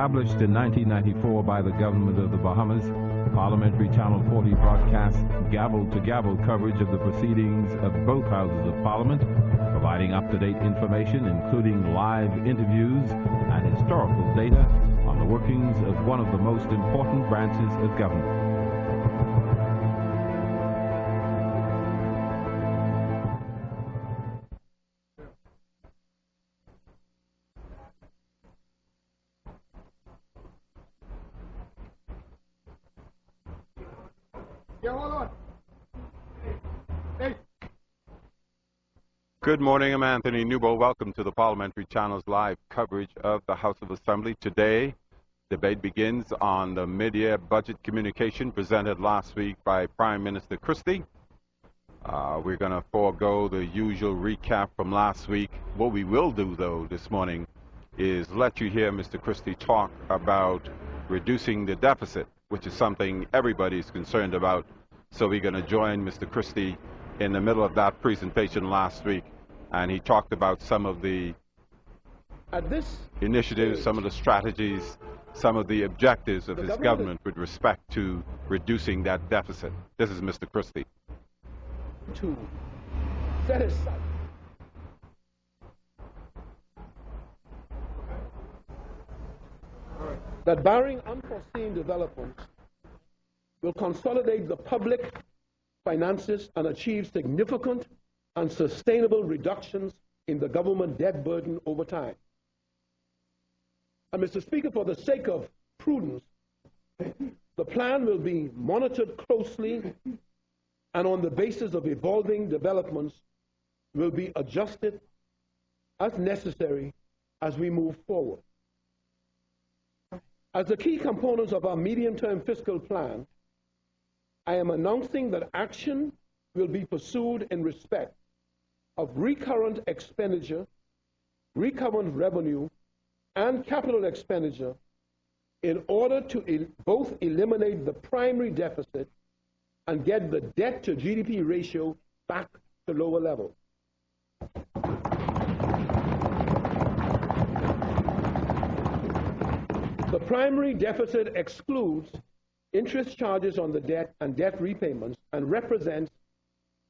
Established in 1994 by the government of the Bahamas, Parliamentary Channel 40 broadcasts gavel-to-gavel coverage of the proceedings of both houses of Parliament, providing up-to-date information, including live interviews and historical data on the workings of one of the most important branches of government. Good morning, I'm Anthony Newbo. Welcome to the Parliamentary Channel's live coverage of the House of Assembly. Today, debate begins on the mid-year budget communication presented last week by Prime Minister Christie. We're going to forego the usual recap from last week. What we will do, though, this morning is let you hear Mr. Christie talk about reducing the deficit, which is something everybody is concerned about. So we're going to join Mr. Christie in the middle of that presentation last week. And he talked about some of the initiatives, some of the strategies, some of the objectives of his government with respect to reducing that deficit. This is Mr. Christie. To set aside that barring unforeseen developments will consolidate the public finances and achieve significant and sustainable reductions in the government debt burden over time. And Mr. Speaker, for the sake of prudence, the plan will be monitored closely and on the basis of evolving developments will be adjusted as necessary as we move forward. As the key components of our medium-term fiscal plan, I am announcing that action will be pursued in respect of recurrent expenditure, recurrent revenue, and capital expenditure in order to both eliminate the primary deficit and get the debt to GDP ratio back to lower levels. The primary deficit excludes interest charges on the debt and debt repayments and represents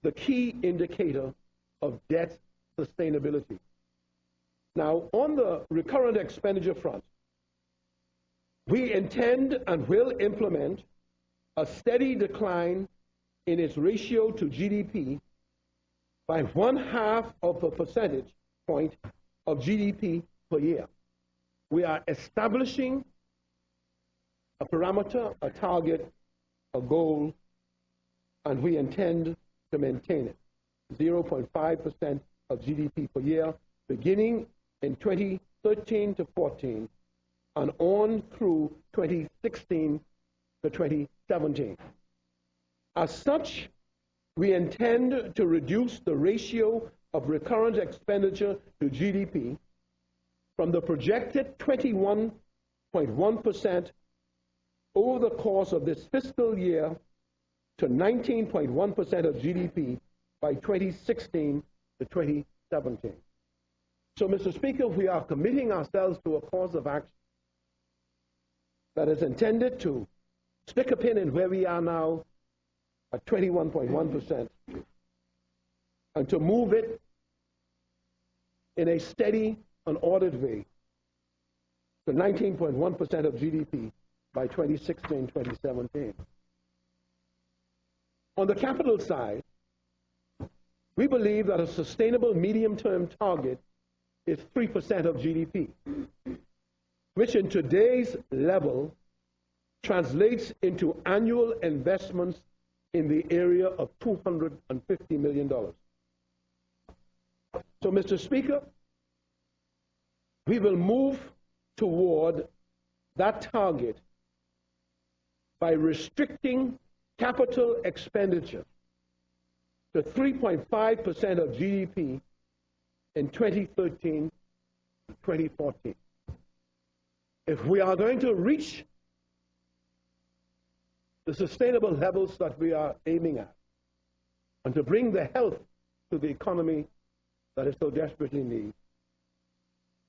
the key indicator of debt sustainability. Now, on the recurrent expenditure front, we intend and will implement a steady decline in its ratio to GDP by 0.5 of a percentage point of GDP per year. We are establishing a parameter, a target, a goal, and we intend to maintain it. 0.5% of GDP per year, beginning in 2013 to 14 and on through 2016 to 2017. As such, we intend to reduce the ratio of recurrent expenditure to GDP from the projected 21.1% over the course of this fiscal year to 19.1% of GDP by 2016 to 2017. So, Mr. Speaker, we are committing ourselves to a course of action that is intended to stick a pin in where we are now at 21.1% and to move it in a steady and ordered way to 19.1% of GDP by 2016-2017. On the capital side, we believe that a sustainable medium-term target is 3% of GDP, which in today's level translates into annual investments in the area of $250 million. So, Mr. Speaker, we will move toward that target by restricting capital expenditure to 3.5% of GDP in 2013 to 2014. If we are going to reach the sustainable levels that we are aiming at, and to bring the health to the economy that it so desperately needs,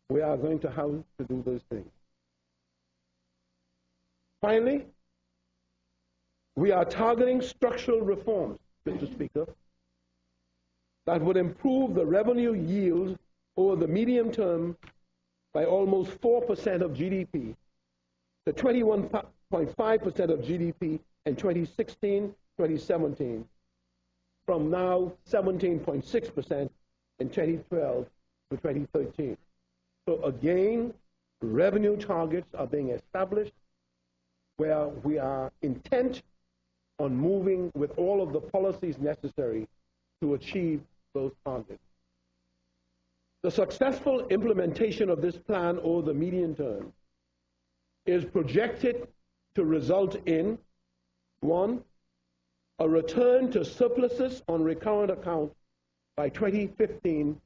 we are going to have to do those things. Finally, we are targeting structural reforms, Mr. Speaker, that would improve the revenue yield over the medium term by almost 4% of GDP to 21.5% of GDP in 2016-2017, from now 17.6% in 2012 to 2013. So again, revenue targets are being established where we are intent on moving with all of the policies necessary to achieve those targets. The successful implementation of this plan over the medium term is projected to result in, 1, a return to surpluses on recurrent accounts by 2015-2016.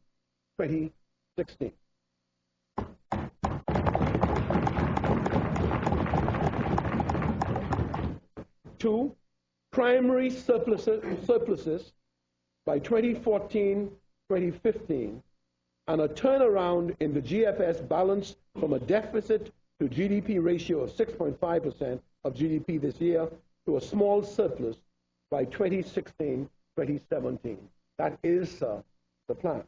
2, primary surpluses by 2014-2015, and a turnaround in the GFS balance from a deficit to GDP ratio of 6.5% of GDP this year to a small surplus by 2016-2017. That is, the plan.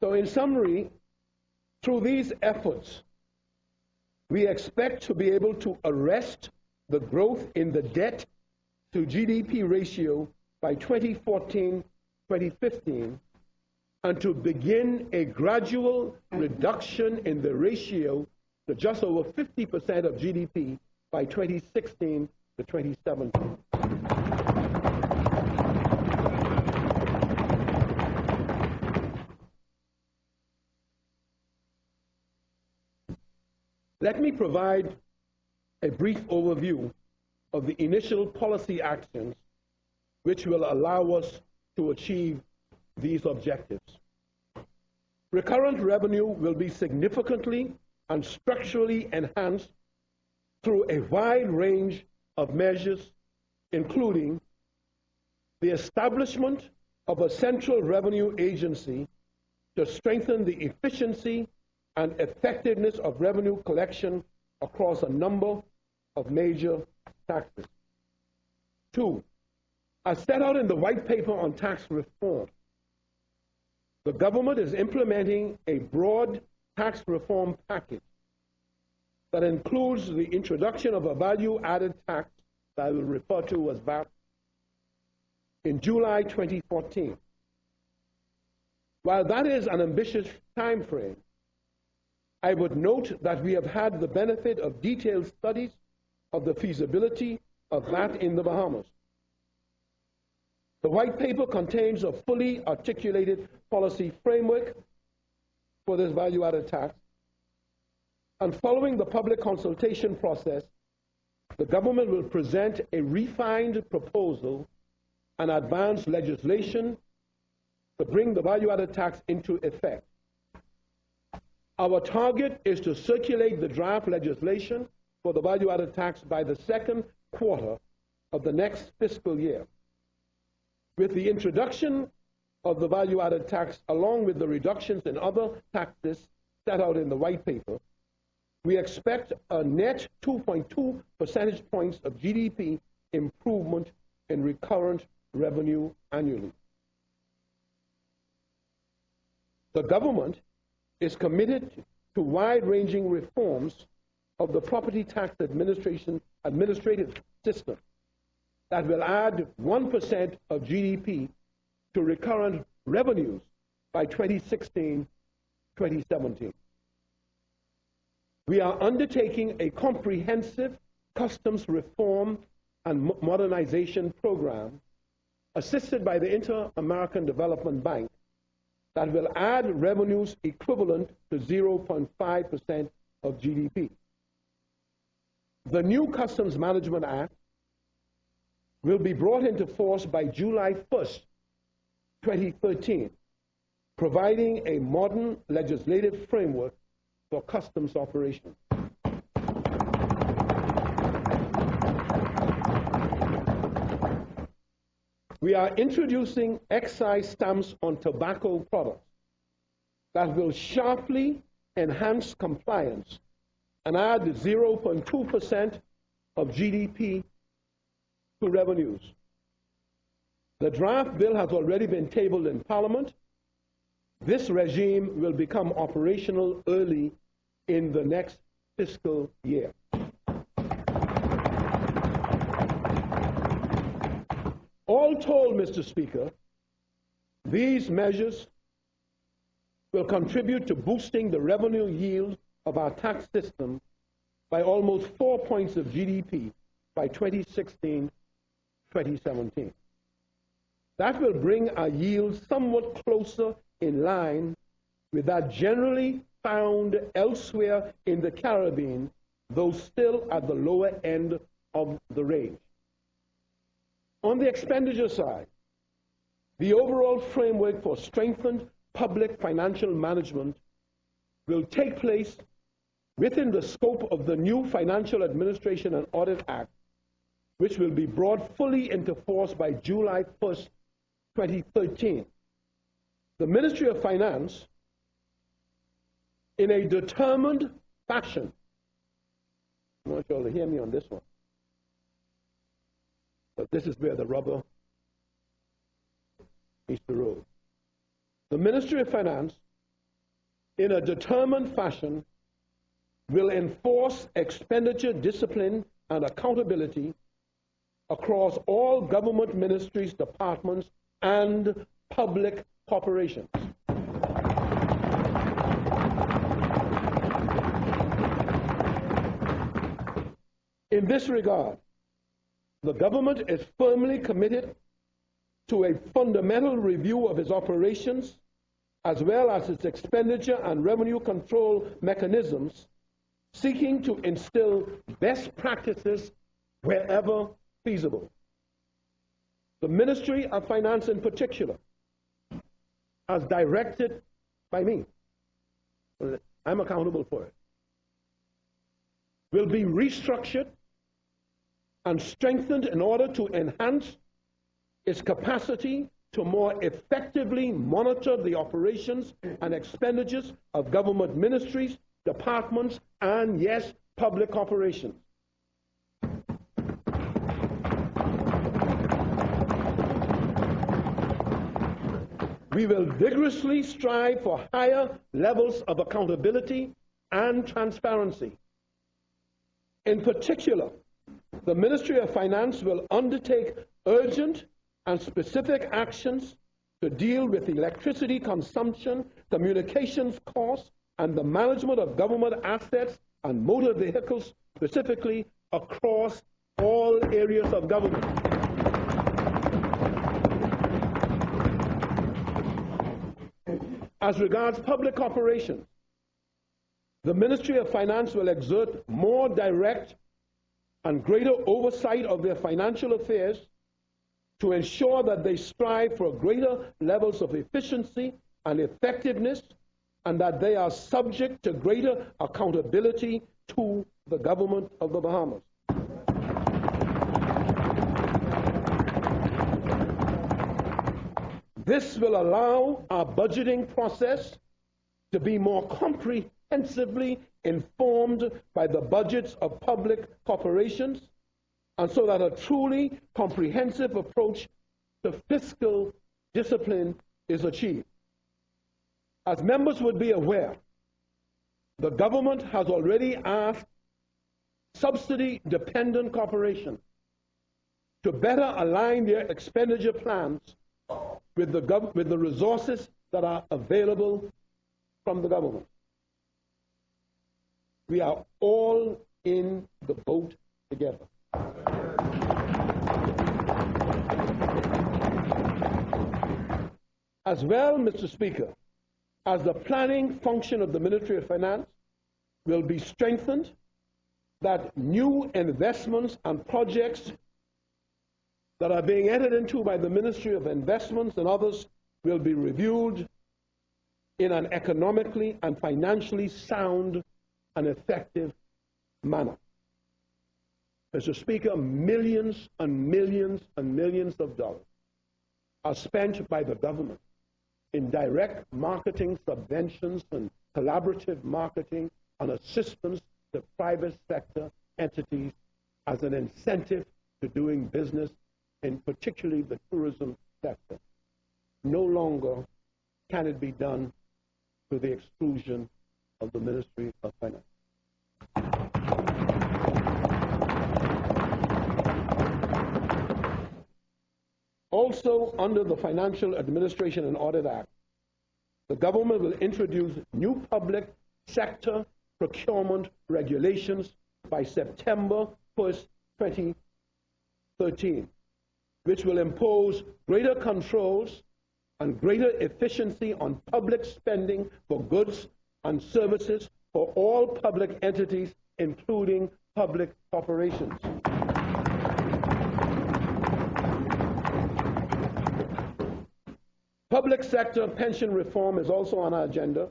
So in summary, through these efforts, we expect to be able to arrest the growth in the debt to GDP ratio by 2014-2015 and to begin a gradual reduction in the ratio to just over 50% of GDP by 2016 to 2017. Let me provide a brief overview of the initial policy actions which will allow us to achieve these objectives. Recurrent revenue will be significantly and structurally enhanced through a wide range of measures, including the establishment of a central revenue agency to strengthen the efficiency and effectiveness of revenue collection across a number of major taxes. 2, as set out in the white paper on tax reform, the government is implementing a broad tax reform package that includes the introduction of a value-added tax that I will refer to as VAT in July 2014. While that is an ambitious time frame, I would note that we have had the benefit of detailed studies of the feasibility of that in the Bahamas. The white paper contains a fully articulated policy framework for this value-added tax, and following the public consultation process, the government will present a refined proposal and advance legislation to bring the value-added tax into effect. Our target is to circulate the draft legislation for the value-added tax by the second quarter of the next fiscal year. With the introduction of the value-added tax, along with the reductions in other taxes set out in the white paper, we expect a net 2.2 percentage points of GDP improvement in recurrent revenue annually. The government is committed to wide-ranging reforms of the property tax administrative system that will add 1% of GDP to recurrent revenues by 2016-2017. We are undertaking a comprehensive customs reform and modernization program assisted by the Inter-American Development Bank that will add revenues equivalent to 0.5% of GDP. The new Customs Management Act will be brought into force by July 1st, 2013, providing a modern legislative framework for customs operations. We are introducing excise stamps on tobacco products that will sharply enhance compliance and add 0.2% of GDP to revenues. The draft bill has already been tabled in Parliament. This regime will become operational early in the next fiscal year. All told, Mr. Speaker, these measures will contribute to boosting the revenue yield of our tax system by almost 4 points of GDP by 2016-2017. That will bring our yield somewhat closer in line with that generally found elsewhere in the Caribbean, though still at the lower end of the range. On the expenditure side, the overall framework for strengthened public financial management will take place within the scope of the new Financial Administration and Audit Act, which will be brought fully into force by July 1st, 2013. The Ministry of Finance, in a determined fashion, I want you all to hear me on this one, but this is where the rubber meets the road. The Ministry of Finance, in a determined fashion, will enforce expenditure discipline and accountability across all government ministries, departments, and public corporations. In this regard, the government is firmly committed to a fundamental review of its operations, as well as its expenditure and revenue control mechanisms, seeking to instill best practices wherever feasible. The Ministry of Finance in particular, as directed by me, I'm accountable for it, will be restructured and strengthened in order to enhance its capacity to more effectively monitor the operations and expenditures of government ministries, departments, and, yes, public corporations. We will vigorously strive for higher levels of accountability and transparency. In particular, the Ministry of Finance will undertake urgent and specific actions to deal with electricity consumption, communications costs, and the management of government assets and motor vehicles, specifically across all areas of government. As regards public operations, the Ministry of Finance will exert more direct and greater oversight of their financial affairs to ensure that they strive for greater levels of efficiency and effectiveness, and that they are subject to greater accountability to the government of the Bahamas. This will allow our budgeting process to be more comprehensively informed by the budgets of public corporations, and so that a truly comprehensive approach to fiscal discipline is achieved. As members would be aware, the government has already asked subsidy-dependent corporations to better align their expenditure plans with the resources that are available from the government. We are all in the boat together. As well, Mr. Speaker, as the planning function of the Ministry of Finance will be strengthened, that new investments and projects that are being entered into by the Ministry of Investments and others will be reviewed in an economically and financially sound and effective manner. Mr. Speaker, millions and millions and millions of dollars are spent by the government in direct marketing subventions and collaborative marketing and assistance to private sector entities as an incentive to doing business in particularly the tourism sector. No longer can it be done to the exclusion of the Ministry of Finance. Also, under the Financial Administration and Audit Act, the government will introduce new public sector procurement regulations by September 1st, 2013, which will impose greater controls and greater efficiency on public spending for goods and services for all public entities, including public corporations. Public sector pension reform is also on our agenda.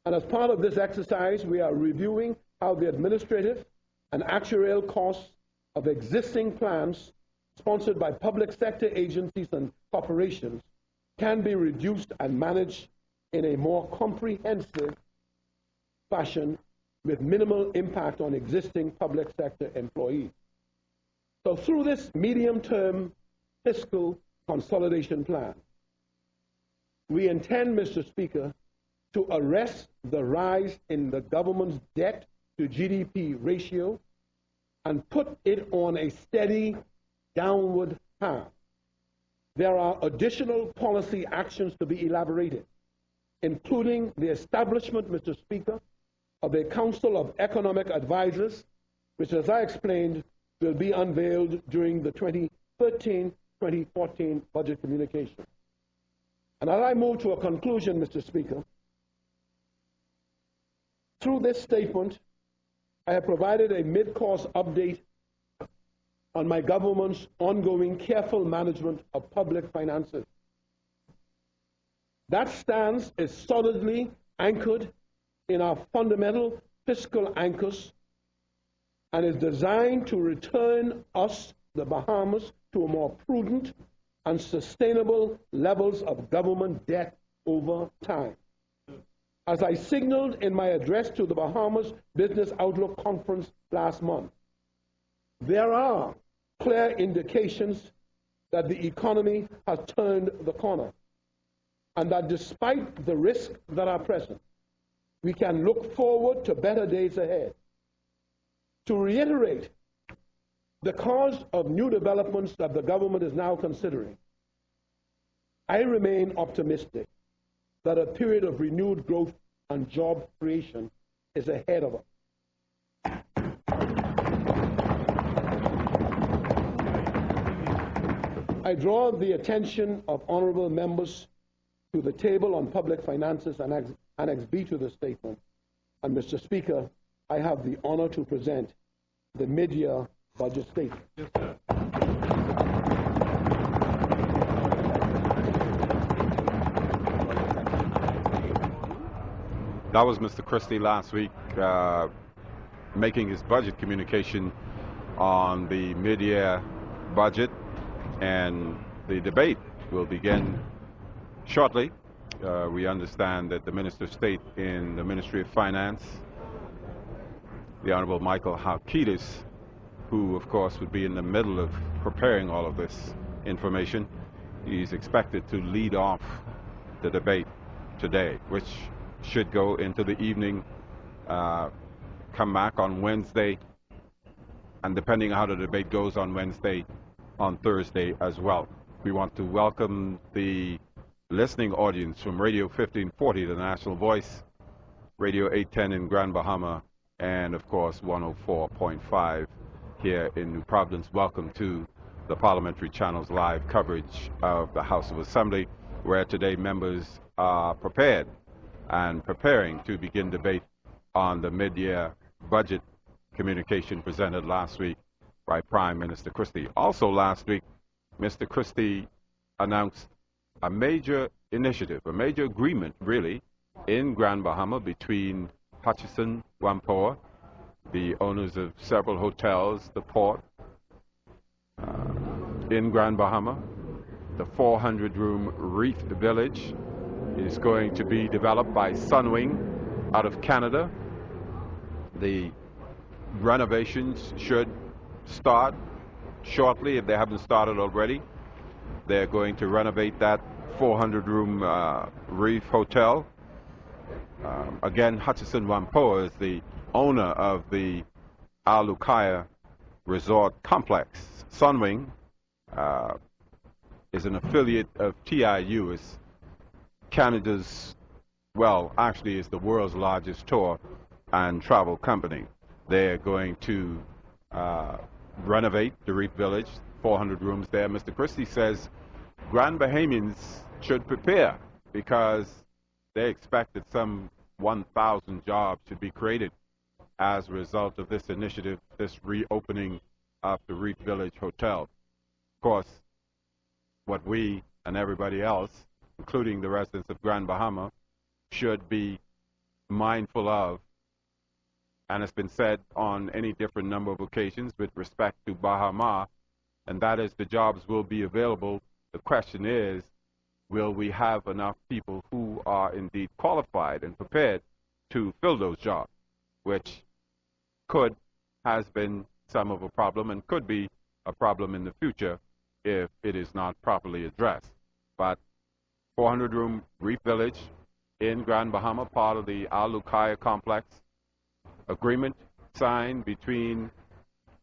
And as part of this exercise, we are reviewing how the administrative and actuarial costs of existing plans sponsored by public sector agencies and corporations can be reduced and managed in a more comprehensive fashion with minimal impact on existing public sector employees. So through this medium-term fiscal consolidation plan, we intend, Mr. Speaker, to arrest the rise in the government's debt to GDP ratio and put it on a steady downward path. There are additional policy actions to be elaborated, including the establishment, Mr. Speaker, of a Council of Economic Advisors, which, as I explained, will be unveiled during the 2013-2014 budget communication. And as I move to a conclusion, Mr. Speaker, through this statement, I have provided a mid-course update on my government's ongoing careful management of public finances. That stance is solidly anchored in our fundamental fiscal anchors and is designed to return us, the Bahamas, to a more prudent and sustainable levels of government debt over time. As I signaled in my address to the Bahamas Business Outlook Conference last month, there are clear indications that the economy has turned the corner, and that despite the risks that are present, we can look forward to better days ahead. To reiterate, because of new developments that the government is now considering, I remain optimistic that a period of renewed growth and job creation is ahead of us. I draw the attention of honorable members to the table on public finances and Annex B to the statement. And Mr. Speaker, I have the honor to present the mid-year budget statement. Yes, sir. That was Mr. Christie last week making his budget communication on the mid-year budget, and the debate will begin shortly. We understand that the Minister of State in the Ministry of Finance, the Honorable Michael Halkitis, who of course would be in the middle of preparing all of this information, he's expected to lead off the debate today, which should go into the evening, come back on Wednesday, and depending on how the debate goes on Wednesday, on Thursday as well. We want to welcome the listening audience from Radio 1540, the National Voice, Radio 810 in Grand Bahama, and of course 104.5 here in New Providence. Welcome to the Parliamentary Channel's live coverage of the House of Assembly, where today members are prepared and preparing to begin debate on the mid-year budget communication presented last week by Prime Minister Christie. Also last week, Mr. Christie announced a major initiative, a major agreement really, in Grand Bahama between Hutchison Whampoa, the owners of several hotels, the port in Grand Bahama, The 400-room Reef Village is going to be developed by Sunwing out of Canada. The renovations should start shortly if they haven't started already. They're going to renovate that 400-room Reef Hotel. Again, Hutchison Whampoa is the owner of the Al-Luqaya Resort Complex. Sunwing is an affiliate of TIU. It's Canada's, well, actually is the world's largest tour and travel company. They're going to renovate the Reef Village, 400 rooms there. Mr. Christie says Grand Bahamians should prepare because they expect that some 1,000 jobs should be created as a result of this initiative, this reopening of the Reef Village Hotel. Of course, what we and everybody else, including the residents of Grand Bahama, should be mindful of, and it's been said on any different number of occasions with respect to Bahama, and that is the jobs will be available. The question is, will we have enough people who are indeed qualified and prepared to fill those jobs, which has been some of a problem and could be a problem in the future if it is not properly addressed. But 400-room Reef Village in Grand Bahama, part of the Al-Luqaya complex. Agreement signed between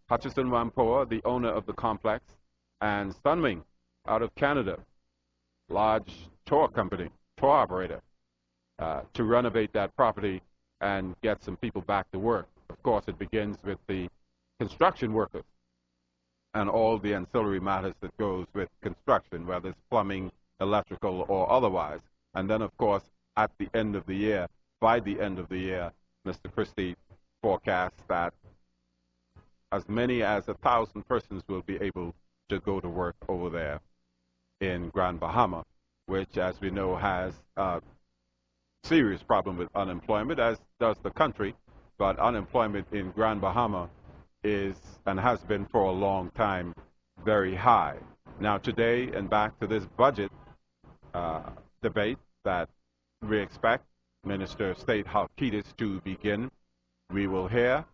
Hutchison Whampoa, the owner of the complex, and Sunwing out of Canada, large tour company, tour operator, to renovate that property and get some people back to work. Of course, it begins with the construction workers and all the ancillary matters that goes with construction, whether it's plumbing, electrical, or otherwise. And then, of course, at the end of the year, by the end of the year, Mr. Christie forecasts that as many as 1,000 persons will be able to go to work over there in Grand Bahama, which, as we know, has a serious problem with unemployment, as does the country. But unemployment in Grand Bahama is, and has been for a long time, very high. Now today, and back to this budget debate that we expect Minister of State Halkitis to begin, we will hear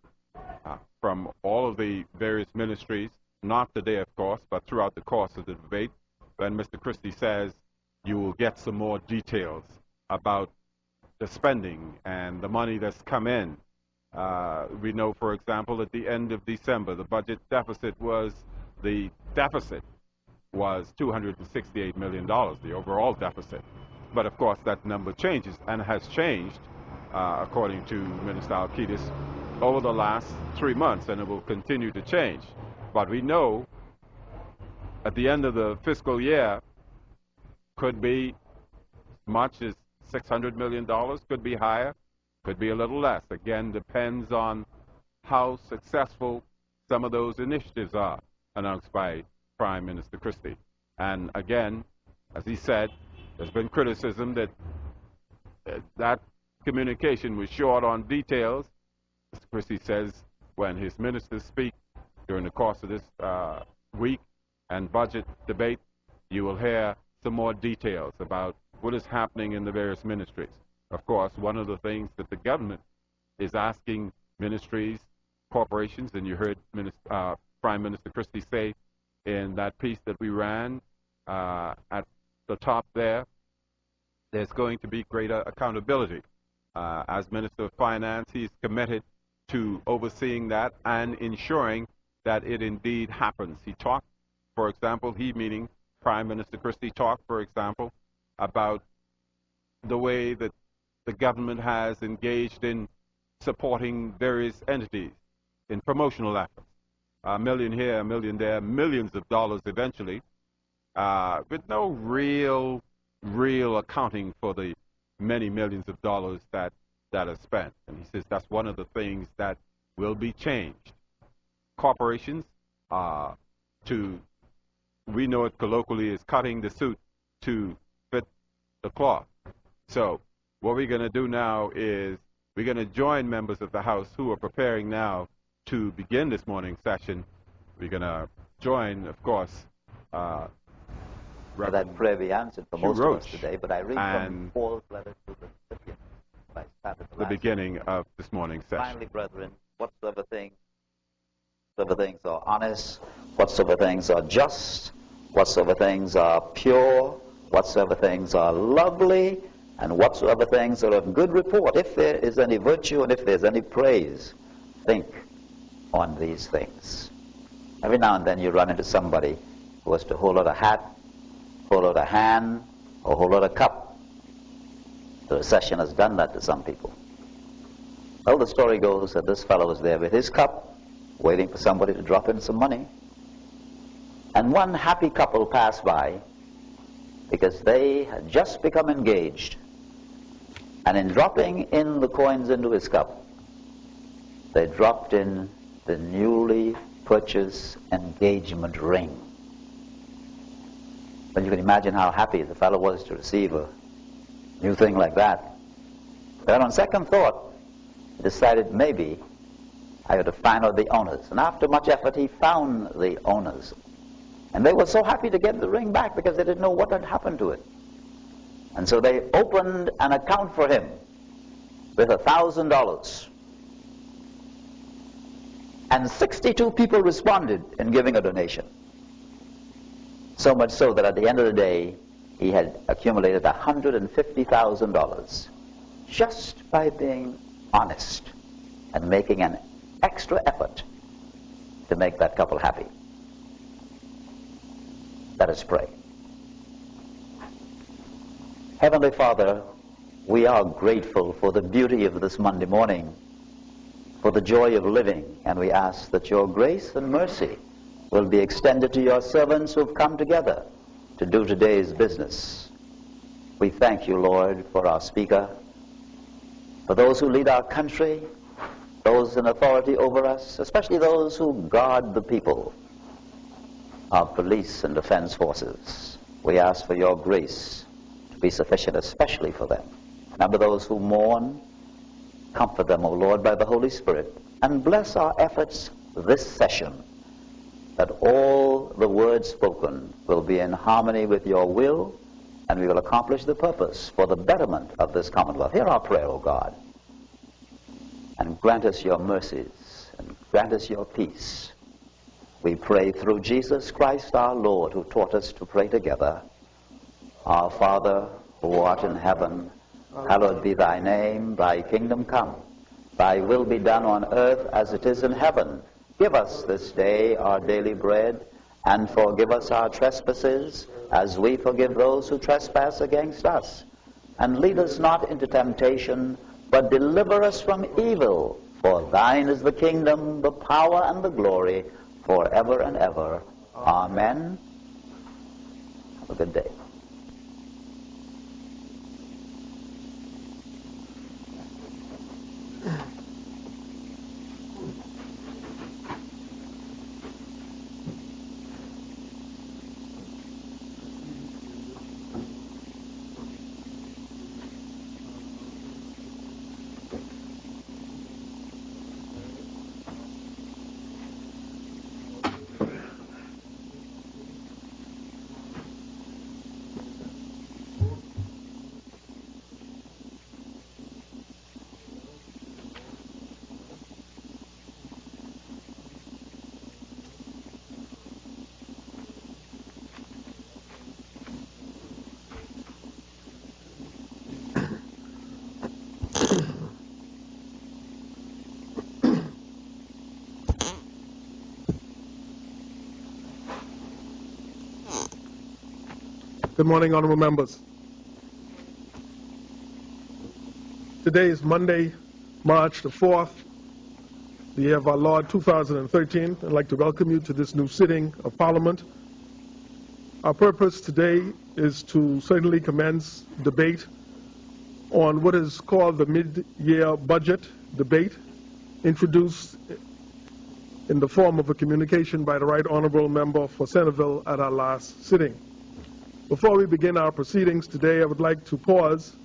from all of the various ministries, not today of course, but throughout the course of the debate, when Mr. Christie says you will get some more details about the spending and the money that's come in. We know, for example, at the end of December, the budget deficit was $268 million, the overall deficit. But of course, that number changes and has changed, according to Minister Halkitis, over the last 3 months, and it will continue to change. But we know at the end of the fiscal year could be as much as $600 million, could be higher, could be a little less. Again, depends on how successful some of those initiatives are announced by Prime Minister Christie. And again, as he said, there's been criticism that that communication was short on details. Mr. Christie says when his ministers speak during the course of this week and budget debate, you will hear some more details about what is happening in the various ministries. Of course, one of the things that the government is asking ministries, corporations, and you heard Prime Minister Christie say in that piece that we ran at the top there's going to be greater accountability. As Minister of Finance, he's committed to overseeing that and ensuring that it indeed happens. He talked, for example, he meaning Prime Minister Christie talked, for example, about the way that the government has engaged in supporting various entities in promotional efforts. $1 million here, $1 million there, millions of dollars eventually, with no real accounting for the many millions of dollars that are spent. And he says that's one of the things that will be changed. Corporations, we know it colloquially is cutting the suit to fit the cloth. So what we're going to do now is we're going to join members of the House who are preparing now to begin this morning's session. We're going to join, of course, for that prayer be answered for most of us today. But I read from Paul's letter to the Philippians. The beginning of this morning's session. Finally, brethren, whatsoever things are honest, whatsoever things are just, whatsoever things are pure, whatsoever things are lovely, and whatsoever things are of good report, if there is any virtue and if there is any praise, think on these things. Every now and then you run into somebody who has to hold out a hat, hold out a hand, or hold out a cup. The recession has done that to some people. Well, the story goes that this fellow was there with his cup, waiting for somebody to drop in some money. And one happy couple passed by because they had just become engaged. And in dropping in the coins into his cup, they dropped in the newly purchased engagement ring. Well, you can imagine how happy the fellow was to receive a new thing like that. But on second thought, he decided maybe I had to find out the owners. And after much effort, he found the owners. And they were so happy to get the ring back because they didn't know what had happened to it. And so they opened an account for him with $1,000. And 62 people responded in giving a donation. So much so that at the end of the day, he had accumulated $150,000 just by being honest and making an extra effort to make that couple happy. Let us pray. Heavenly Father, we are grateful for the beauty of this Monday morning, for the joy of living, and we ask that your grace and mercy will be extended to your servants who have come together to do today's business. We thank you, Lord, for our speaker, for those who lead our country, those in authority over us, especially those who guard the people, our police and defense forces. We ask for your grace to be sufficient, especially for them. Remember those who mourn. Comfort them, O Lord, by the Holy Spirit, and bless our efforts this session, that all the words spoken will be in harmony with your will, and we will accomplish the purpose for the betterment of this Commonwealth. Hear our prayer, O God, and grant us your mercies, and grant us your peace. We pray through Jesus Christ our Lord, who taught us to pray together. Our Father, who art in heaven, hallowed be thy name, thy kingdom come. Thy will be done on earth as it is in heaven. Give us this day our daily bread, and forgive us our trespasses, as we forgive those who trespass against us. And lead us not into temptation, but deliver us from evil. For thine is the kingdom, the power, and the glory, forever and ever. Amen. Have a good day. Good morning, honorable members. Today is Monday, March the 4th, the year of our Lord 2013. I'd like to welcome you to this new sitting of Parliament. Our purpose today is to certainly commence debate on what is called the mid-year budget debate, introduced in the form of a communication by the Right Honorable Member for Centerville at our last sitting. Before we begin our proceedings today, I would like to pause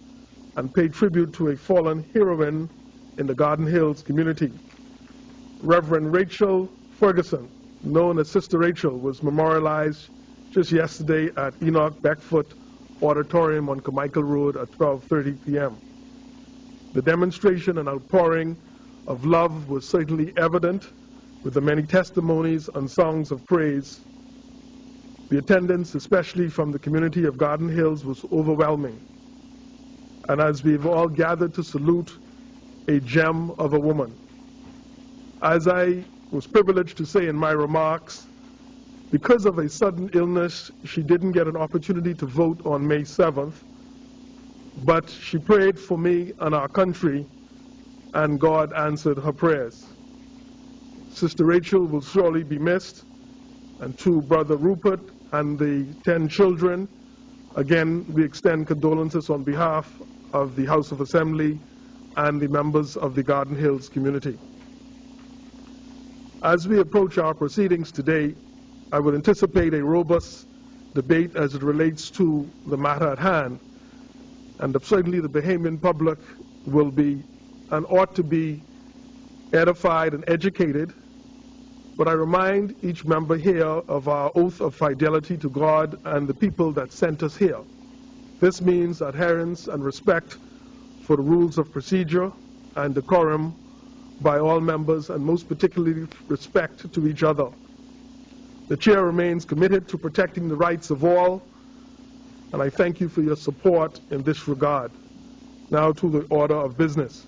and pay tribute to a fallen heroine in the Garden Hills community. Reverend Rachel Ferguson, known as Sister Rachel, was memorialized just yesterday at Enoch Beckfoot Auditorium on Carmichael Road at 12:30 p.m. The demonstration and outpouring of love was certainly evident with the many testimonies and songs of praise. The attendance, especially from the community of Garden Hills, was overwhelming. And as we've all gathered to salute a gem of a woman, as I was privileged to say in my remarks, because of a sudden illness, she didn't get an opportunity to vote on May 7th, but she prayed for me and our country, and God answered her prayers. Sister Rachel will surely be missed, and to Brother Rupert and the 10 children, again, we extend condolences on behalf of the House of Assembly and the members of the Garden Hills community. As we approach our proceedings today, I would anticipate a robust debate as it relates to the matter at hand, and certainly the Bahamian public will be and ought to be edified and educated. But I remind each member here of our oath of fidelity to God and the people that sent us here. This means adherence and respect for the rules of procedure and decorum by all members, and most particularly respect to each other. The Chair remains committed to protecting the rights of all, and I thank you for your support in this regard. Now to the order of business.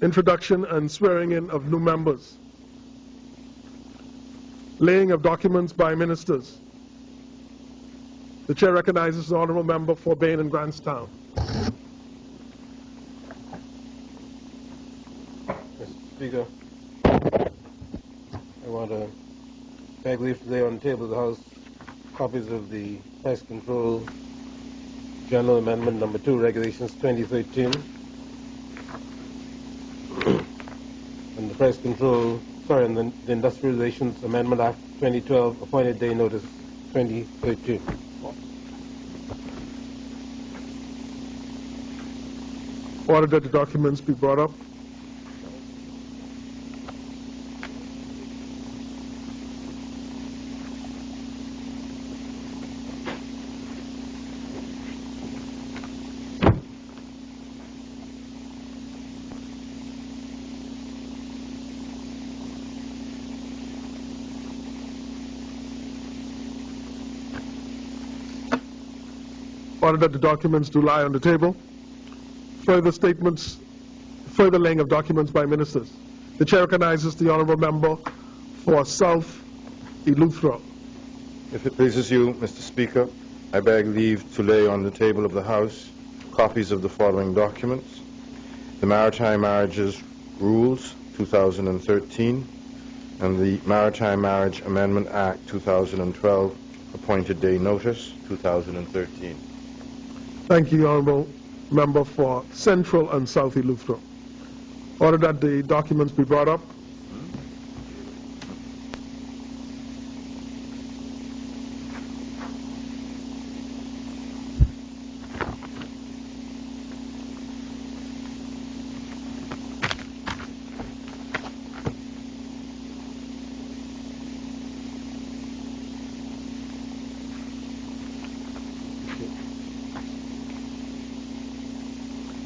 Introduction and swearing in of new members. Laying of documents by ministers. The Chair recognizes the Honourable Member for Bain and Grantstown. Mr. Speaker, I want to beg leave to lay on the table of the House copies of the Pest Control General Amendment Number 2, Regulations 2013, and the Pest Control, and the Industrial Relations Amendment Act 2012, Appointed Day Notice 2013. Order that the documents be brought up. Order that the documents do lie on the table. Further statements, further laying of documents by ministers. The Chair recognizes the Honourable Member for South Eleuthera. If it pleases you, Mr. Speaker, I beg leave to lay on the table of the House copies of the following documents: the Maritime Marriages Rules 2013 and the Maritime Marriage Amendment Act 2012, Appointed Day Notice 2013. Thank you, Honourable Member for Central and South Eleuthera. Order that the documents be brought up.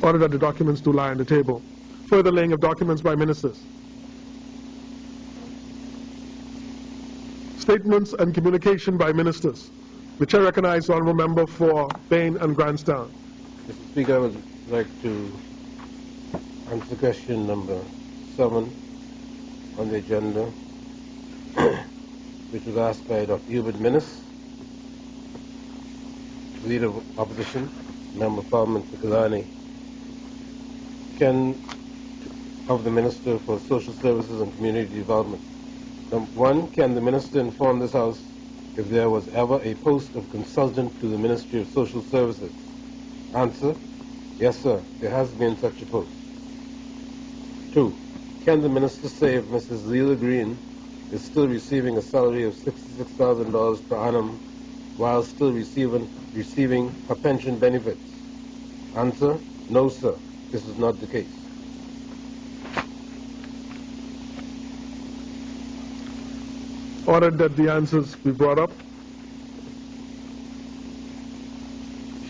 Order that the documents do lie on the table. Further laying of documents by ministers. Statements and communication by ministers. The Chair recognizes the Honourable Member for Bain and Grantstown. Mr. Speaker, I would like to answer question number 7 on the agenda, which was asked by Dr. Hubert Minnis, Leader of Opposition, Member of Parliament for Killarney. Of the Minister for Social Services and Community Development. Number 1, can the Minister inform this House if there was ever a post of consultant to the Ministry of Social Services? Answer: yes, sir, there has been such a post. 2, can the Minister say if Mrs. Leela Green is still receiving a salary of $66,000 per annum while still receiving her pension benefits? Answer: no, sir. This is not the case. Ordered that the answers be brought up.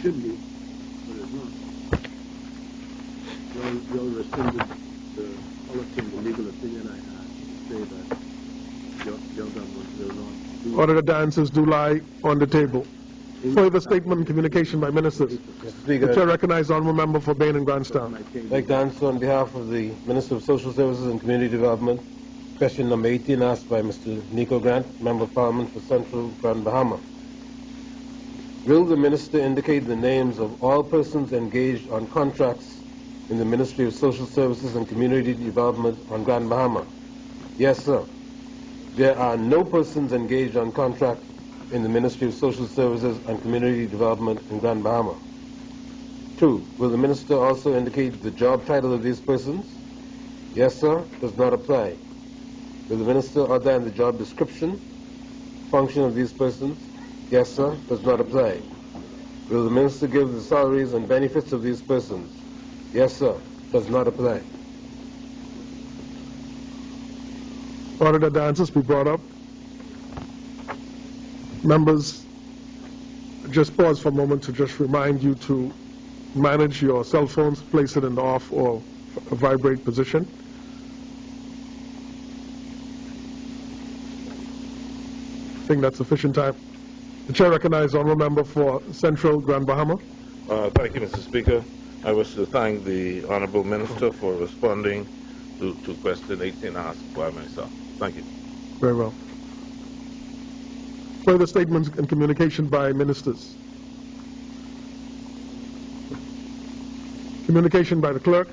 Should be, but it's not. Y'all rescinded the policy and the legal opinion I had to say that your government will not do. Ordered that the answers do lie on the table. Further statement and communication by ministers. Mr. Speaker, The chair recognizes the honourable member for Bain and Grandstown. I'd like to answer on behalf of the Minister of Social Services and Community Development, question number 18 asked by Mr. Nico Grant, Member of Parliament for Central Grand Bahama. Will the Minister indicate the names of all persons engaged on contracts in the Ministry of Social Services and Community Development on Grand Bahama? Yes, sir. There are no persons engaged on contract in the Ministry of Social Services and Community Development in Grand Bahama. 2. Will the Minister also indicate the job title of these persons? Yes, sir. Does not apply. Will the Minister outline the job description, function of these persons? Yes, sir. Does not apply. Will the Minister give the salaries and benefits of these persons? Yes, sir. Does not apply. Ordered that the answers be brought up. Members, just pause for a moment to just remind you to manage your cell phones, place it in the off or vibrate position. I think that's sufficient time. The chair recognizes the honourable member for Central Grand Bahama. Thank you, Mr. Speaker. I wish to thank the Honourable Minister for responding to question 18 asked by myself. Thank you. Very well. Further statements and communication by ministers. Communication by the clerk.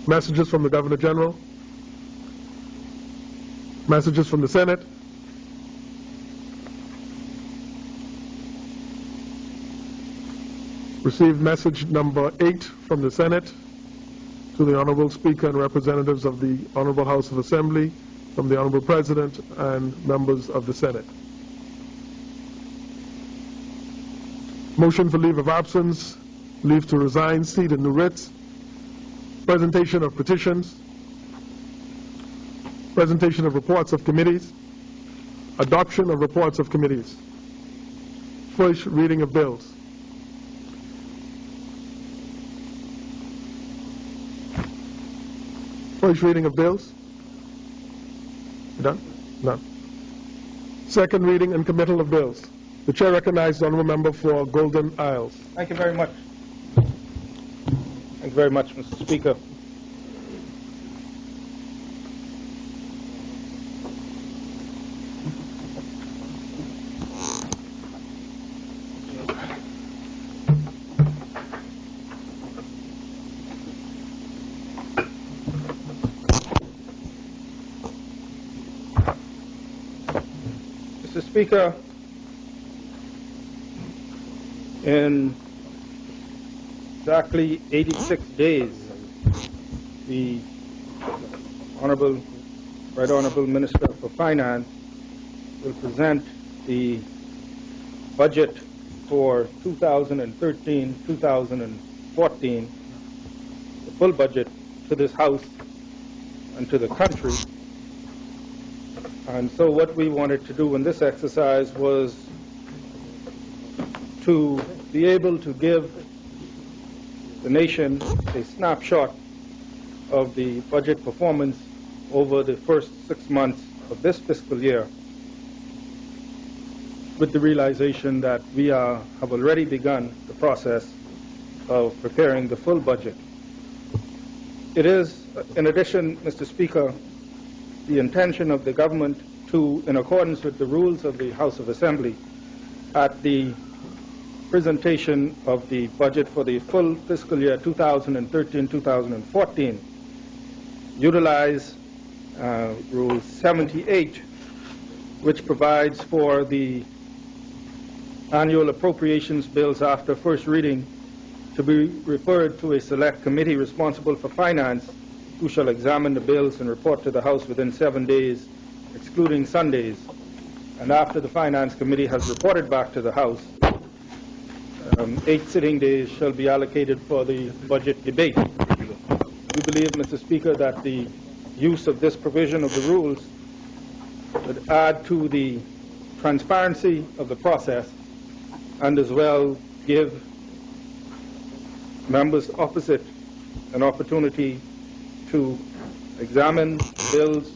Messages from the Governor General. Messages from the Senate. Received message number 8 from the Senate to the Honorable Speaker and representatives of the Honorable House of Assembly, from the Honorable President and members of the Senate. Motion for leave of absence, leave to resign, seat and new writs, presentation of petitions, presentation of reports of committees, adoption of reports of committees, first reading of bills. First reading of bills. You done? None. Second reading and committal of bills. The chair recognizes the honourable member for Golden Isles. Thank you very much. Thank you very much, Mr. Speaker. Mr. Speaker, in exactly 86 days, the Right Honourable Minister for Finance will present the budget for 2013-2014, the full budget, to this House and to the country. And so what we wanted to do in this exercise was to be able to give the nation a snapshot of the budget performance over the first 6 months of this fiscal year, with the realization that we have already begun the process of preparing the full budget. It is, in addition, Mr. Speaker, the intention of the government to, in accordance with the rules of the House of Assembly, at the presentation of the budget for the full fiscal year 2013-2014, utilize Rule 78, which provides for the annual appropriations bills after first reading to be referred to a select committee responsible for finance, who shall examine the bills and report to the House within 7 days, excluding Sundays. And after the Finance Committee has reported back to the House, 8 sitting days shall be allocated for the budget debate. We believe, Mr. Speaker, that the use of this provision of the rules would add to the transparency of the process and as well give members opposite an opportunity to examine bills,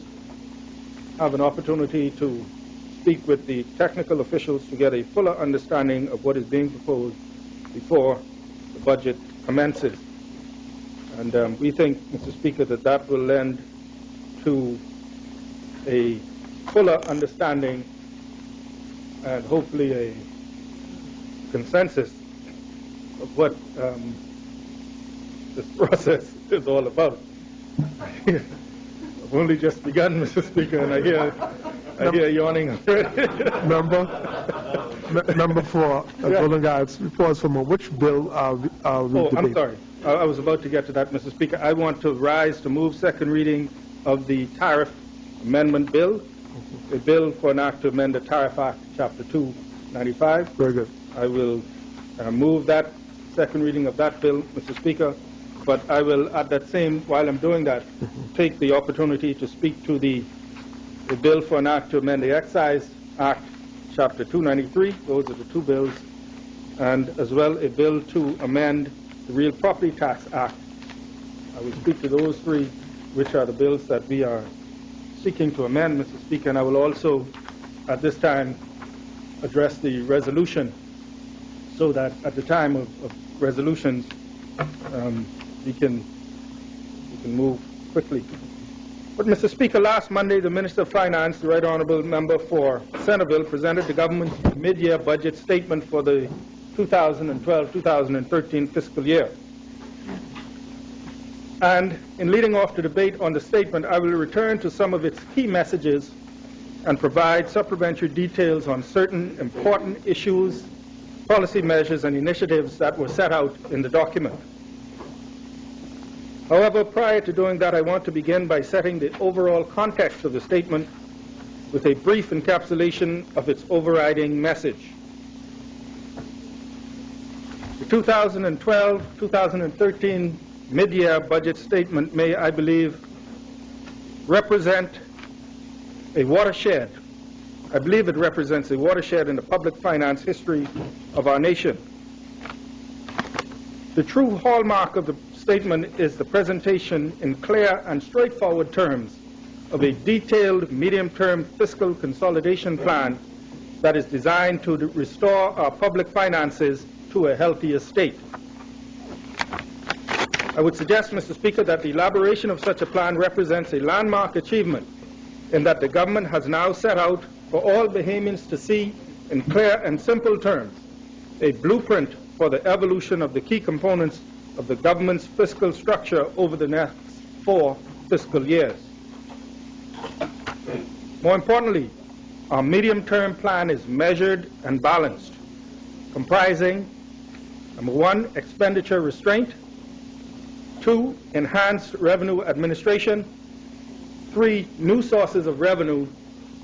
have an opportunity to speak with the technical officials to get a fuller understanding of what is being proposed before the budget commences. And we think, Mr. Speaker, that that will lend to a fuller understanding and hopefully a consensus of what this process is all about. I've only just begun, Mr. Speaker, and I hear yawning already. Member for Golden Guards, pause for a moment. Which bill are we debating? I'm sorry. I was about to get to that, Mr. Speaker. I want to rise to move second reading of the Tariff Amendment Bill, a bill for an act to amend the Tariff Act, Chapter 295. Very good. I will move that second reading of that bill, Mr. Speaker, but I will, at that same, while I'm doing that, take the opportunity to speak to the bill for an act to amend the Excise Act, Chapter 293. Those are the two bills, and as well a bill to amend the Real Property Tax Act. I will speak to those three, which are the bills that we are seeking to amend, Mr. Speaker, and I will also, at this time, address the resolution so that at the time of resolutions, we can move quickly. But, Mr. Speaker, last Monday, the Minister of Finance, the Right Honourable Member for Centerville, presented the government's mid-year budget statement for the 2012-2013 fiscal year. And in leading off the debate on the statement, I will return to some of its key messages and provide supplementary details on certain important issues, policy measures, and initiatives that were set out in the document. However, prior to doing that, I want to begin by setting the overall context of the statement with a brief encapsulation of its overriding message. The 2012-2013 mid-year budget statement may, I believe, represent a watershed. I believe it represents a watershed in the public finance history of our nation. The true hallmark of the statement is the presentation in clear and straightforward terms of a detailed medium-term fiscal consolidation plan that is designed to restore our public finances to a healthier state. I would suggest, Mr. Speaker, that the elaboration of such a plan represents a landmark achievement in that the government has now set out for all Bahamians to see in clear and simple terms a blueprint for the evolution of the key components of the government's fiscal structure over the next 4 fiscal years. More importantly, our medium-term plan is measured and balanced, comprising, number 1, expenditure restraint, 2, enhanced revenue administration, 3, new sources of revenue,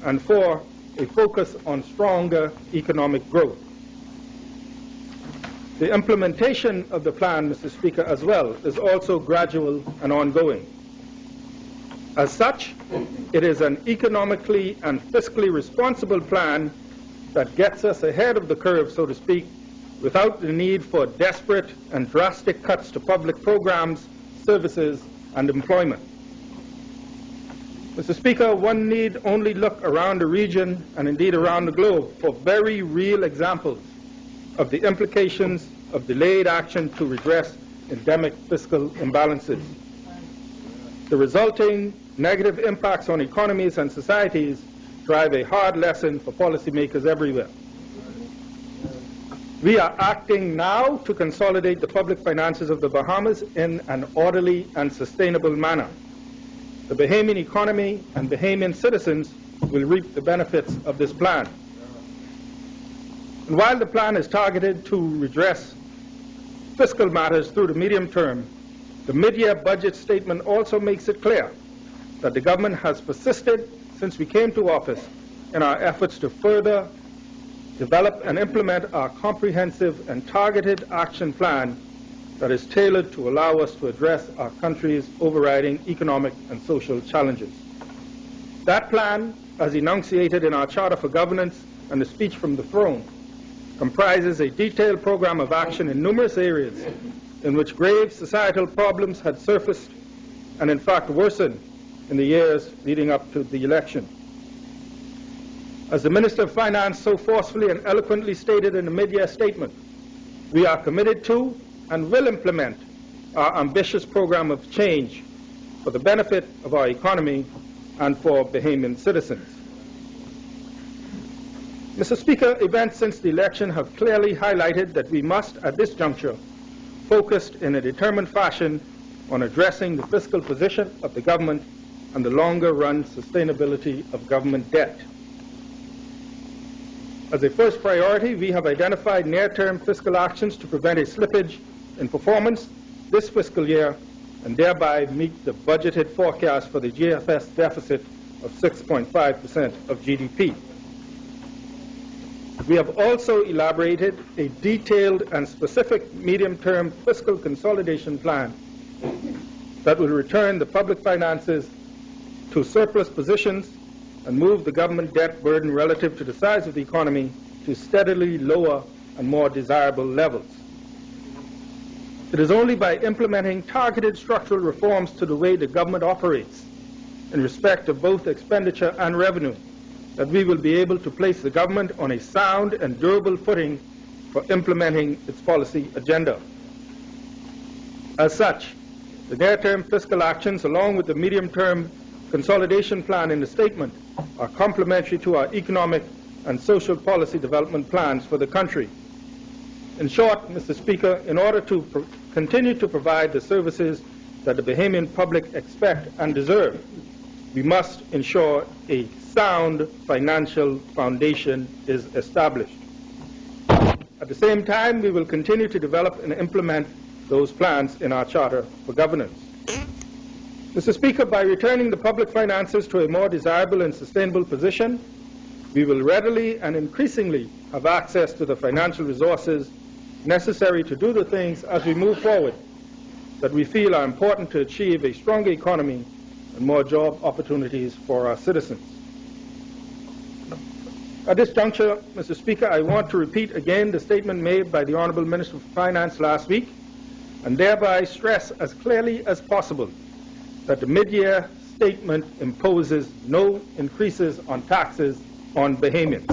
and 4, a focus on stronger economic growth. The implementation of the plan, Mr. Speaker, as well, is also gradual and ongoing. As such, it is an economically and fiscally responsible plan that gets us ahead of the curve, so to speak, without the need for desperate and drastic cuts to public programs, services, and employment. Mr. Speaker, one need only look around the region and indeed around the globe for very real examples of the implications of delayed action to redress endemic fiscal imbalances. The resulting negative impacts on economies and societies drive a hard lesson for policymakers everywhere. We are acting now to consolidate the public finances of the Bahamas in an orderly and sustainable manner. The Bahamian economy and Bahamian citizens will reap the benefits of this plan. And while the plan is targeted to redress fiscal matters through the medium term, the mid-year budget statement also makes it clear that the government has persisted since we came to office in our efforts to further develop and implement our comprehensive and targeted action plan that is tailored to allow us to address our country's overriding economic and social challenges. That plan, as enunciated in our Charter for Governance and the speech from the throne, comprises a detailed program of action in numerous areas in which grave societal problems had surfaced and in fact worsened in the years leading up to the election. As the Minister of Finance so forcefully and eloquently stated in the mid-year statement, we are committed to and will implement our ambitious program of change for the benefit of our economy and for Bahamian citizens. Mr. Speaker, events since the election have clearly highlighted that we must, at this juncture, focus in a determined fashion on addressing the fiscal position of the government and the longer-run sustainability of government debt. As a first priority, we have identified near-term fiscal actions to prevent a slippage in performance this fiscal year and thereby meet the budgeted forecast for the GFS deficit of 6.5% of GDP. We have also elaborated a detailed and specific medium-term fiscal consolidation plan that will return the public finances to surplus positions and move the government debt burden relative to the size of the economy to steadily lower and more desirable levels. It is only by implementing targeted structural reforms to the way the government operates in respect of both expenditure and revenue that we will be able to place the government on a sound and durable footing for implementing its policy agenda. As such, the near-term fiscal actions along with the medium-term consolidation plan in the statement are complementary to our economic and social policy development plans for the country. In short, Mr. Speaker, in order to continue to provide the services that the Bahamian public expect and deserve, we must ensure a sound financial foundation is established. At the same time, we will continue to develop and implement those plans in our Charter for Governance. Mr. Speaker, by returning the public finances to a more desirable and sustainable position, we will readily and increasingly have access to the financial resources necessary to do the things as we move forward that we feel are important to achieve a stronger economy and more job opportunities for our citizens. At this juncture, Mr. Speaker, I want to repeat again the statement made by the Honourable Minister of Finance last week and thereby stress as clearly as possible that the mid-year statement imposes no increases on taxes on Bahamians.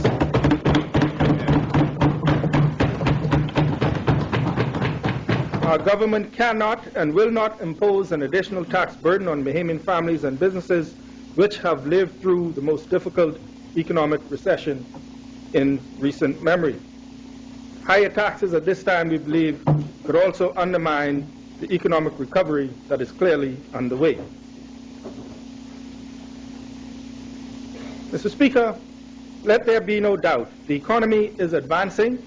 Our government cannot and will not impose an additional tax burden on Bahamian families and businesses which have lived through the most difficult economic recession in recent memory. Higher taxes at this time, we believe, could also undermine the economic recovery that is clearly underway. Mr. Speaker, let there be no doubt the economy is advancing,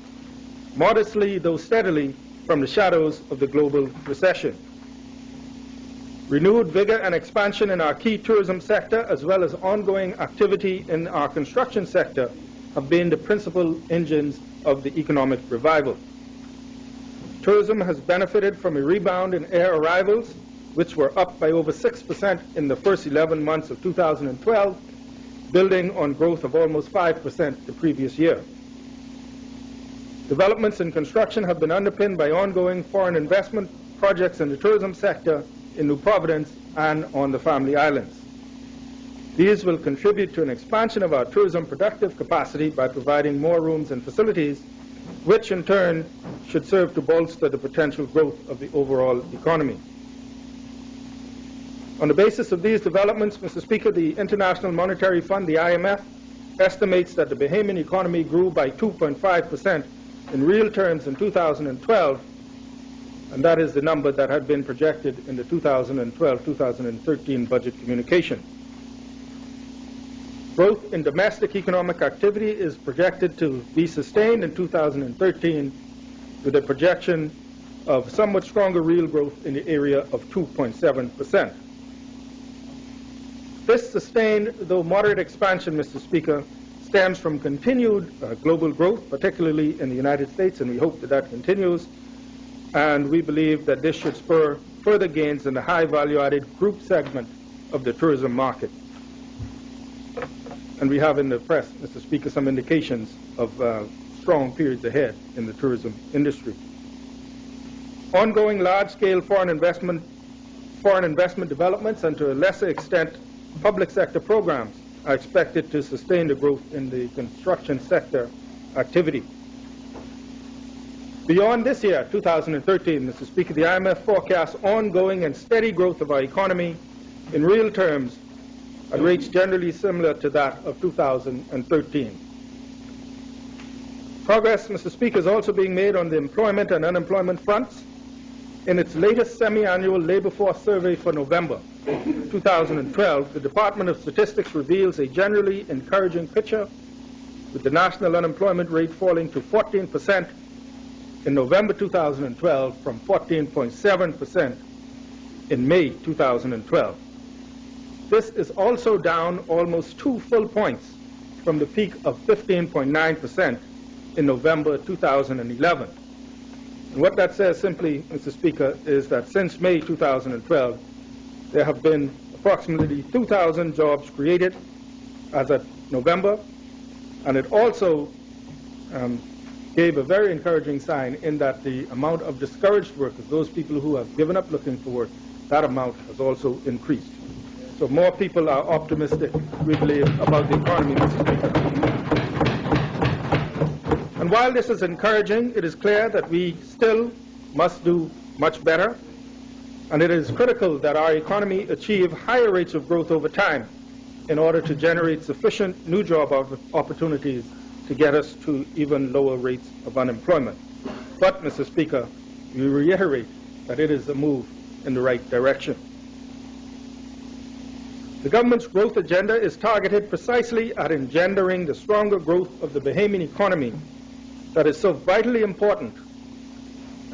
modestly though steadily, from the shadows of the global recession. Renewed vigor and expansion in our key tourism sector, as well as ongoing activity in our construction sector, have been the principal engines of the economic revival. Tourism has benefited from a rebound in air arrivals, which were up by over 6% in the first 11 months of 2012, building on growth of almost 5% the previous year. Developments in construction have been underpinned by ongoing foreign investment projects in the tourism sector in New Providence and on the Family Islands. These will contribute to an expansion of our tourism productive capacity by providing more rooms and facilities, which in turn should serve to bolster the potential growth of the overall economy. On the basis of these developments, Mr. Speaker, the International Monetary Fund, the IMF, estimates that the Bahamian economy grew by 2.5% in real terms in 2012, and that is the number that had been projected in the 2012-2013 budget communication. Growth in domestic economic activity is projected to be sustained in 2013 with a projection of somewhat stronger real growth in the area of 2.7%. This sustained, though moderate expansion, Mr. Speaker, stems from continued global growth, particularly in the United States, and we hope that that continues, and we believe that this should spur further gains in the high value-added group segment of the tourism market. And we have in the press, Mr. Speaker, some indications of strong periods ahead in the tourism industry. Ongoing large-scale foreign investment developments, and to a lesser extent public sector programs, are expected to sustain the growth in the construction sector activity. Beyond this year, 2013, Mr. Speaker, the IMF forecasts ongoing and steady growth of our economy in real terms at rates generally similar to that of 2013. Progress, Mr. Speaker, is also being made on the employment and unemployment fronts. In its latest semi-annual labor force survey for November 2012, the Department of Statistics reveals a generally encouraging picture, with the national unemployment rate falling to 14% in November 2012 from 14.7% in May 2012. This is also down almost 2 full points from the peak of 15.9% in November 2011. And what that says simply, Mr. Speaker, is that since May 2012, there have been approximately 2,000 jobs created as of November, and it also gave a very encouraging sign in that the amount of discouraged workers, those people who have given up looking for work, that amount has also increased. So more people are optimistic, we believe, about the economy, Mr. Speaker. And while this is encouraging, it is clear that we still must do much better, and it is critical that our economy achieve higher rates of growth over time in order to generate sufficient new job opportunities to get us to even lower rates of unemployment. But, Mr. Speaker, we reiterate that it is a move in the right direction. The government's growth agenda is targeted precisely at engendering the stronger growth of the Bahamian economy that is so vitally important.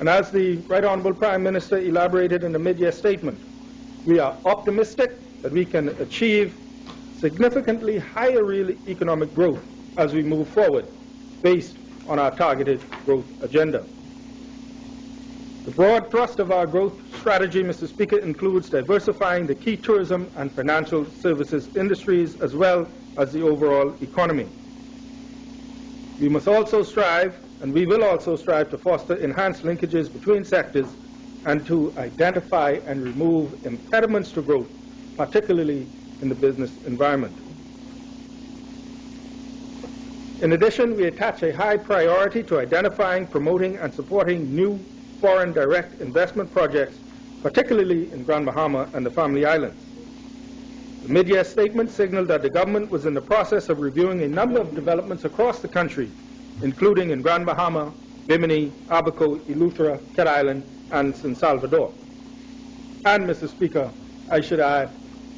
And as the Right Honourable Prime Minister elaborated in the mid-year statement, we are optimistic that we can achieve significantly higher real economic growth as we move forward based on our targeted growth agenda. The broad thrust of our growth strategy, Mr. Speaker, includes diversifying the key tourism and financial services industries as well as the overall economy. We must also strive, and we will also strive, to foster enhanced linkages between sectors and to identify and remove impediments to growth, particularly in the business environment. In addition, we attach a high priority to identifying, promoting, and supporting new foreign direct investment projects, particularly in Grand Bahama and the Family Islands. The mid-year statement signaled that the government was in the process of reviewing a number of developments across the country, including in Grand Bahama, Bimini, Abaco, Eleuthera, Cat Island, and San Salvador. And, Mr. Speaker, I should add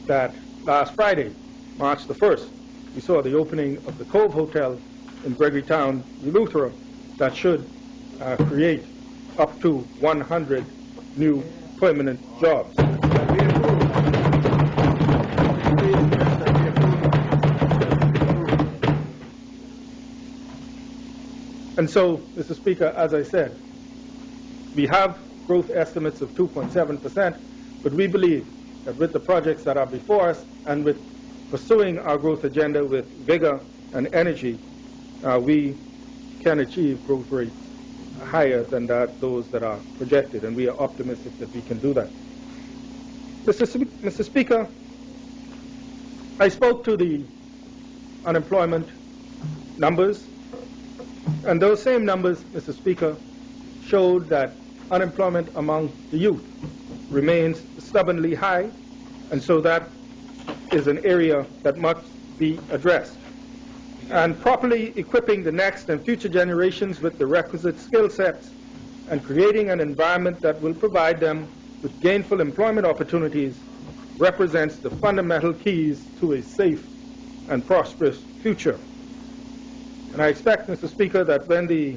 that last Friday, March the 1st, we saw the opening of the Cove Hotel in Gregory Town, Eleuthera, that should create up to 100 new permanent jobs. And so, Mr. Speaker, as I said, we have growth estimates of 2.7%, but we believe that with the projects that are before us and with pursuing our growth agenda with vigor and energy, we can achieve growth rates higher than those that are projected, and we are optimistic that we can do that. Mr. Speaker, I spoke to the unemployment numbers, and those same numbers, Mr. Speaker, showed that unemployment among the youth remains stubbornly high, and so that is an area that must be addressed. And properly equipping the next and future generations with the requisite skill sets and creating an environment that will provide them with gainful employment opportunities represents the fundamental keys to a safe and prosperous future. And I expect, Mr. Speaker, that when the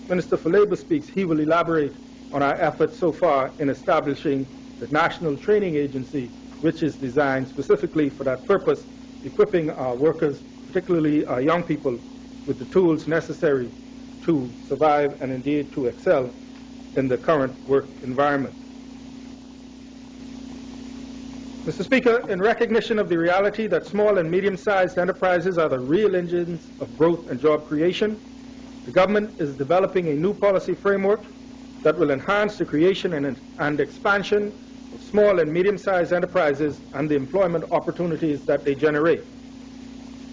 Minister for Labour speaks, he will elaborate on our efforts so far in establishing the National Training Agency, which is designed specifically for that purpose, equipping our workers, particularly our young people, with the tools necessary to survive and indeed to excel in the current work environment. Mr. Speaker, in recognition of the reality that small and medium-sized enterprises are the real engines of growth and job creation, the government is developing a new policy framework that will enhance the creation and expansion of small and medium-sized enterprises and the employment opportunities that they generate.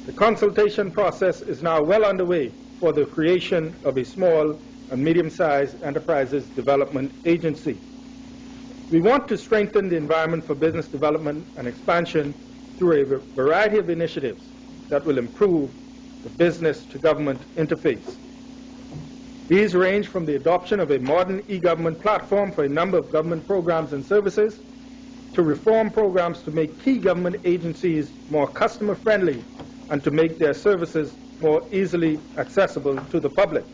The consultation process is now well underway for the creation of a small and medium-sized enterprises development agency. We want to strengthen the environment for business development and expansion through a variety of initiatives that will improve the business-to-government interface. These range from the adoption of a modern e-government platform for a number of government programs and services to reform programs to make key government agencies more customer-friendly and to make their services more easily accessible to the public.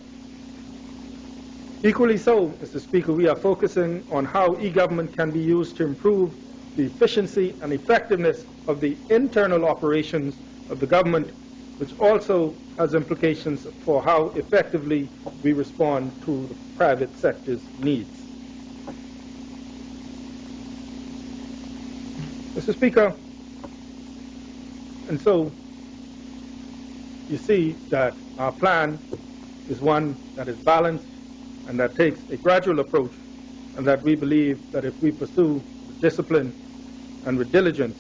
Equally so, Mr. Speaker, we are focusing on how e-government can be used to improve the efficiency and effectiveness of the internal operations of the government, which also has implications for how effectively we respond to the private sector's needs. Mr. Speaker, and so you see that our plan is one that is balanced and that takes a gradual approach, and that we believe that if we pursue with discipline and with diligence,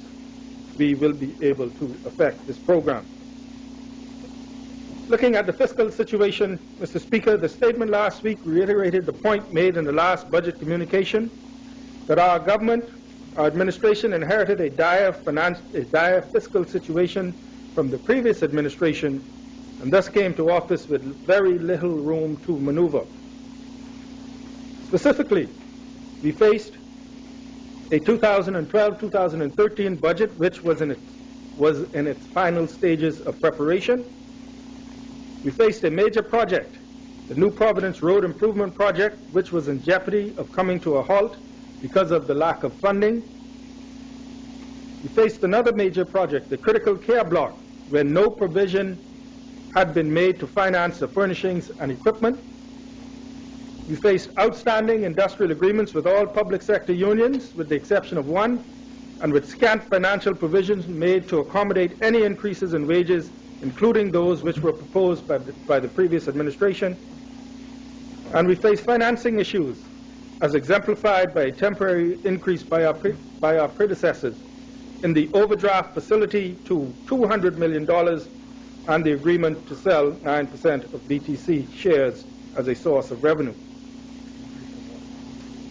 we will be able to affect this program. Looking at the fiscal situation, Mr. Speaker, the statement last week reiterated the point made in the last budget communication that our government, our administration inherited a dire fiscal situation from the previous administration and thus came to office with very little room to maneuver. Specifically, we faced a 2012-2013 budget which was in its final stages of preparation. We faced a major project, the New Providence Road Improvement Project, which was in jeopardy of coming to a halt because of the lack of funding. We faced another major project, the Critical Care Block, where no provision had been made to finance the furnishings and equipment. We faced outstanding industrial agreements with all public sector unions, with the exception of one, and with scant financial provisions made to accommodate any increases in wages, including those which were proposed by the previous administration. And we faced financing issues, as exemplified by a temporary increase by our predecessors in the overdraft facility to $200 million and the agreement to sell 9% of BTC shares as a source of revenue.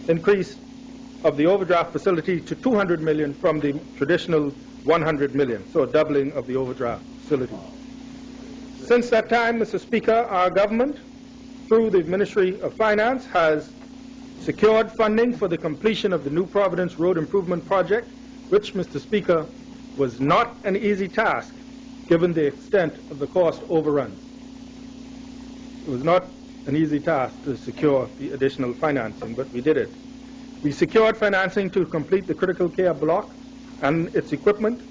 Increase of the overdraft facility to $200 million from the traditional $100 million, so a doubling of the overdraft facility. Since that time, Mr. Speaker, our government, through the Ministry of Finance, has secured funding for the completion of the New Providence Road Improvement Project, which, Mr. Speaker, was not an easy task given the extent of the cost overruns. It was not an easy task to secure the additional financing, but we did it. We secured financing to complete the Critical Care Block and its equipment.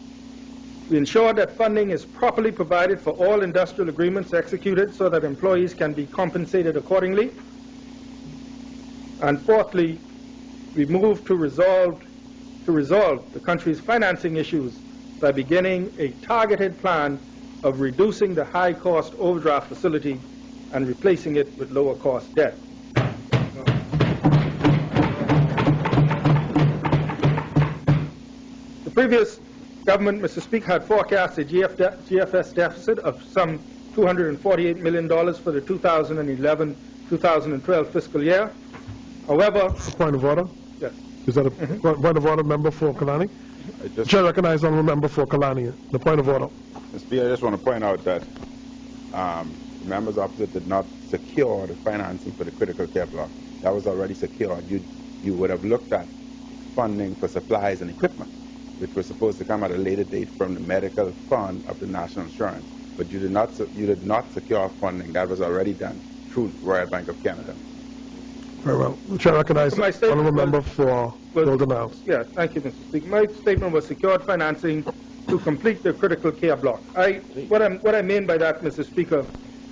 We ensured that funding is properly provided for all industrial agreements executed so that employees can be compensated accordingly. And fourthly, we moved to resolve the country's financing issues by beginning a targeted plan of reducing the high-cost overdraft facility and replacing it with lower-cost debt. The previous government, Mr. Speaker, had forecast a GFS deficit of some $248 million for the 2011-2012 fiscal year. However... Point of order? Yes. Is that a point of order, member for Kalani? Chair recognizes honourable member for Kalani. The point of order. Mr. Speaker, I just want to point out that members opposite did not secure the financing for the Critical Care Block. That was already secured. You would have looked at funding for supplies and equipment, which was supposed to come at a later date from the medical fund of the National Insurance. But you did not secure funding. That was already done through Royal Bank of Canada. Very well. The chair recognizes honourable member for Golden Isles. Yeah, thank you, Mr. Speaker. My statement was secured financing to complete the Critical Care Block. What I mean by that, Mr. Speaker,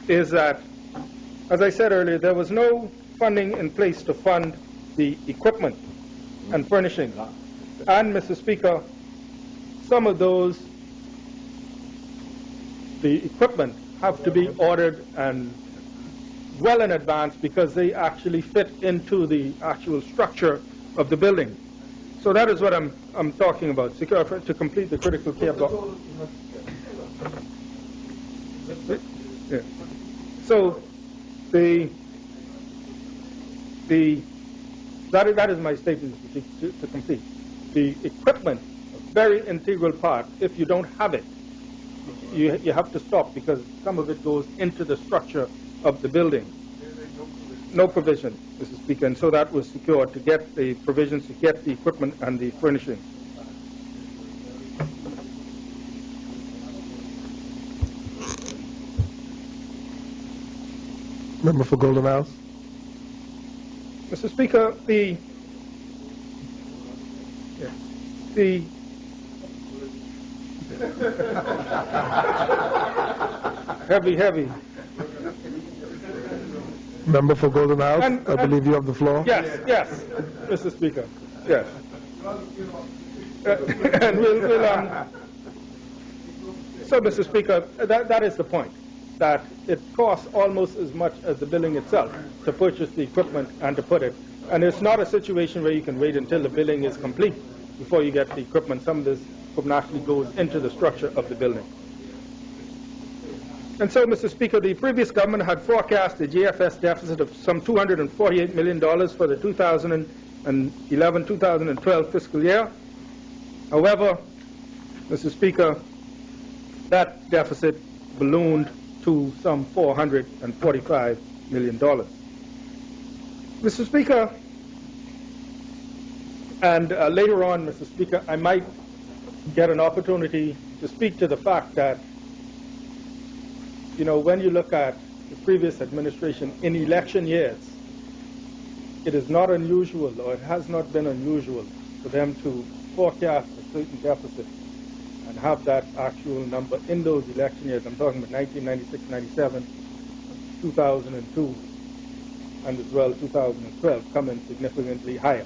is that, as I said earlier, there was no funding in place to fund the equipment and furnishing. And, Mr. Speaker, some of those, the equipment have to be ordered and well in advance because they actually fit into the actual structure of the building. So that is what I'm talking about, secure to complete the critical care block. Yeah. So that is my statement to complete. The equipment, a very integral part. If you don't have it, you have to stop because some of it goes into the structure of the building. No provision, Mr. Speaker, and so that was secured to get the provisions to get the equipment and the furnishing. Member for Golden House. Mr. Speaker, heavy. Member for Golden House, I believe you have the floor. Yes, Mr. Speaker, yes. And so, Mr. Speaker, that is the point, that it costs almost as much as the building itself to purchase the equipment and to put it. And it's not a situation where you can wait until the building is complete before you get the equipment. Some of this equipment actually goes into the structure of the building. And so, Mr. Speaker, the previous government had forecast a GFS deficit of some $248 million for the 2011-2012 fiscal year. However, Mr. Speaker, that deficit ballooned to some $445 million. Mr. Speaker, and later on, Mr. Speaker, I might get an opportunity to speak to the fact that, you know, when you look at the previous administration in election years, it is not unusual, or it has not been unusual, for them to forecast a certain deficit and have that actual number in those election years. I'm talking about 1996, 97, 2002, and as well 2012, come in significantly higher.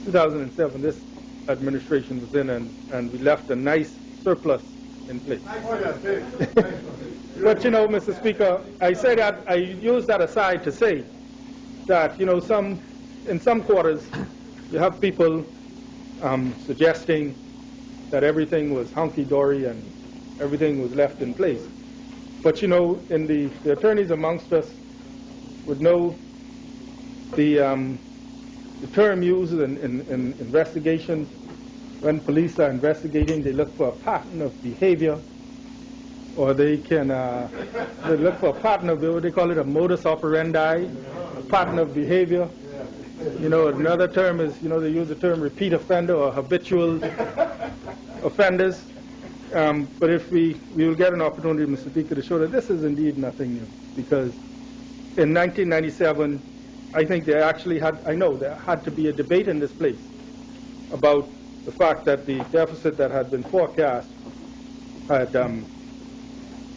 2007, this administration was in, and we left a nice surplus in place. But, you know, Mr. Speaker, I use that aside to say that, you know, in some quarters, you have people suggesting that everything was hunky-dory and everything was left in place. But, you know, in the attorneys amongst us would know the term used in investigations. When police are investigating, they look for a pattern of behavior, or they can they look for a pattern of, what they call it, a modus operandi, a pattern of behavior. You know, another term is, you know, they use the term repeat offender or habitual offenders. But if we will get an opportunity, Mr. Speaker, to show that this is indeed nothing new, because in 1997, I think there actually had, I know there had to be a debate in this place about the fact that the deficit that had been forecast had,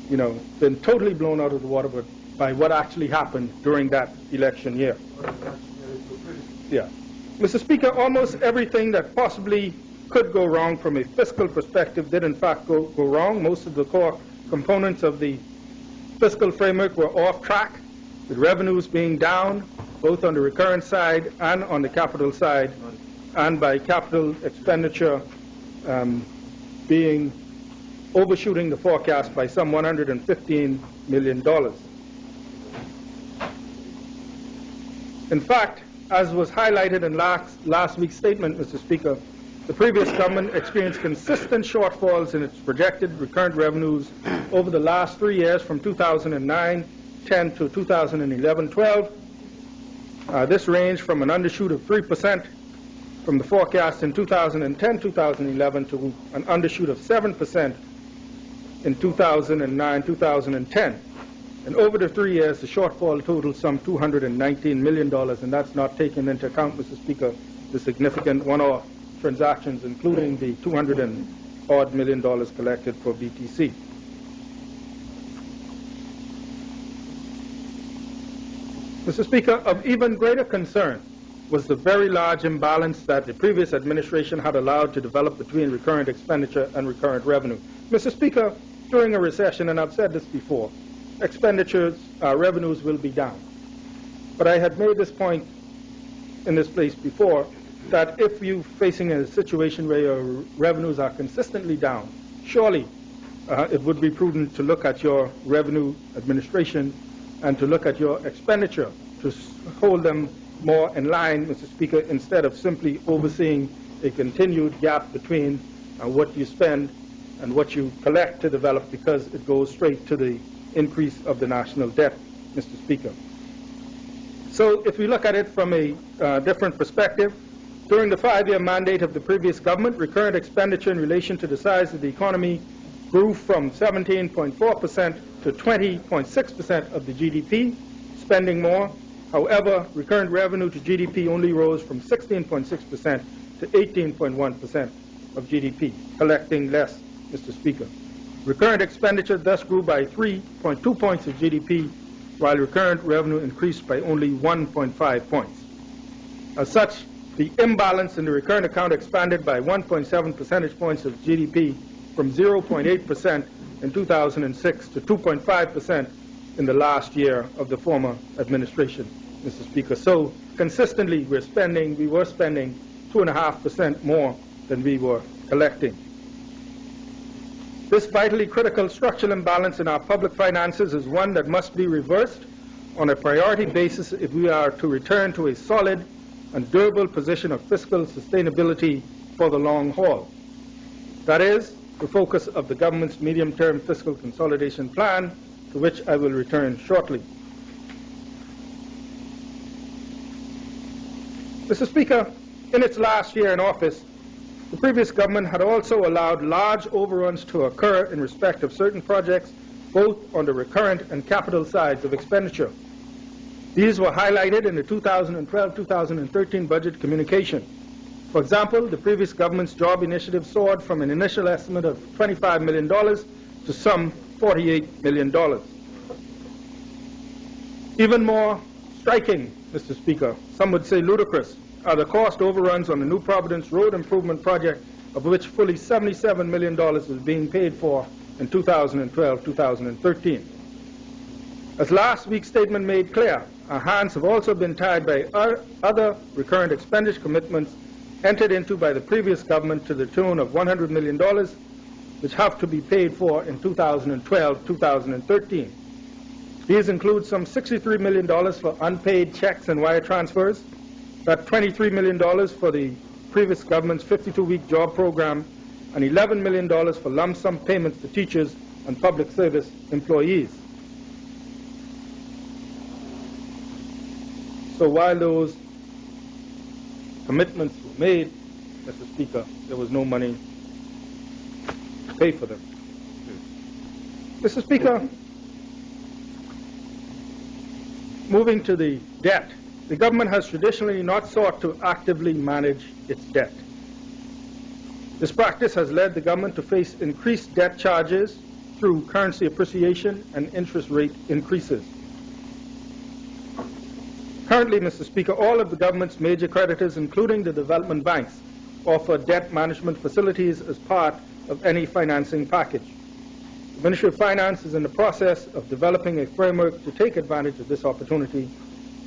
you know, been totally blown out of the water by what actually happened during that election year. Yeah. Mr. Speaker, almost everything that possibly could go wrong from a fiscal perspective did in fact go wrong. Most of the core components of the fiscal framework were off track, with revenues being down, both on the recurrent side and on the capital side, and by capital expenditure being overshooting the forecast by some $115 million. In fact, as was highlighted in last week's statement, Mr. Speaker, the previous government experienced consistent shortfalls in its projected recurrent revenues over the last 3 years, from 2009-10 to 2011-12. This ranged from an undershoot of 3% from the forecast in 2010-2011 to an undershoot of 7% in 2009-2010. And over the 3 years, the shortfall totaled some $219 million, and that's not taking into account, Mr. Speaker, the significant one-off transactions, including the $200-odd million collected for BTC. Mr. Speaker, of even greater concern was the very large imbalance that the previous administration had allowed to develop between recurrent expenditure and recurrent revenue. Mr. Speaker, during a recession, and I've said this before, revenues will be down. But I had made this point in this place before, that if you're facing a situation where your revenues are consistently down, surely it would be prudent to look at your revenue administration and to look at your expenditure, to hold them more in line, Mr. Speaker, instead of simply overseeing a continued gap between what you spend and what you collect to develop, because it goes straight to the increase of the national debt, Mr. Speaker. So if we look at it from a different perspective, during the 5-year mandate of the previous government, recurrent expenditure in relation to the size of the economy grew from 17.4% to 20.6% of the GDP, spending more. However, recurrent revenue to GDP only rose from 16.6% to 18.1% of GDP, collecting less, Mr. Speaker. Recurrent expenditure thus grew by 3.2 points of GDP, while recurrent revenue increased by only 1.5 points. As such, the imbalance in the recurrent account expanded by 1.7 percentage points of GDP from 0.8% in 2006 to 2.5% in the last year of the former administration, Mr. Speaker. So consistently we were spending 2.5% more than we were collecting. This vitally critical structural imbalance in our public finances is one that must be reversed on a priority basis if we are to return to a solid and durable position of fiscal sustainability for the long haul. That is the focus of the government's medium-term fiscal consolidation plan, to which I will return shortly. Mr. Speaker, in its last year in office, the previous government had also allowed large overruns to occur in respect of certain projects, both on the recurrent and capital sides of expenditure. These were highlighted in the 2012-2013 budget communication. For example, the previous government's job initiative soared from an initial estimate of $25 million to some $48 million. Even more striking, Mr. Speaker, some would say ludicrous, are the cost overruns on the New Providence Road Improvement Project, of which fully $77 million is being paid for in 2012-2013. As last week's statement made clear, our hands have also been tied by other recurrent expenditure commitments entered into by the previous government to the tune of $100 million, which have to be paid for in 2012-2013. These include some $63 million for unpaid checks and wire transfers, that $23 million for the previous government's 52-week job program, and $11 million for lump sum payments to teachers and public service employees. So while those commitments were made, Mr. Speaker, there was no money to pay for them. Mr. Speaker, moving to the debt, the government has traditionally not sought to actively manage its debt. This practice has led the government to face increased debt charges through currency appreciation and interest rate increases. Currently, Mr. Speaker, all of the government's major creditors, including the development banks, offer debt management facilities as part of any financing package. The Ministry of Finance is in the process of developing a framework to take advantage of this opportunity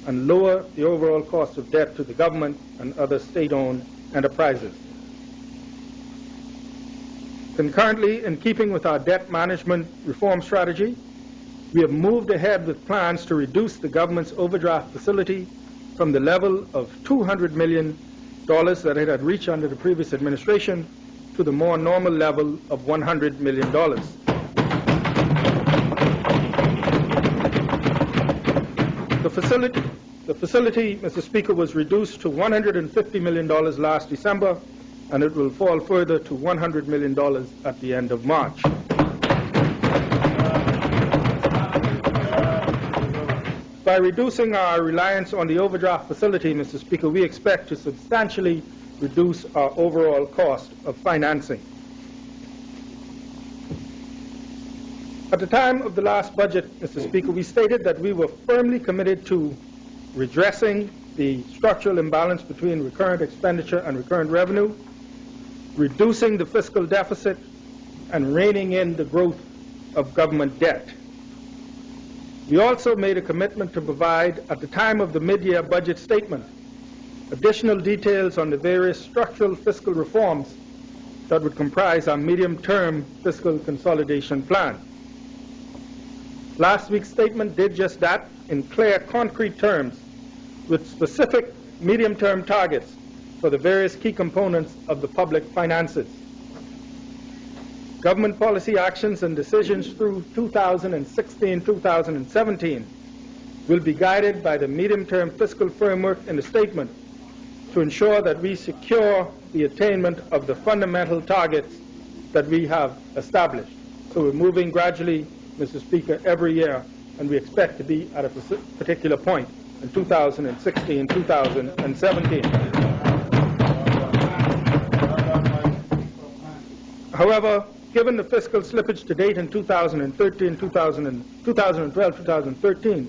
and lower the overall cost of debt to the government and other state-owned enterprises. Concurrently, in keeping with our debt management reform strategy, we have moved ahead with plans to reduce the government's overdraft facility from the level of $200 million that it had reached under the previous administration to the more normal level of $100 million. The facility, Mr. Speaker, was reduced to $150 million last December, and it will fall further to $100 million at the end of March. By reducing our reliance on the overdraft facility, Mr. Speaker, we expect to substantially reduce our overall cost of financing. At the time of the last budget, Mr. Speaker, we stated that we were firmly committed to redressing the structural imbalance between recurrent expenditure and recurrent revenue, reducing the fiscal deficit, and reining in the growth of government debt. We also made a commitment to provide, at the time of the mid-year budget statement, additional details on the various structural fiscal reforms that would comprise our medium-term fiscal consolidation plan. Last week's statement did just that in clear, concrete terms, with specific medium-term targets for the various key components of the public finances. Government policy actions and decisions through 2016-2017 will be guided by the medium-term fiscal framework in the statement to ensure that we secure the attainment of the fundamental targets that we have established. So we're moving gradually, Mr. Speaker, every year, and we expect to be at a particular point in 2016, 2017. However, given the fiscal slippage to date in 2012, 2013,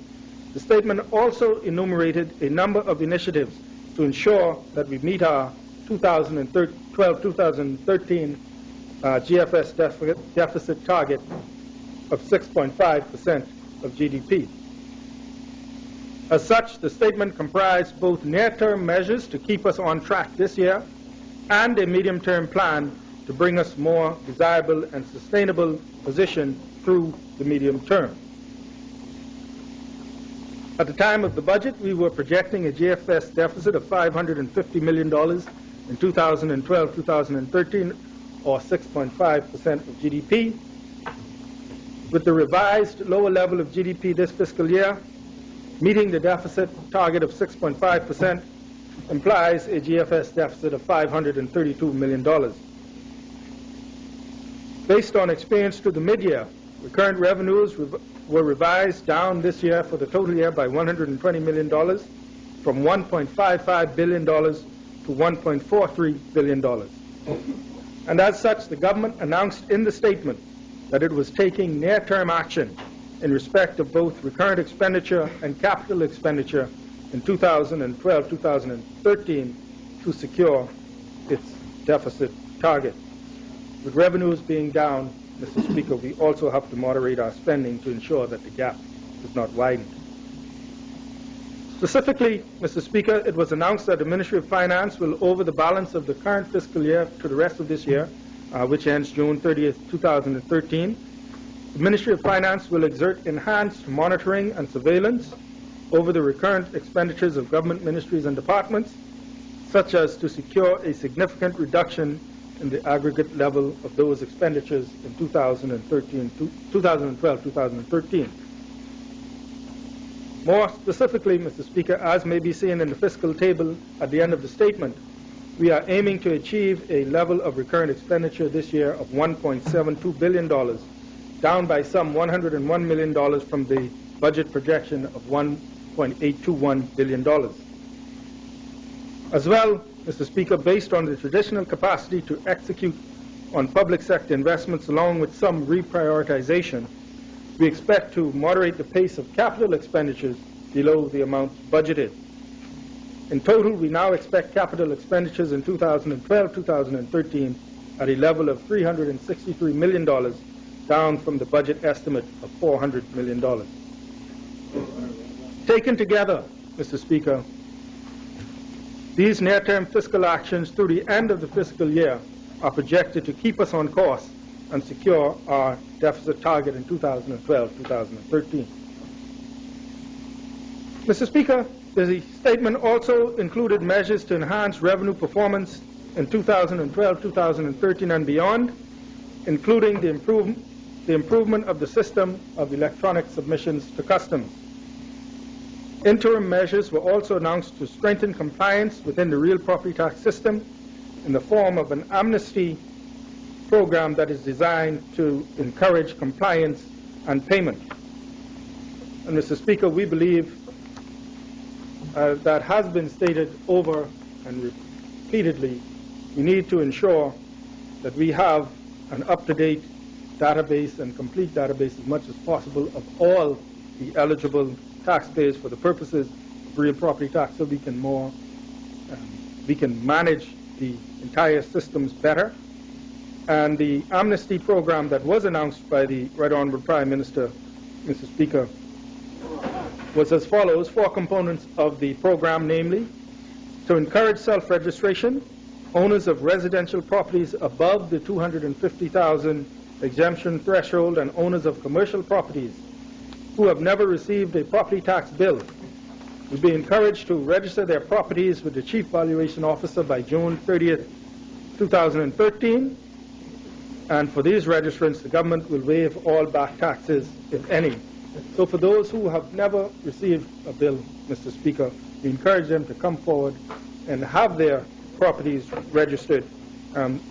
the statement also enumerated a number of initiatives to ensure that we meet our 2012-2013 GFS deficit target of 6.5% of GDP. As such, the statement comprised both near-term measures to keep us on track this year and a medium-term plan to bring us more desirable and sustainable position through the medium term. At the time of the budget, we were projecting a GFS deficit of $550 million in 2012-2013, or 6.5% of GDP. With the revised lower level of GDP this fiscal year, meeting the deficit target of 6.5% implies a GFS deficit of $532 million. Based on experience to the mid-year, recurrent revenues were revised down this year for the total year by $120 million, from $1.55 billion to $1.43 billion. And as such, the government announced in the statement that it was taking near-term action in respect of both recurrent expenditure and capital expenditure in 2012-2013 to secure its deficit target. With revenues being down, Mr. Speaker, we also have to moderate our spending to ensure that the gap is not widened. Specifically, Mr. Speaker, it was announced that the Ministry of Finance will, over the balance of the current fiscal year to the rest of this year, which ends June 30th, 2013, the Ministry of Finance will exert enhanced monitoring and surveillance over the recurrent expenditures of government ministries and departments, such as to secure a significant reduction in the aggregate level of those expenditures in 2012-2013. More specifically, Mr. Speaker, as may be seen in the fiscal table at the end of the statement, we are aiming to achieve a level of recurrent expenditure this year of $1.72 billion, down by some $101 million from the budget projection of $1.821 billion. As well, Mr. Speaker, based on the traditional capacity to execute on public sector investments along with some reprioritization, we expect to moderate the pace of capital expenditures below the amounts budgeted. In total, we now expect capital expenditures in 2012-2013 at a level of $363 million, down from the budget estimate of $400 million. Taken together, Mr. Speaker, these near-term fiscal actions through the end of the fiscal year are projected to keep us on course and secure our deficit target in 2012-2013. Mr. Speaker, the statement also included measures to enhance revenue performance in 2012-2013 and beyond, including the improvement of the system of electronic submissions to customs. Interim measures were also announced to strengthen compliance within the real property tax system in the form of an amnesty program that is designed to encourage compliance and payment. And Mr. Speaker, we believe that has been stated over and repeatedly, we need to ensure that we have an up-to-date database and complete database as much as possible of all the eligible taxpayers for the purposes real property tax so we can manage the entire systems better. And the amnesty program that was announced by the Right Honorable Prime Minister, Mr. Speaker, was as follows: 4 components of the program, namely, to encourage self-registration, owners of residential properties above the $250,000 exemption threshold and owners of commercial properties who have never received a property tax bill will be encouraged to register their properties with the Chief Valuation Officer by June 30th, 2013. And for these registrants, the government will waive all back taxes, if any. So for those who have never received a bill, Mr. Speaker, we encourage them to come forward and have their properties registered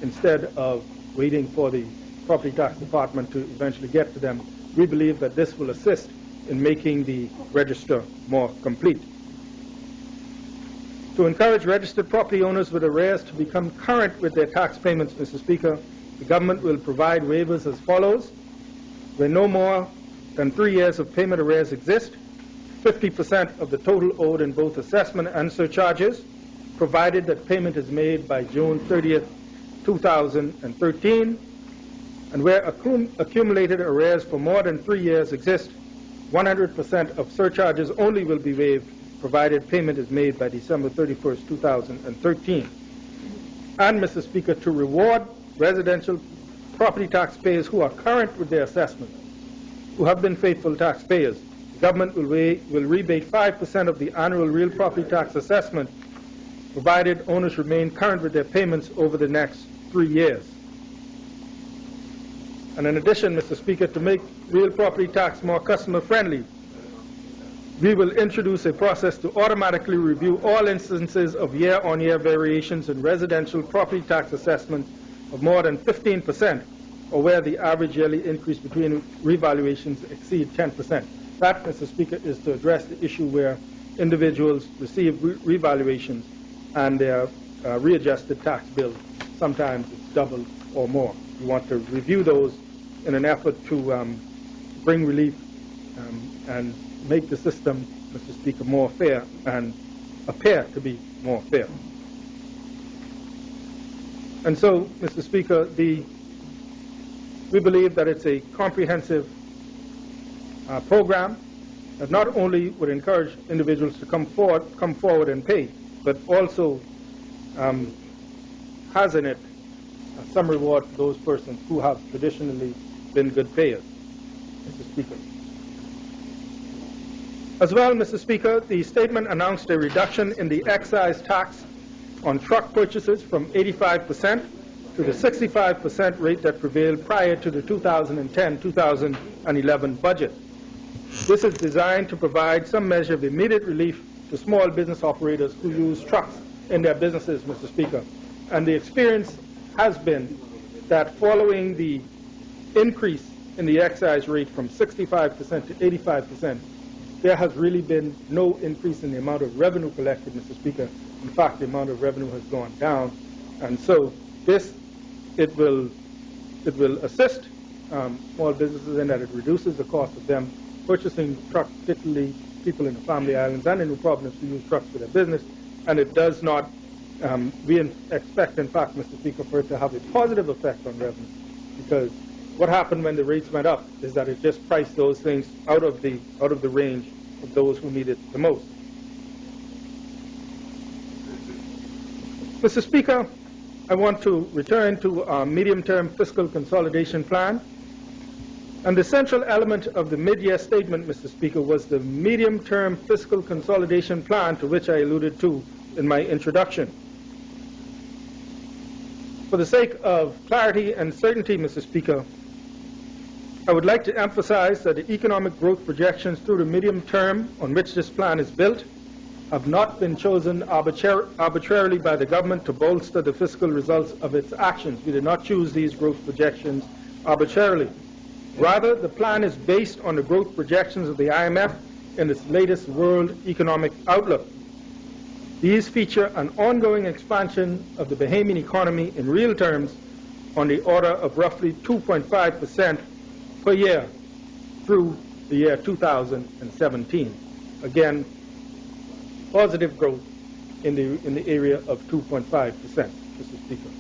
instead of waiting for the property tax department to eventually get to them. We believe that this will assist in making the register more complete. To encourage registered property owners with arrears to become current with their tax payments, Mr. Speaker, the government will provide waivers as follows: where no more than 3 years of payment arrears exist, 50% of the total owed in both assessment and surcharges, provided that payment is made by June 30th, 2013, and where accumulated arrears for more than 3 years exist, 100% of surcharges only will be waived, provided payment is made by December 31st, 2013. And, Mr. Speaker, to reward residential property taxpayers who are current with their assessment, who have been faithful taxpayers, the government will rebate 5% of the annual real property tax assessment, provided owners remain current with their payments over the next 3 years. And in addition, Mr. Speaker, to make real property tax more customer-friendly, we will introduce a process to automatically review all instances of year-on-year variations in residential property tax assessments of more than 15%, or where the average yearly increase between revaluations exceed 10%. That, Mr. Speaker, is to address the issue where individuals receive revaluations and their readjusted tax bill, sometimes it's double or more. We want to review those in an effort to bring relief and make the system, Mr. Speaker, more fair and appear to be more fair. And so, Mr. Speaker, we believe that it's a comprehensive program that not only would encourage individuals to come forward and pay, but also has in it some reward for those persons who have traditionally been good payers, Mr. Speaker. As well, Mr. Speaker, the statement announced a reduction in the excise tax on truck purchases from 85% to the 65% rate that prevailed prior to the 2010-2011 budget. This is designed to provide some measure of immediate relief to small business operators who use trucks in their businesses, Mr. Speaker. And the experience has been that following the increase in the excise rate from 65% to 85%, there has really been no increase in the amount of revenue collected, Mr. Speaker. In fact, the amount of revenue has gone down. And so it will assist small businesses in that it reduces the cost of them purchasing trucks, particularly people in the Family Islands and in New Providence who use trucks for their business. And it does not, we expect, in fact, Mr. Speaker, for it to have a positive effect on revenue, because what happened when the rates went up is that it just priced those things out of the range of those who need it the most. Mr. Speaker, I want to return to our medium-term fiscal consolidation plan. And the central element of the mid-year statement, Mr. Speaker, was the medium-term fiscal consolidation plan to which I alluded to in my introduction. For the sake of clarity and certainty, Mr. Speaker, I would like to emphasize that the economic growth projections through the medium term on which this plan is built have not been chosen arbitrarily by the government to bolster the fiscal results of its actions. We did not choose these growth projections arbitrarily. Rather, the plan is based on the growth projections of the IMF in its latest World Economic Outlook. These feature an ongoing expansion of the Bahamian economy in real terms on the order of roughly 2.5% per year through the year 2017. Again, positive growth in the area of 2.5%, Mr. Speaker.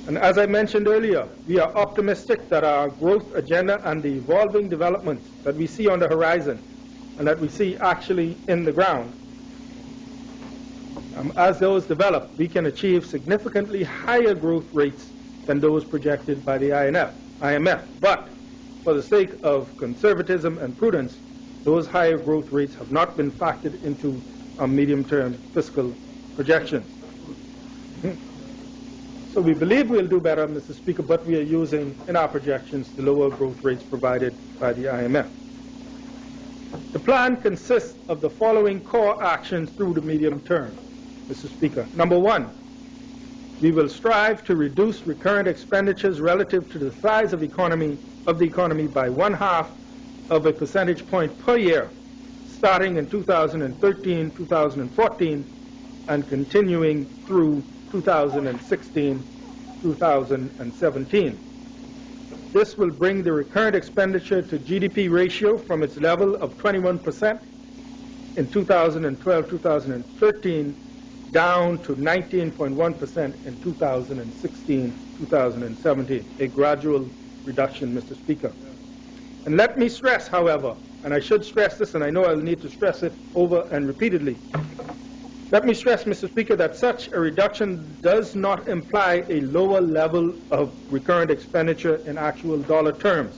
And as I mentioned earlier, we are optimistic that our growth agenda and the evolving developments that we see on the horizon and that we see actually in the ground, as those develop, we can achieve significantly higher growth rates than those projected by the IMF. But for the sake of conservatism and prudence, those higher growth rates have not been factored into our medium-term fiscal projections. So we believe we'll do better, Mr. Speaker, but we are using in our projections the lower growth rates provided by the IMF. The plan consists of the following core actions through the medium term, Mr. Speaker. Number one, we will strive to reduce recurrent expenditures relative to the size of the economy by 1/2 of a percentage point per year, starting in 2013, 2014, and continuing through 2016, 2017. This will bring the recurrent expenditure to GDP ratio from its level of 21% in 2012-2013 down to 19.1% in 2016-2017, a gradual reduction, Mr. Speaker. And let me stress, however, and I should stress this, and I know I'll need to stress it over and repeatedly, let me stress, Mr. Speaker, that such a reduction does not imply a lower level of recurrent expenditure in actual dollar terms.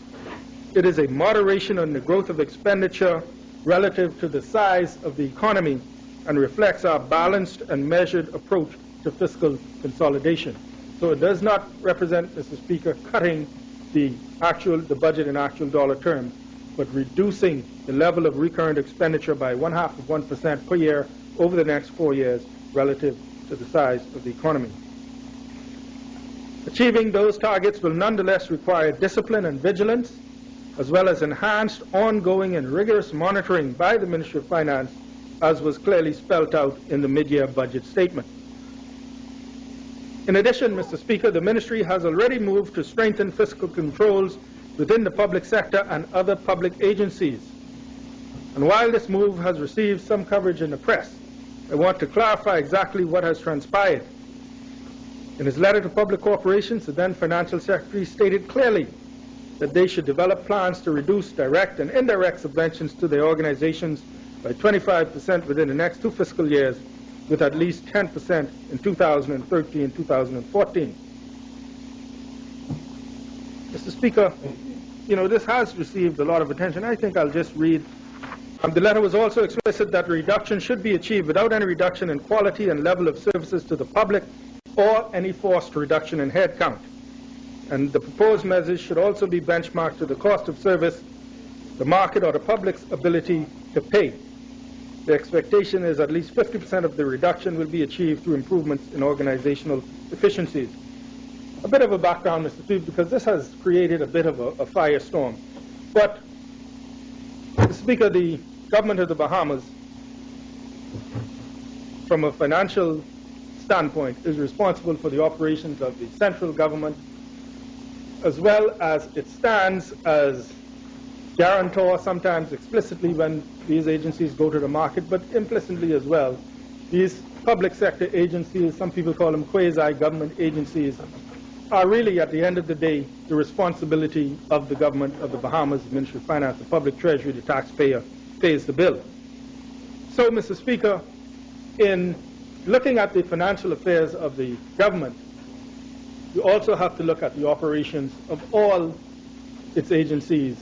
It is a moderation on the growth of expenditure relative to the size of the economy and reflects our balanced and measured approach to fiscal consolidation. So it does not represent, Mr. Speaker, cutting the budget in actual dollar terms, but reducing the level of recurrent expenditure by 1/2% per year over the next 4 years relative to the size of the economy. Achieving those targets will nonetheless require discipline and vigilance, as well as enhanced, ongoing, and rigorous monitoring by the Ministry of Finance, as was clearly spelled out in the mid-year budget statement. In addition, Mr. Speaker, the Ministry has already moved to strengthen fiscal controls within the public sector and other public agencies. And while this move has received some coverage in the press, I want to clarify exactly what has transpired. In his letter to public corporations, the then Financial Secretary stated clearly that they should develop plans to reduce direct and indirect subventions to their organizations by 25% within the next 2 fiscal years, with at least 10% in 2013-2014. Mr. Speaker, this has received a lot of attention. I think I'll just read. The letter was also explicit that reduction should be achieved without any reduction in quality and level of services to the public or any forced reduction in headcount. And the proposed measures should also be benchmarked to the cost of service, the market, or the public's ability to pay. The expectation is at least 50% of the reduction will be achieved through improvements in organizational efficiencies. A bit of a background, Mr. Speaker, because this has created a bit of a firestorm. But, Mr. Speaker, the government of the Bahamas, from a financial standpoint, is responsible for the operations of the central government, as well as it stands as guarantor, sometimes explicitly when these agencies go to the market, but implicitly as well. These public sector agencies, some people call them quasi-government agencies, are really, at the end of the day, the responsibility of the government of the Bahamas, the Ministry of Finance, the public treasury, the taxpayer pays the bill. So, Mr. Speaker, in looking at the financial affairs of the government, we also have to look at the operations of all its agencies,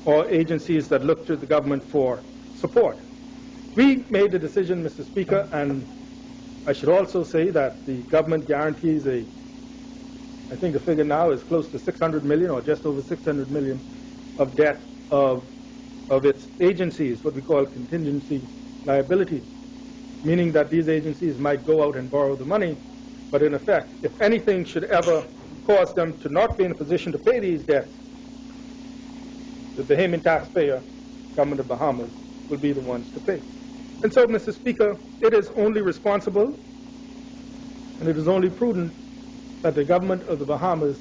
or agencies that look to the government for support. We made the decision, Mr. Speaker, and I should also say that the government guarantees I think the figure now is close to 600 million or just over 600 million of debt of its agencies, what we call contingency liabilities, meaning that these agencies might go out and borrow the money, but in effect, if anything should ever cause them to not be in a position to pay these debts, the Bahamian taxpayer, government of Bahamas, will be the ones to pay. And so, Mr. Speaker, it is only responsible and it is only prudent that the government of the Bahamas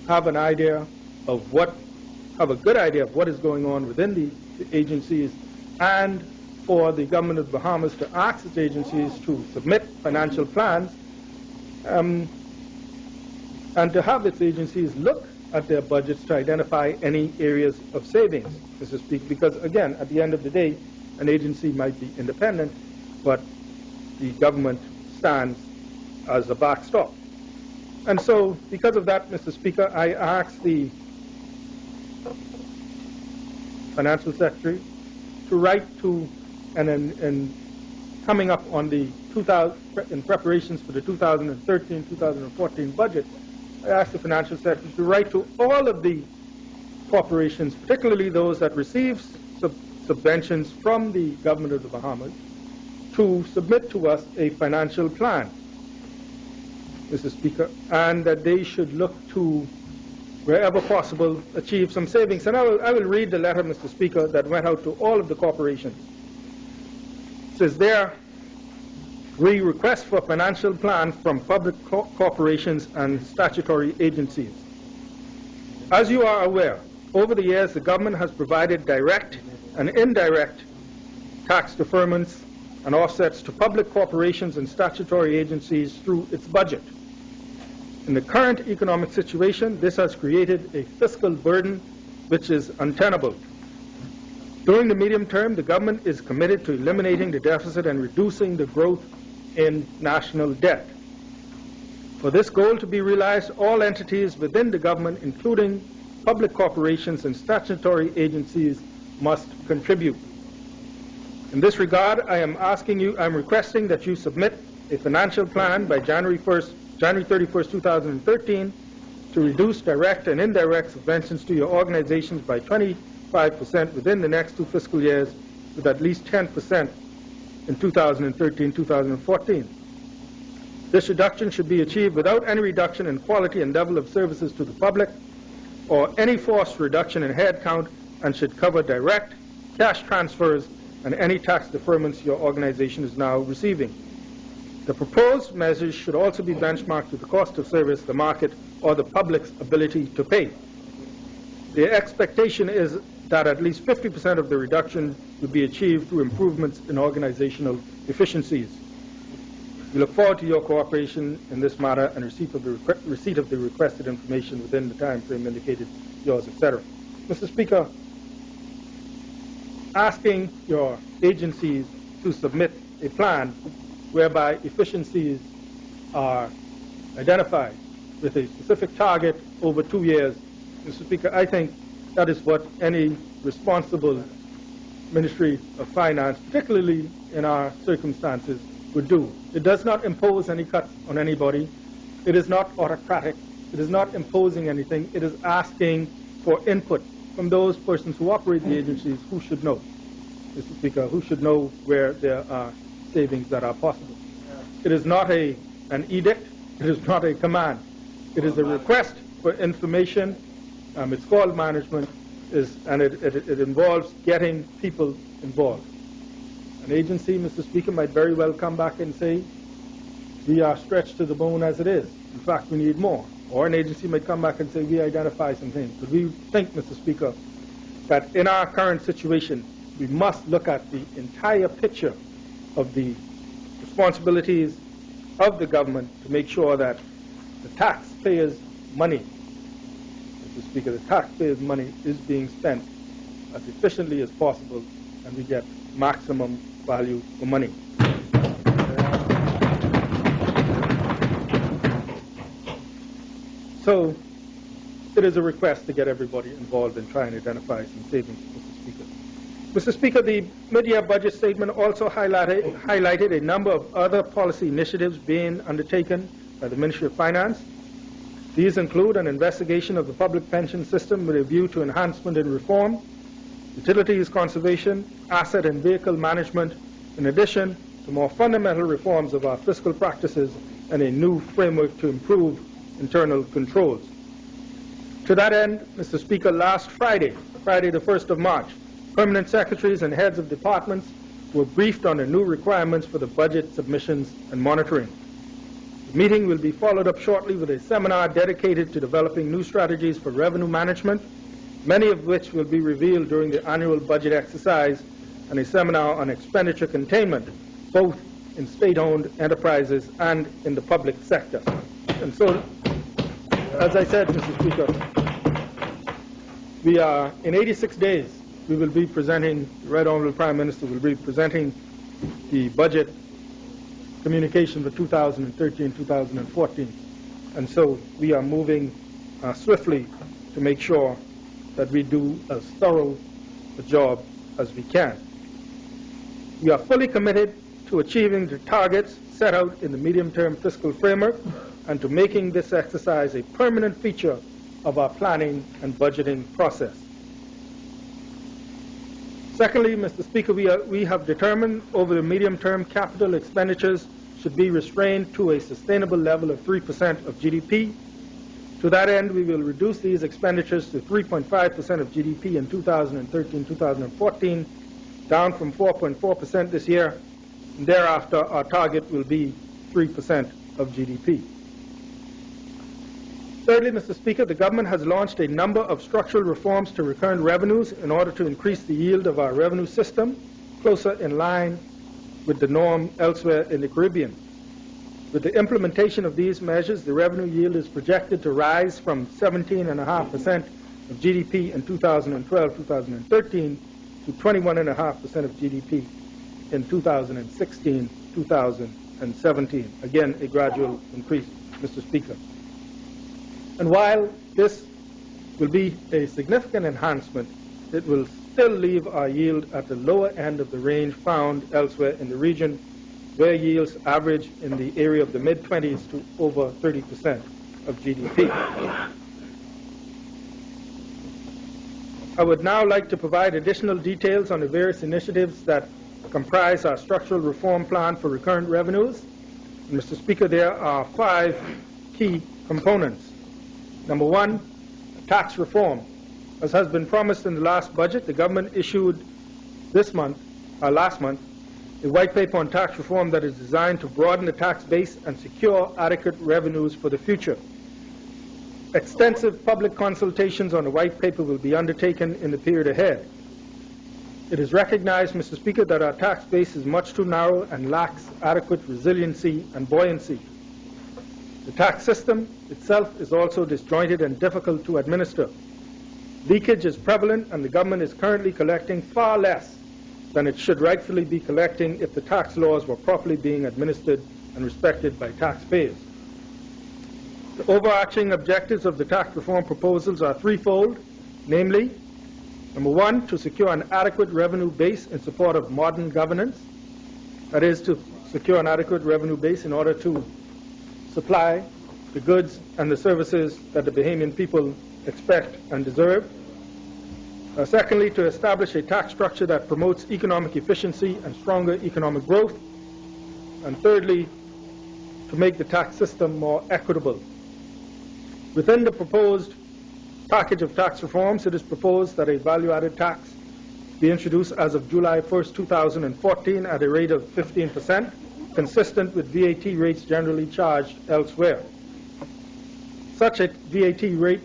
have a good idea of what is going on within the agencies and for the government of the Bahamas to ask its agencies to submit financial plans and to have its agencies look at their budgets to identify any areas of savings, Mr. Speaker, because again, at the end of the day, an agency might be independent, but the government stands as a backstop. And so, because of that, Mr. Speaker, I ask the Financial Secretary to write to, and coming up on the in preparations for the 2013-2014 budget, I ask the Financial Secretary to write to all of the corporations, particularly those that receive subventions from the government of the Bahamas, to submit to us a financial plan, Mr. Speaker, and that they should look to, wherever possible, achieve some savings. And I will read the letter, Mr. Speaker, that went out to all of the corporations. It says there, we request for financial plans from public corporations and statutory agencies. As you are aware, over the years, the government has provided direct and indirect tax deferments and offsets to public corporations and statutory agencies through its budget. In the current economic situation, this has created a fiscal burden which is untenable. During the medium term, the government is committed to eliminating the deficit and reducing the growth in national debt. For this goal to be realized, all entities within the government, including public corporations and statutory agencies, must contribute. In this regard, I am requesting that you submit a financial plan by January 31st, 2013 to reduce direct and indirect subventions to your organizations by 25% within the next 2 fiscal years, with at least 10% in 2013-2014. This reduction should be achieved without any reduction in quality and level of services to the public or any forced reduction in headcount, and should cover direct cash transfers and any tax deferments your organization is now receiving. The proposed measures should also be benchmarked to the cost of service, the market, or the public's ability to pay. The expectation is that at least 50% of the reduction will be achieved through improvements in organizational efficiencies. We look forward to your cooperation in this matter and receipt of the requested information within the time frame indicated, yours, etc. Mr. Speaker, asking your agencies to submit a plan whereby efficiencies are identified with a specific target over 2 years, Mr. Speaker, I think that is what any responsible Ministry of Finance, particularly in our circumstances, would do. It does not impose any cuts on anybody. It is not autocratic. It is not imposing anything. It is asking for input from those persons who operate the agencies who should know, Mr. Speaker, who should know where there are savings that are possible. It is not an edict. It is not a command. It is a request for information. It's called management, and it involves getting people involved. An agency, Mr. Speaker, might very well come back and say, we are stretched to the bone as it is. In fact, we need more. Or an agency might come back and say, we identify some things. But we think, Mr. Speaker, that in our current situation, we must look at the entire picture of the responsibilities of the government to make sure that the taxpayers' money, Mr. Speaker, the taxpayers' money is being spent as efficiently as possible, and we get maximum value for money. So it is a request to get everybody involved and try and identify some savings, Mr. Speaker. Mr. Speaker, the mid-year budget statement also highlighted a number of other policy initiatives being undertaken by the Ministry of Finance. These include an investigation of the public pension system with a view to enhancement and reform, utilities conservation, asset and vehicle management, in addition to more fundamental reforms of our fiscal practices and a new framework to improve internal controls. To that end, Mr. Speaker, last Friday the 1st of March, permanent secretaries and heads of departments were briefed on the new requirements for the budget submissions and monitoring. The meeting will be followed up shortly with a seminar dedicated to developing new strategies for revenue management, many of which will be revealed during the annual budget exercise and a seminar on expenditure containment, both in state-owned enterprises and in the public sector. And so, as I said, Mr. Speaker, we are, in 86 days, we will be presenting, the Right Honorable Prime Minister will be presenting the budget communication for 2013-2014. And so we are moving swiftly to make sure that we do as thorough a job as we can. We are fully committed to achieving the targets set out in the medium-term fiscal framework and to making this exercise a permanent feature of our planning and budgeting process. Secondly, Mr. Speaker, we have determined over the medium-term capital expenditures should be restrained to a sustainable level of 3% of GDP. To that end, we will reduce these expenditures to 3.5% of GDP in 2013-2014, down from 4.4% this year. And thereafter, our target will be 3% of GDP. Thirdly, Mr. Speaker, the government has launched a number of structural reforms to recurrent revenues in order to increase the yield of our revenue system closer in line with the norm elsewhere in the Caribbean. With the implementation of these measures, the revenue yield is projected to rise from 17.5% of GDP in 2012-2013 to 21.5% of GDP in 2016-2017. Again, a gradual increase, Mr. Speaker. And while this will be a significant enhancement, it will still leave our yield at the lower end of the range found elsewhere in the region, where yields average in the area of the mid-20s to over 30% of GDP. I would now like to provide additional details on the various initiatives that comprise our structural reform plan for recurrent revenues. And Mr. Speaker, there are 5 key components. Number 1, tax reform. As has been promised in the last budget, the government issued last month, a white paper on tax reform that is designed to broaden the tax base and secure adequate revenues for the future. Extensive public consultations on the white paper will be undertaken in the period ahead. It is recognized, Mr. Speaker, that our tax base is much too narrow and lacks adequate resiliency and buoyancy. The tax system itself is also disjointed and difficult to administer. Leakage is prevalent, and the government is currently collecting far less than it should rightfully be collecting if the tax laws were properly being administered and respected by taxpayers. The overarching objectives of the tax reform proposals are threefold, namely, number 1, to secure an adequate revenue base in support of modern governance. That is, to secure an adequate revenue base in order to supply the goods and the services that the Bahamian people expect and deserve. Secondly, to establish a tax structure that promotes economic efficiency and stronger economic growth. And thirdly, to make the tax system more equitable. Within the proposed package of tax reforms, it is proposed that a value-added tax be introduced as of July 1st, 2014 at a rate of 15%, consistent with VAT rates generally charged elsewhere. Such a VAT rate,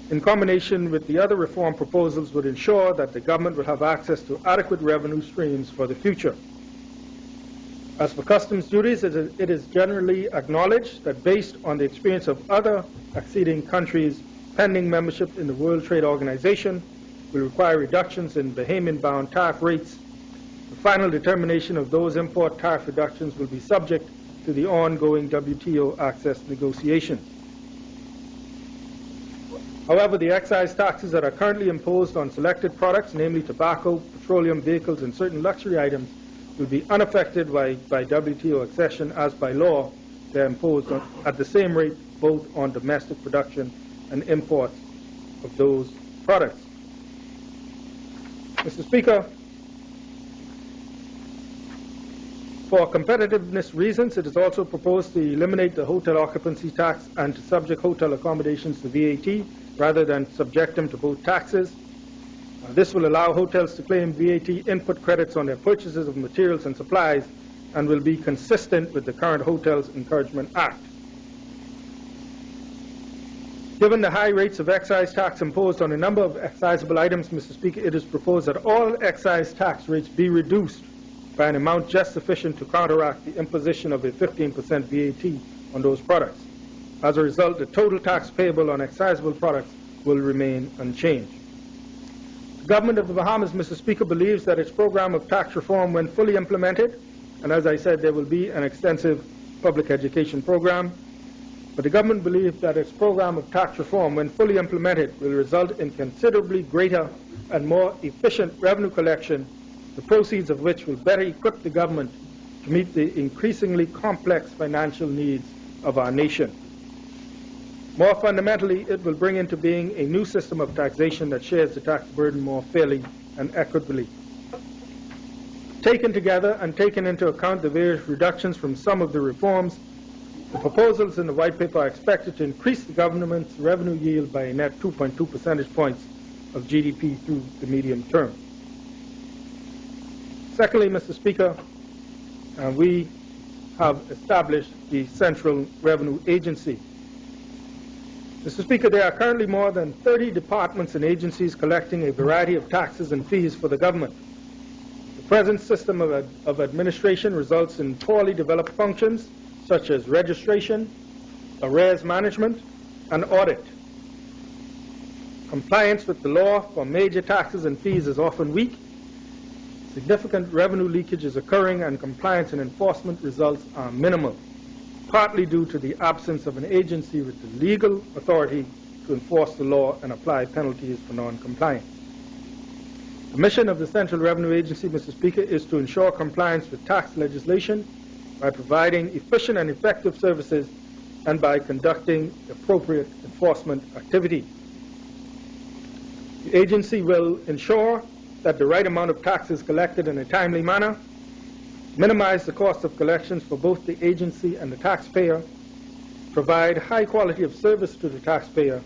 in combination with the other reform proposals, would ensure that the government will have access to adequate revenue streams for the future. As for customs duties, it is generally acknowledged that based on the experience of other acceding countries pending membership in the World Trade Organization, will require reductions in Bahamian-bound tariff rates. The final determination of those import tariff reductions will be subject to the ongoing WTO access negotiations. However, the excise taxes that are currently imposed on selected products, namely tobacco, petroleum vehicles, and certain luxury items, will be unaffected by WTO accession, as by law they are imposed at the same rate both on domestic production and imports of those products. Mr. Speaker, for competitiveness reasons, it is also proposed to eliminate the hotel occupancy tax and to subject hotel accommodations to VAT rather than subject them to both taxes. This will allow hotels to claim VAT input credits on their purchases of materials and supplies and will be consistent with the current Hotels Encouragement Act. Given the high rates of excise tax imposed on a number of excisable items, Mr. Speaker, it is proposed that all excise tax rates be reduced by an amount just sufficient to counteract the imposition of a 15% VAT on those products. As a result, the total tax payable on excisable products will remain unchanged. The government of the Bahamas, Mr. Speaker, believes that its program of tax reform, when fully implemented, and as I said, there will be an extensive public education program, but the government believes that its program of tax reform, when fully implemented, will result in considerably greater and more efficient revenue collection, the proceeds of which will better equip the government to meet the increasingly complex financial needs of our nation. More fundamentally, it will bring into being a new system of taxation that shares the tax burden more fairly and equitably. Taken together and taken into account the various reductions from some of the reforms, the proposals in the white paper are expected to increase the government's revenue yield by a net 2.2 percentage points of GDP through the medium term. Secondly, Mr. Speaker, we have established the Central Revenue Agency. Mr. Speaker, there are currently more than 30 departments and agencies collecting a variety of taxes and fees for the government. The present system of administration results in poorly developed functions such as registration, arrears management, and audit. Compliance with the law for major taxes and fees is often weak. Significant revenue leakage is occurring, and compliance and enforcement results are minimal, partly due to the absence of an agency with the legal authority to enforce the law and apply penalties for non-compliance. The mission of the Central Revenue Agency, Mr. Speaker, is to ensure compliance with tax legislation by providing efficient and effective services and by conducting appropriate enforcement activity. The agency will ensure that the right amount of tax is collected in a timely manner, minimize the cost of collections for both the agency and the taxpayer, provide high quality of service to the taxpayer,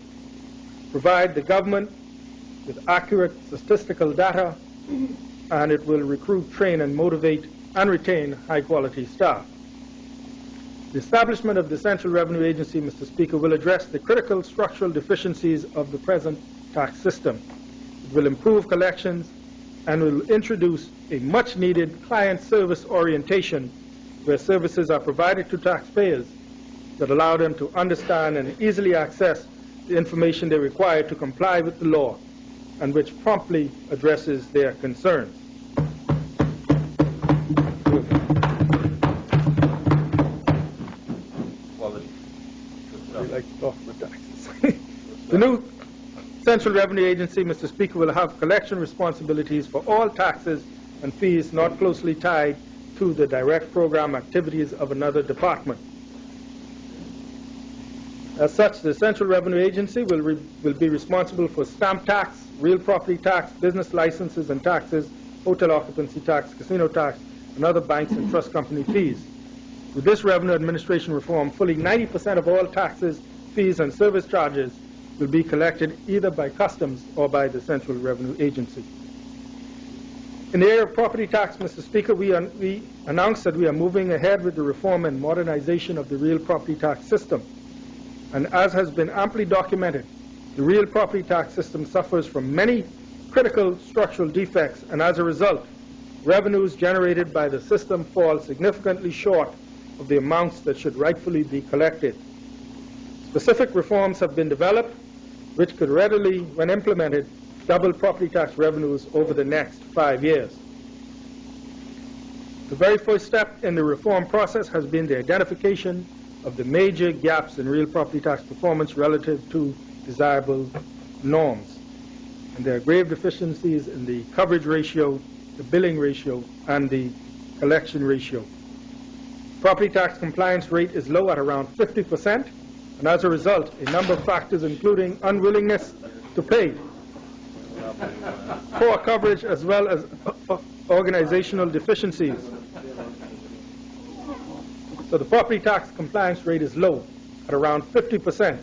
provide the government with accurate statistical data, and it will recruit, train, and motivate and retain high quality staff. The establishment of the Central Revenue Agency, Mr. Speaker, will address the critical structural deficiencies of the present tax system. It will improve collections and will introduce a much-needed client service orientation where services are provided to taxpayers that allow them to understand and easily access the information they require to comply with the law and which promptly addresses their concerns. We like to talk about taxes. The new Central Revenue Agency, Mr. Speaker, will have collection responsibilities for all taxes and fees not closely tied to the direct program activities of another department. As such, the Central Revenue Agency will be responsible for stamp tax, real property tax, business licenses and taxes, hotel occupancy tax, casino tax, and other banks and trust company fees. With this revenue administration reform, fully 90% of all taxes, fees, and service charges will be collected either by customs or by the Central Revenue Agency. In the area of property tax, Mr. Speaker, we announced that we are moving ahead with the reform and modernization of the real property tax system. And as has been amply documented, the real property tax system suffers from many critical structural defects, and as a result, revenues generated by the system fall significantly short of the amounts that should rightfully be collected. Specific reforms have been developed which could readily, when implemented, double property tax revenues over the next 5 years. The very first step in the reform process has been the identification of the major gaps in real property tax performance relative to desirable norms. And there are grave deficiencies in the coverage ratio, the billing ratio, and the collection ratio. Property tax compliance rate is low at around 50%, and as a result, a number of factors including unwillingness to pay, poor coverage, as well as organizational deficiencies. So the property tax compliance rate is low at around 50%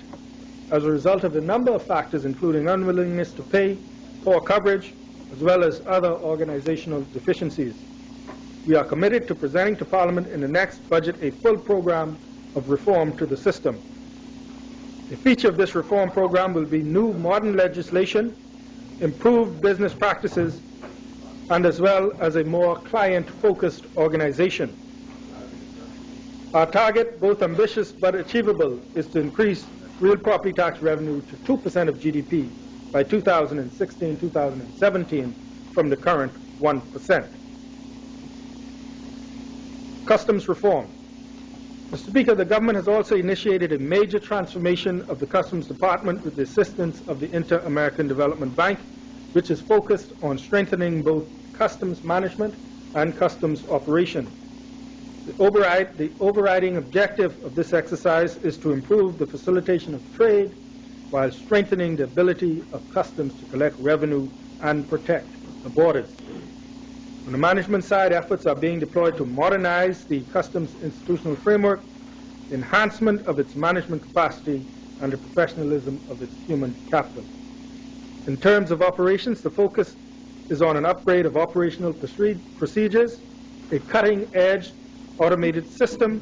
as a result of a number of factors including unwillingness to pay, poor coverage, as well as other organizational deficiencies. We are committed to presenting to Parliament in the next budget a full program of reform to the system. A feature of this reform program will be new modern legislation, improved business practices, and as well as a more client-focused organization. Our target, both ambitious but achievable, is to increase real property tax revenue to 2% of GDP by 2016-2017 from the current 1%. Customs reform. Mr. Speaker, the government has also initiated a major transformation of the Customs Department with the assistance of the Inter-American Development Bank, which is focused on strengthening both customs management and customs operations. The overriding objective of this exercise is to improve the facilitation of trade while strengthening the ability of customs to collect revenue and protect the borders. On the management side, efforts are being deployed to modernize the customs institutional framework, enhancement of its management capacity, and the professionalism of its human capital. In terms of operations, the focus is on an upgrade of operational procedures, a cutting-edge automated system,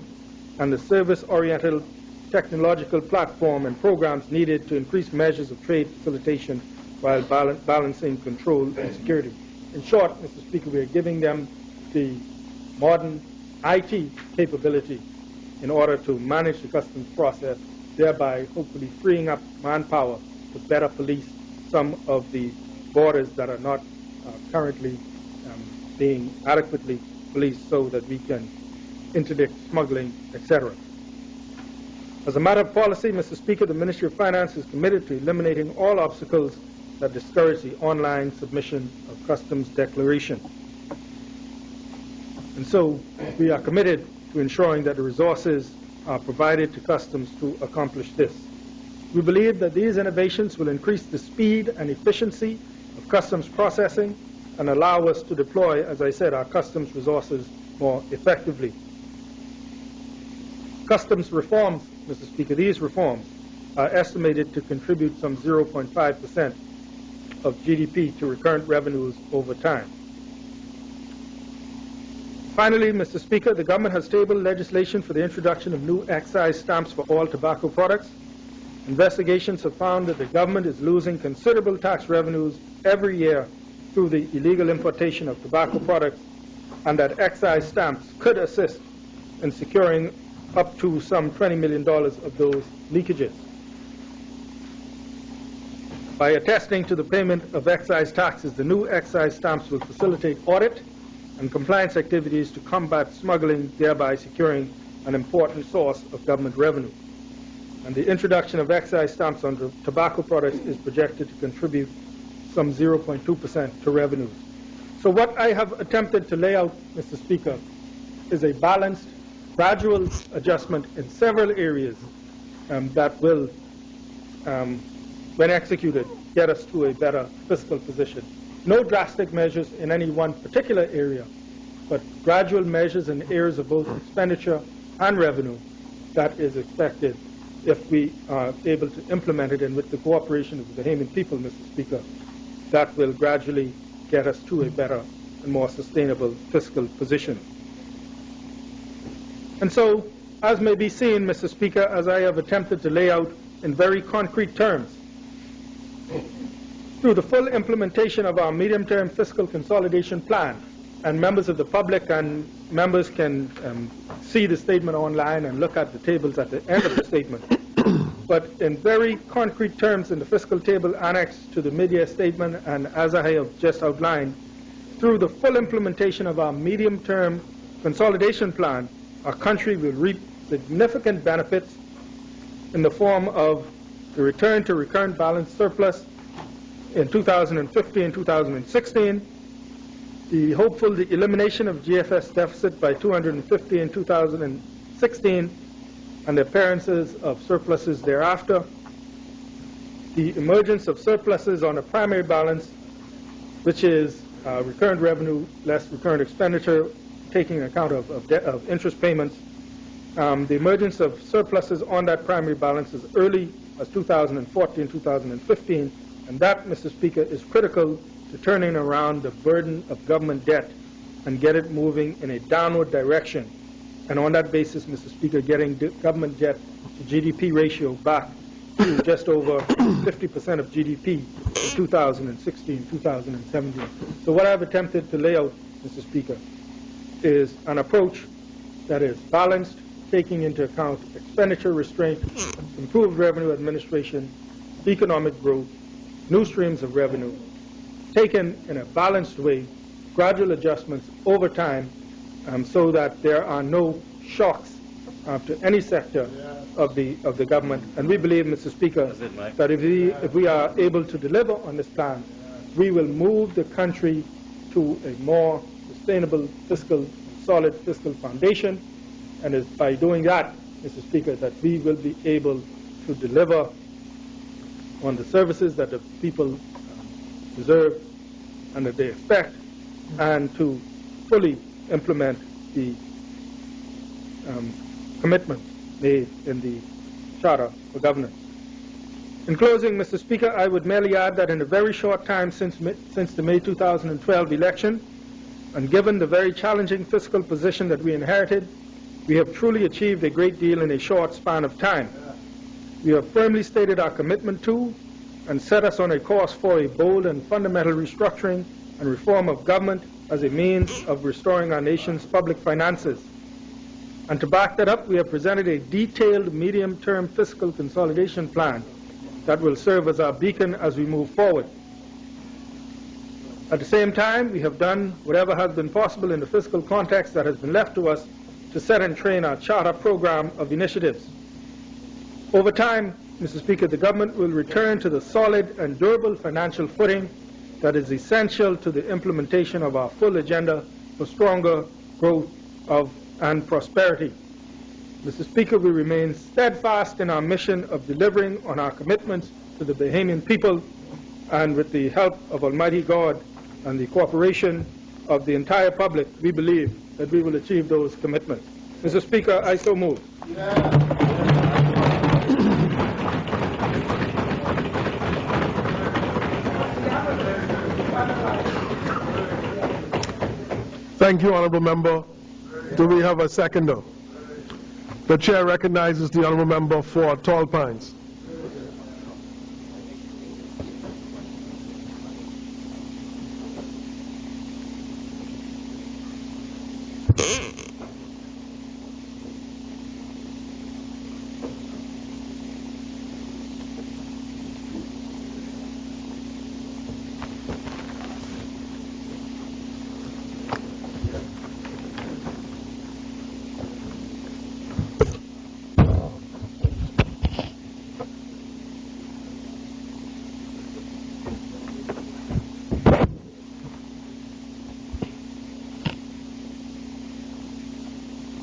and the service-oriented technological platform and programs needed to increase measures of trade facilitation while balancing control and security. In short, Mr. Speaker, we are giving them the modern IT capability in order to manage the customs process, thereby hopefully freeing up manpower to better police some of the borders that are not currently being adequately policed so that we can interdict smuggling, etc. As a matter of policy, Mr. Speaker, the Ministry of Finance is committed to eliminating all obstacles that discourage the online submission of customs declaration. And so we are committed to ensuring that the resources are provided to customs to accomplish this. We believe that these innovations will increase the speed and efficiency of customs processing and allow us to deploy, as I said, our customs resources more effectively. Customs reforms, Mr. Speaker, these reforms are estimated to contribute some 0.5% of GDP to recurrent revenues over time. Finally, Mr. Speaker, the government has tabled legislation for the introduction of new excise stamps for all tobacco products. Investigations have found that the government is losing considerable tax revenues every year through the illegal importation of tobacco products, and that excise stamps could assist in securing up to some $20 million of those leakages. By attesting to the payment of excise taxes, the new excise stamps will facilitate audit and compliance activities to combat smuggling, thereby securing an important source of government revenue. And the introduction of excise stamps on tobacco products is projected to contribute some 0.2% to revenues. So what I have attempted to lay out, Mr. Speaker, is a balanced, gradual adjustment in several areas that will, when executed, get us to a better fiscal position. No drastic measures in any one particular area, but gradual measures in areas of both expenditure and revenue that is expected if we are able to implement it, and with the cooperation of the Bahamian people, Mr. Speaker, that will gradually get us to a better and more sustainable fiscal position. And so, as may be seen, Mr. Speaker, as I have attempted to lay out in very concrete terms, through the full implementation of our medium-term fiscal consolidation plan, and members of the public and members can see the statement online and look at the tables at the end of the statement. But in very concrete terms, in the fiscal table annexed to the mid-year statement, and as I have just outlined, through the full implementation of our medium-term consolidation plan, our country will reap significant benefits in the form of the return to recurrent balance surplus in 2015 and 2016, the elimination of GFS deficit by 250 in 2016, and the appearances of surpluses thereafter, the emergence of surpluses on a primary balance, which is recurrent revenue less recurrent expenditure, taking account of interest payments, the emergence of surpluses on that primary balance as early as 2014, 2015, and that, Mr. Speaker, is critical to turning around the burden of government debt and get it moving in a downward direction. And on that basis, Mr. Speaker, getting the government debt to GDP ratio back to just over 50% of GDP in 2016, 2017. So what I've attempted to lay out, Mr. Speaker, is an approach that is balanced, taking into account expenditure restraint, improved revenue administration, economic growth, new streams of revenue, taken in a balanced way, gradual adjustments over time, so that there are no shocks to any sector of the government. And we believe, Mr. Speaker, that if we are able to deliver on this plan, we will move the country to a more sustainable fiscal, solid fiscal foundation. And it's by doing that, Mr. Speaker, that we will be able to deliver on the services that the people deserve and that they expect, and to fully implement the commitment made in the Charter for Governance. In closing, Mr. Speaker, I would merely add that in a very short time since the May 2012 election, and given the very challenging fiscal position that we inherited, we have truly achieved a great deal in a short span of time. We have firmly stated our commitment to and set us on a course for a bold and fundamental restructuring and reform of government as a means of restoring our nation's public finances. And to back that up, we have presented a detailed medium-term fiscal consolidation plan that will serve as our beacon as we move forward. At the same time, we have done whatever has been possible in the fiscal context that has been left to us to set and train our charter program of initiatives. Over time, Mr. Speaker, the government will return to the solid and durable financial footing that is essential to the implementation of our full agenda for stronger growth and prosperity. Mr. Speaker, we remain steadfast in our mission of delivering on our commitments to the Bahamian people, and with the help of Almighty God and the cooperation of the entire public, we believe that we will achieve those commitments. Mr. Speaker, I so move. Thank you, Honourable Member. Do we have a seconder? The Chair recognizes the Honourable Member for Tall Pines.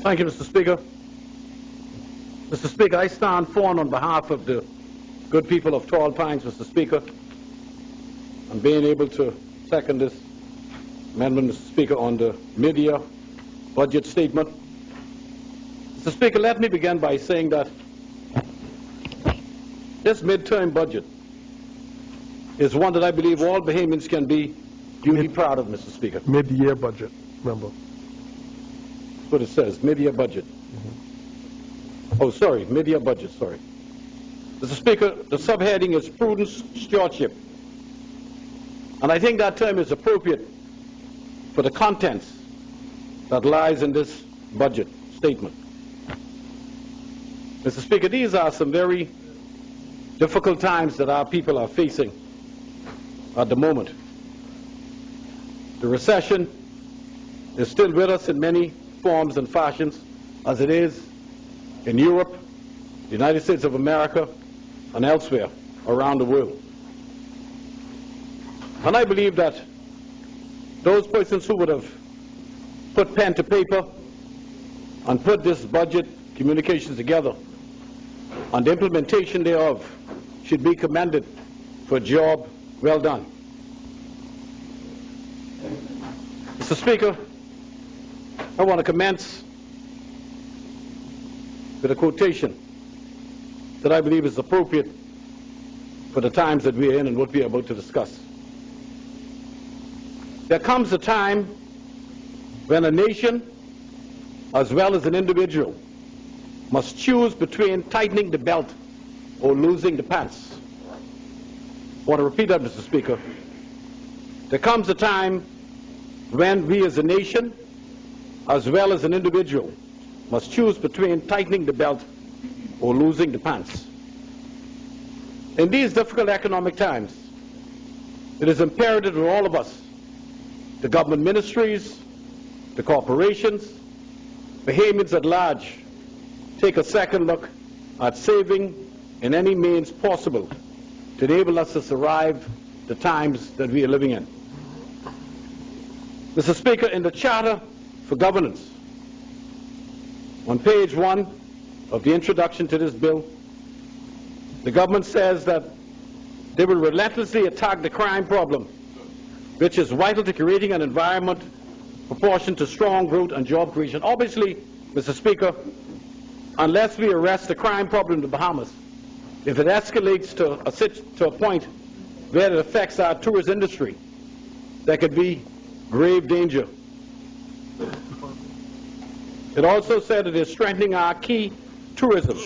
Thank you, Mr. Speaker. Mr. Speaker, I stand forward on behalf of the good people of Tall Pines, Mr. Speaker, and being able to second this amendment, Mr. Speaker, on the mid-year budget statement. Mr. Speaker, let me begin by saying that this mid-term budget is one that I believe all Bahamians can be duly proud of, Mr. Speaker. Mid-year budget, member. That's what it says, mid-year budget. Oh, sorry, mid-year budget, sorry. Mr. Speaker, the subheading is prudent stewardship. And I think that term is appropriate for the contents that lies in this budget statement. Mr. Speaker, these are some very difficult times that our people are facing at the moment. The recession is still with us in many forms and fashions, as it is in Europe, the United States of America, and elsewhere around the world. And I believe that those persons who would have put pen to paper and put this budget communications together and the implementation thereof should be commended for a job well done. Mr. Speaker, I want to commence with a quotation that I believe is appropriate for the times that we are in and what we are about to discuss. There comes a time when a nation, as well as an individual, must choose between tightening the belt or losing the pants. I want to repeat that, Mr. Speaker. There comes a time when we as a nation, as well as an individual, must choose between tightening the belt or losing the pants. In these difficult economic times, it is imperative for all of us, the government ministries, the corporations, Bahamians at large, take a second look at saving in any means possible to enable us to survive the times that we are living in. Mr. Speaker, in the Charter for Governance, on page 1 of the introduction to this bill, the government says that they will relentlessly attack the crime problem, which is vital to creating an environment proportioned to strong growth and job creation. Obviously, Mr. Speaker, unless we arrest the crime problem in the Bahamas, if it escalates to a point where it affects our tourist industry, there could be grave danger. It also said it is strengthening our key tourism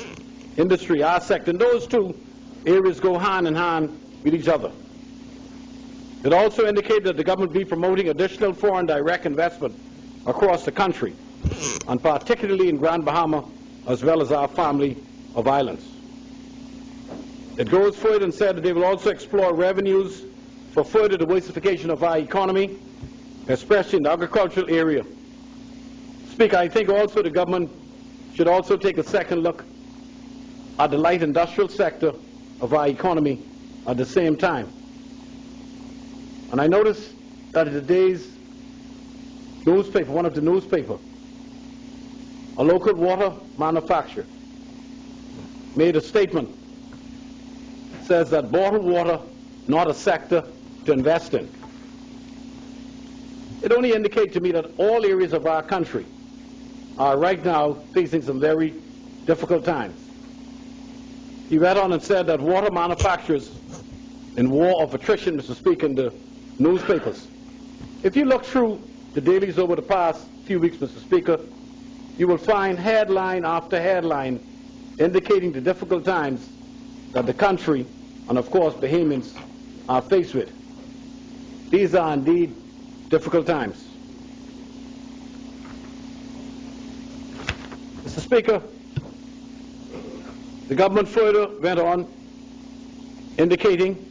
industry, our sector, and those two areas go hand in hand with each other. It also indicated that the government will be promoting additional foreign direct investment across the country, and particularly in Grand Bahama, as well as our family of islands. It goes further and said that they will also explore revenues for further diversification of our economy, especially in the agricultural area. Speaker, I think also the government should also take a second look at the light industrial sector of our economy at the same time. And I noticed that in today's newspaper, one of the newspapers, a local water manufacturer made a statement that says that bottled water, not a sector to invest in. It only indicates to me that all areas of our country are right now facing some very difficult times. He went on and said that water manufacturers in war of attrition, Mr. Speaker, in the newspapers. If you look through the dailies over the past few weeks, Mr. Speaker, you will find headline after headline indicating the difficult times that the country, and of course Bahamians, are faced with. These are indeed difficult times. Mr. Speaker, the government further went on indicating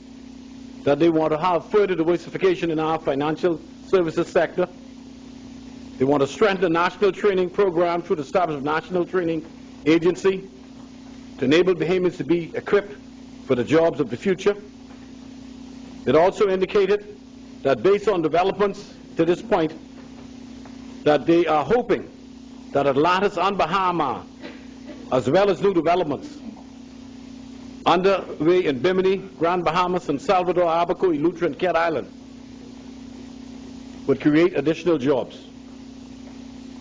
that they want to have further diversification in our financial services sector. They want to strengthen the national training program through the establishment of National Training Agency to enable Bahamians to be equipped for the jobs of the future. It also indicated that based on developments to this point, that they are hoping that Atlantis and Bahamas, as well as new developments underway in Bimini, Grand Bahamas, and Salvador, Abaco, Eleuthera, and Cat Island, would create additional jobs.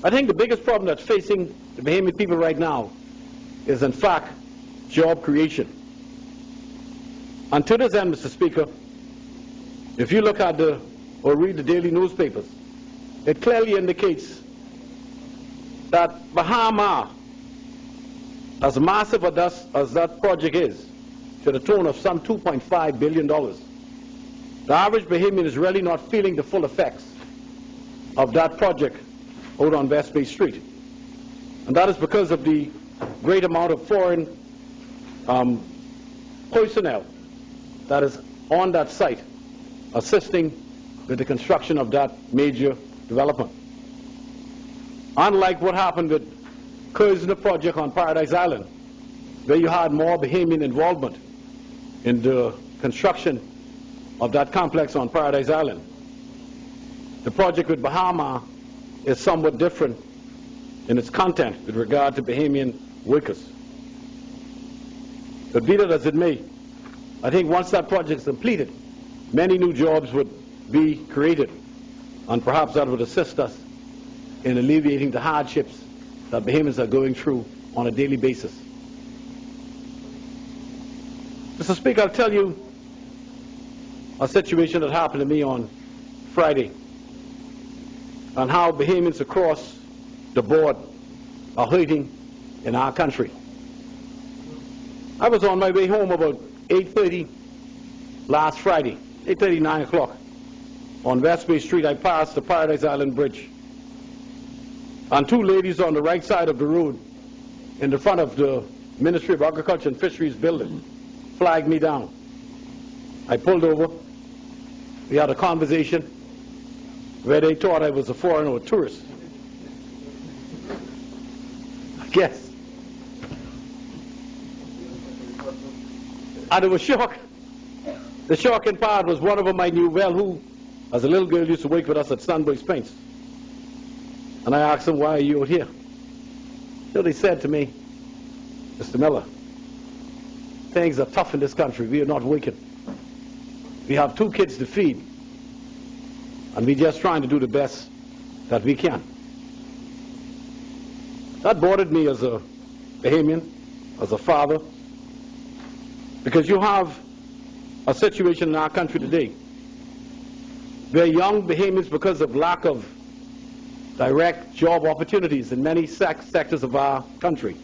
I think the biggest problem that's facing the Bahamian people right now is, in fact, job creation. And to this end, Mr. Speaker, if you look at or read the daily newspapers, it clearly indicates that Bahamas, as massive as that project is, to the tune of some $2.5 billion, the average Bahamian is really not feeling the full effects of that project out on West Bay Street. And that is because of the great amount of foreign personnel that is on that site assisting with the construction of that major development. Unlike what happened with Kersner project on Paradise Island, where you had more Bahamian involvement in the construction of that complex on Paradise Island, the project with Bahamas is somewhat different in its content with regard to Bahamian workers. But be that as it may, I think once that project is completed, many new jobs would be created, and perhaps that would assist us in alleviating the hardships that Bahamians are going through on a daily basis. Mr. Speaker, I'll tell you a situation that happened to me on Friday and how Bahamians across the board are hurting in our country. I was on my way home about 8:30 last Friday, 8:30, 9 o'clock. On West Bay Street, I passed the Paradise Island Bridge. And two ladies on the right side of the road, in the front of the Ministry of Agriculture and Fisheries building, flagged me down. I pulled over. We had a conversation where they thought I was a foreigner or a tourist. I guess. And it was shock. The shocking part was one of them I knew well, who, as a little girl, used to work with us at Sunboy's Paints. And I asked them, why are you out here? So they said to me, Mr. Miller, things are tough in this country. We are not working. We have 2 kids to feed. And we're just trying to do the best that we can. That bothered me as a Bahamian, as a father, because you have a situation in our country today where young Bahamians, because of lack of direct job opportunities in many sectors of our country,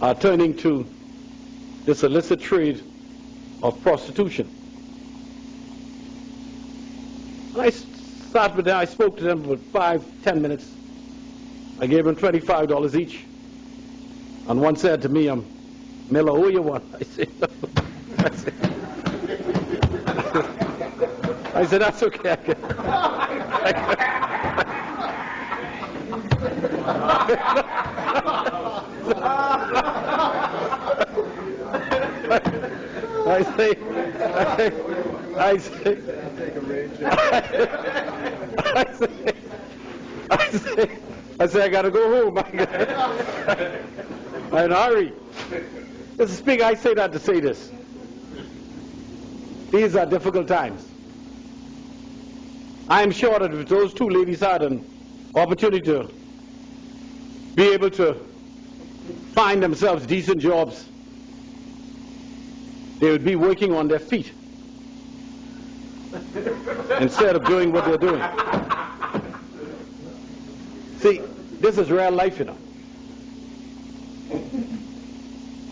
are turning to this illicit trade of prostitution. And I started with them. I spoke to them for 5-10 minutes. I gave them $25 each. And one said to me, Miller, who you want? I said, that's okay. I say, I got to go home. I'm in a hurry. Mr. Speaker, I say that to say this. These are difficult times. I am sure that if those 2 ladies had an opportunity to be able to find themselves decent jobs, they would be working on their feet instead of doing what they're doing. See, this is real life, you know.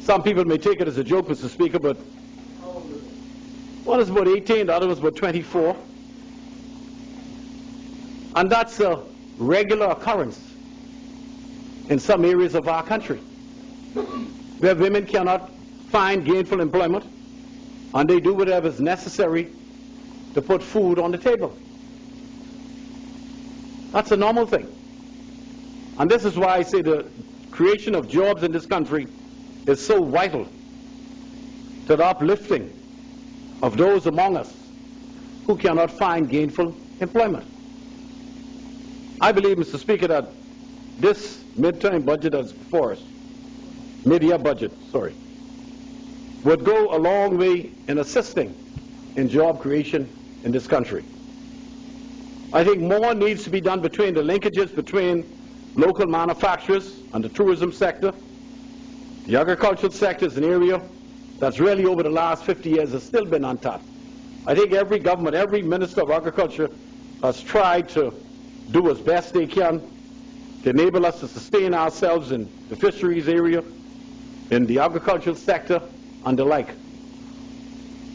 Some people may take it as a joke, Mr. Speaker, but one is about 18, the other was about 24. And that's a regular occurrence in some areas of our country where women cannot find gainful employment, and they do whatever is necessary to put food on the table. That's a normal thing. And this is why I say the creation of jobs in this country is so vital to the uplifting of those among us who cannot find gainful employment. I believe, Mr. Speaker, that this midterm budget that's before us, mid-year budget, would go a long way in assisting in job creation in this country. I think more needs to be done between the linkages between local manufacturers and the tourism sector. The agricultural sector is an area that's really over the last 50 years has still been untapped. I think every government, every Minister of Agriculture has tried to do as best they can to enable us to sustain ourselves in the fisheries area, in the agricultural sector, and the like.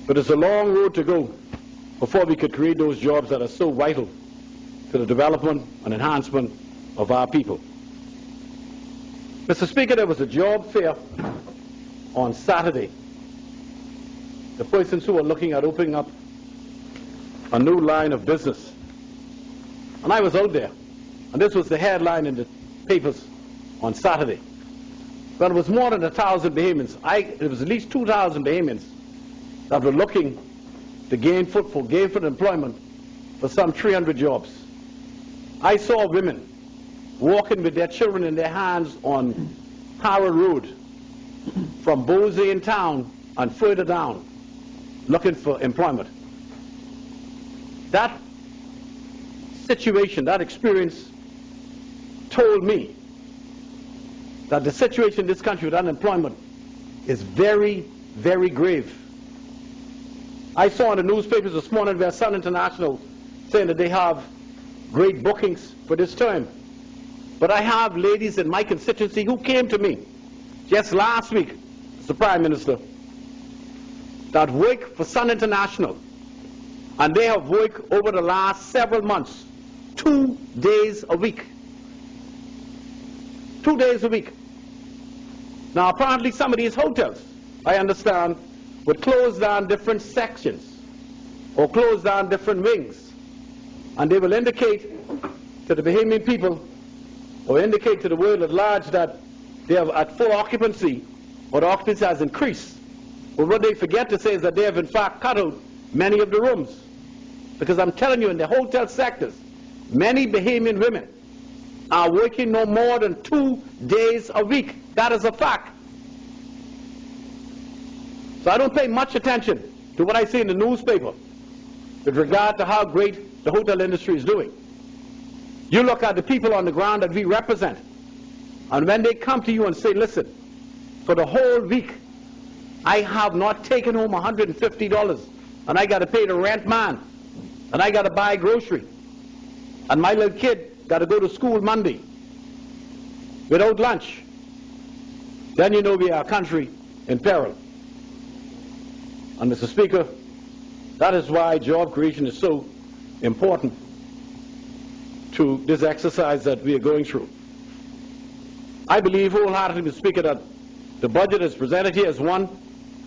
But it's a long road to go before we could create those jobs that are so vital to the development and enhancement of our people. Mr. Speaker, there was a job fair on Saturday. The persons who are looking at opening up a new line of business. And I was out there, and this was the headline in the papers on Saturday. But it was more than 1,000 Bahamians. It was at least 2,000 Bahamians that were looking to gainful employment for some 300 jobs. I saw women walking with their children in their hands on Howard Road from Bosey in town and further down looking for employment. That situation, that experience told me that the situation in this country with unemployment is very, very grave. I saw in the newspapers this morning where Sun International saying that they have great bookings for this term. But I have ladies in my constituency who came to me just last week Mr. Prime Minister, that work for Sun International, and they have worked over the last several months, 2 days a week. 2 days a week. Now, apparently some of these hotels, I understand, would close down different sections or close down different wings, and they will indicate to the Bahamian people or indicate to the world at large that they have at full occupancy or the occupancy has increased. But what they forget to say is that they have in fact cut out many of the rooms. Because I'm telling you, in the hotel sectors, many Bahamian women are working no more than 2 days a week. That is a fact. So I don't pay much attention to what I see in the newspaper with regard to how great the hotel industry is doing. You look at the people on the ground that we represent, and when they come to you and say, listen, for the whole week, I have not taken home $150, and I got to pay the rent man, and I got to buy grocery, and my little kid got to go to school Monday without lunch, then you know we are a country in peril. And Mr. Speaker, that is why job creation is so important to this exercise that we are going through. I believe wholeheartedly, Mr. Speaker, that the budget as presented here is one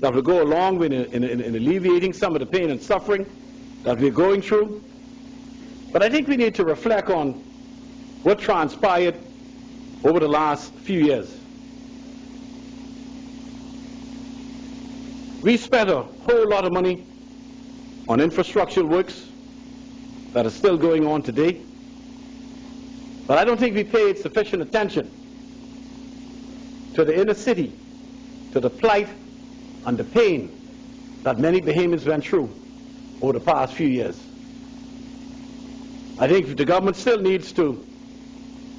that will go a long way in alleviating some of the pain and suffering that we're going through. But I think we need to reflect on what transpired over the last few years. We spent a whole lot of money on infrastructural works that is still going on today, but I don't think we paid sufficient attention to the inner city, to the plight and the pain that many Bahamians went through over the past few years. I think the government still needs to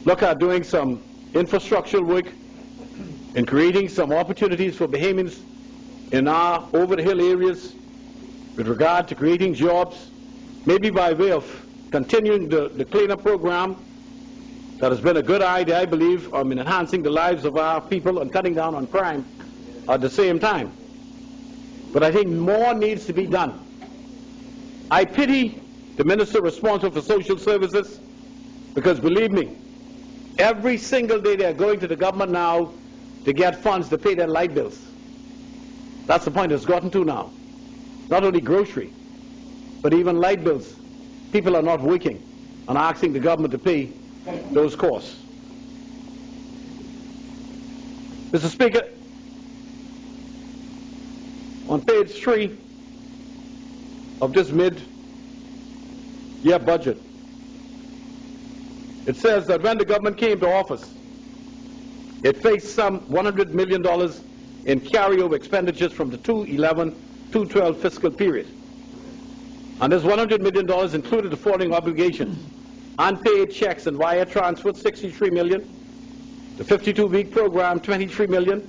look at doing some infrastructural work and creating some opportunities for Bahamians in our over-the-hill areas with regard to creating jobs, maybe by way of continuing the cleanup program that has been a good idea, I believe, in enhancing the lives of our people and cutting down on crime at the same time. But I think more needs to be done. I pity the minister responsible for social services, because believe me, every single day they are going to the government now to get funds to pay their light bills. That's the point it's gotten to now. Not only grocery, but even light bills. People are not working and asking the government to pay those costs. Mr. Speaker, on page 3 of this mid-year budget, it says that when the government came to office, it faced some $100 million in carryover expenditures from the 2011-2012 fiscal period. And this $100 million included the following obligations: unpaid checks and wire transfers, $63 million, the 52-week program, $23 million,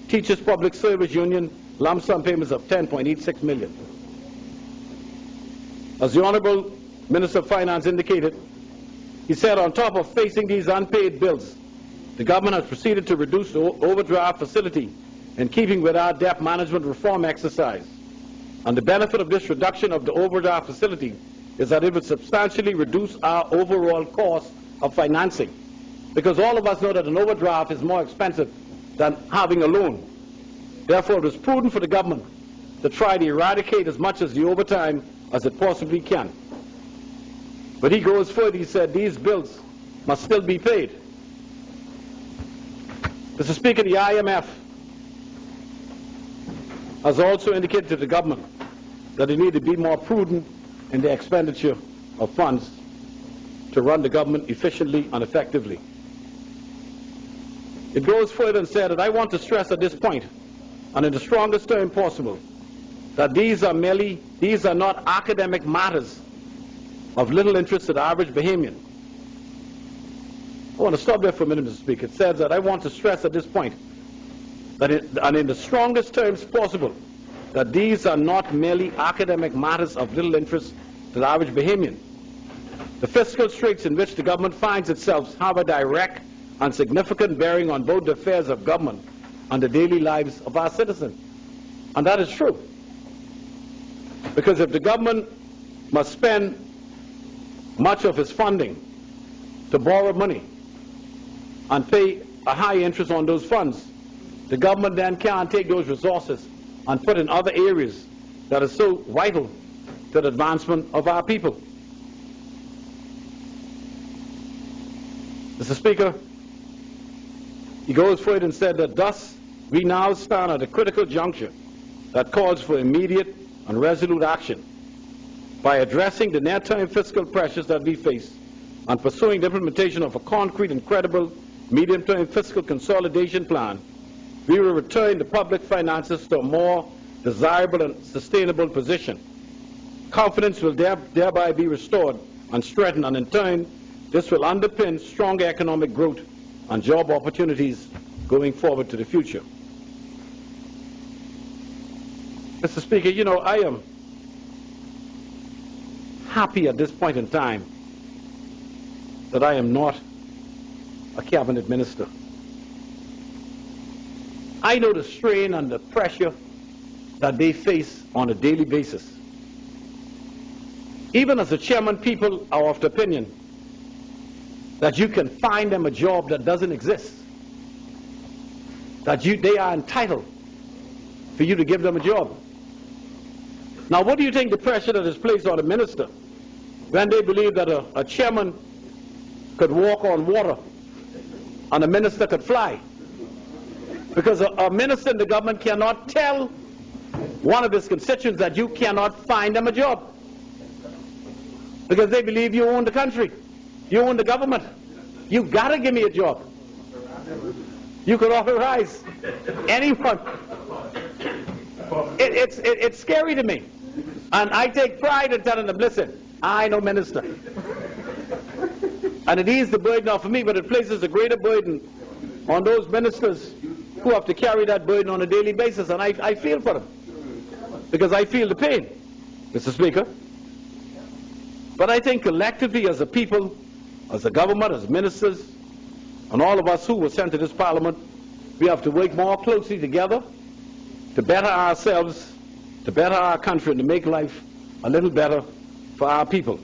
Teachers Public Service Union, lump sum payments of $10.86 million. As the Honorable Minister of Finance indicated, he said on top of facing these unpaid bills, the government has proceeded to reduce the overdraft facility in keeping with our debt management reform exercise. And the benefit of this reduction of the overdraft facility is that it would substantially reduce our overall cost of financing. Because all of us know that an overdraft is more expensive than having a loan. Therefore, it is prudent for the government to try to eradicate as much as the overtime as it possibly can. But he goes further, he said these bills must still be paid. Mr. Speaker, the IMF has also indicated to the government that they need to be more prudent in the expenditure of funds to run the government efficiently and effectively. It goes further and said that I want to stress at this point, and in the strongest term possible, that these are not academic matters of little interest to the average Bahamian. I want to stop there for a minute, Mr. Speaker. It says that I want to stress at this point that and in the strongest terms possible, that these are not merely academic matters of little interest to the average Bahamian. The fiscal straits in which the government finds itself have a direct and significant bearing on both the affairs of government on the daily lives of our citizens. And that is true. Because if the government must spend much of its funding to borrow money and pay a high interest on those funds, the government then can't take those resources and put in other areas that are so vital to the advancement of our people. Mr. Speaker, he goes further and said that thus we now stand at a critical juncture that calls for immediate and resolute action by addressing the near-term fiscal pressures that we face and pursuing the implementation of a concrete and credible medium-term fiscal consolidation plan. We will return the public finances to a more desirable and sustainable position. Confidence will thereby be restored and strengthened, and in turn, this will underpin strong economic growth and job opportunities going forward to the future. Mr. Speaker, you know, I am happy at this point in time that I am not a cabinet minister. I know the strain and the pressure that they face on a daily basis. Even as a chairman, people are of the opinion that you can find them a job that doesn't exist, that they are entitled for you to give them a job. Now, what do you think the pressure that is placed on a minister when they believe that a chairman could walk on water and a minister could fly? Because a minister in the government cannot tell one of his constituents that you cannot find them a job, because they believe you own the country, you own the government. You gotta give me a job. You could authorize anyone. It's scary to me, and I take pride in telling them, listen, I know minister, and it eases the burden off of me, but it places a greater burden on those ministers who have to carry that burden on a daily basis, and I feel for them, because I feel the pain, Mr. Speaker. But I think collectively as a people, as a government, as ministers, and all of us who were sent to this parliament, we have to work more closely together to better ourselves, to better our country, and to make life a little better for our people.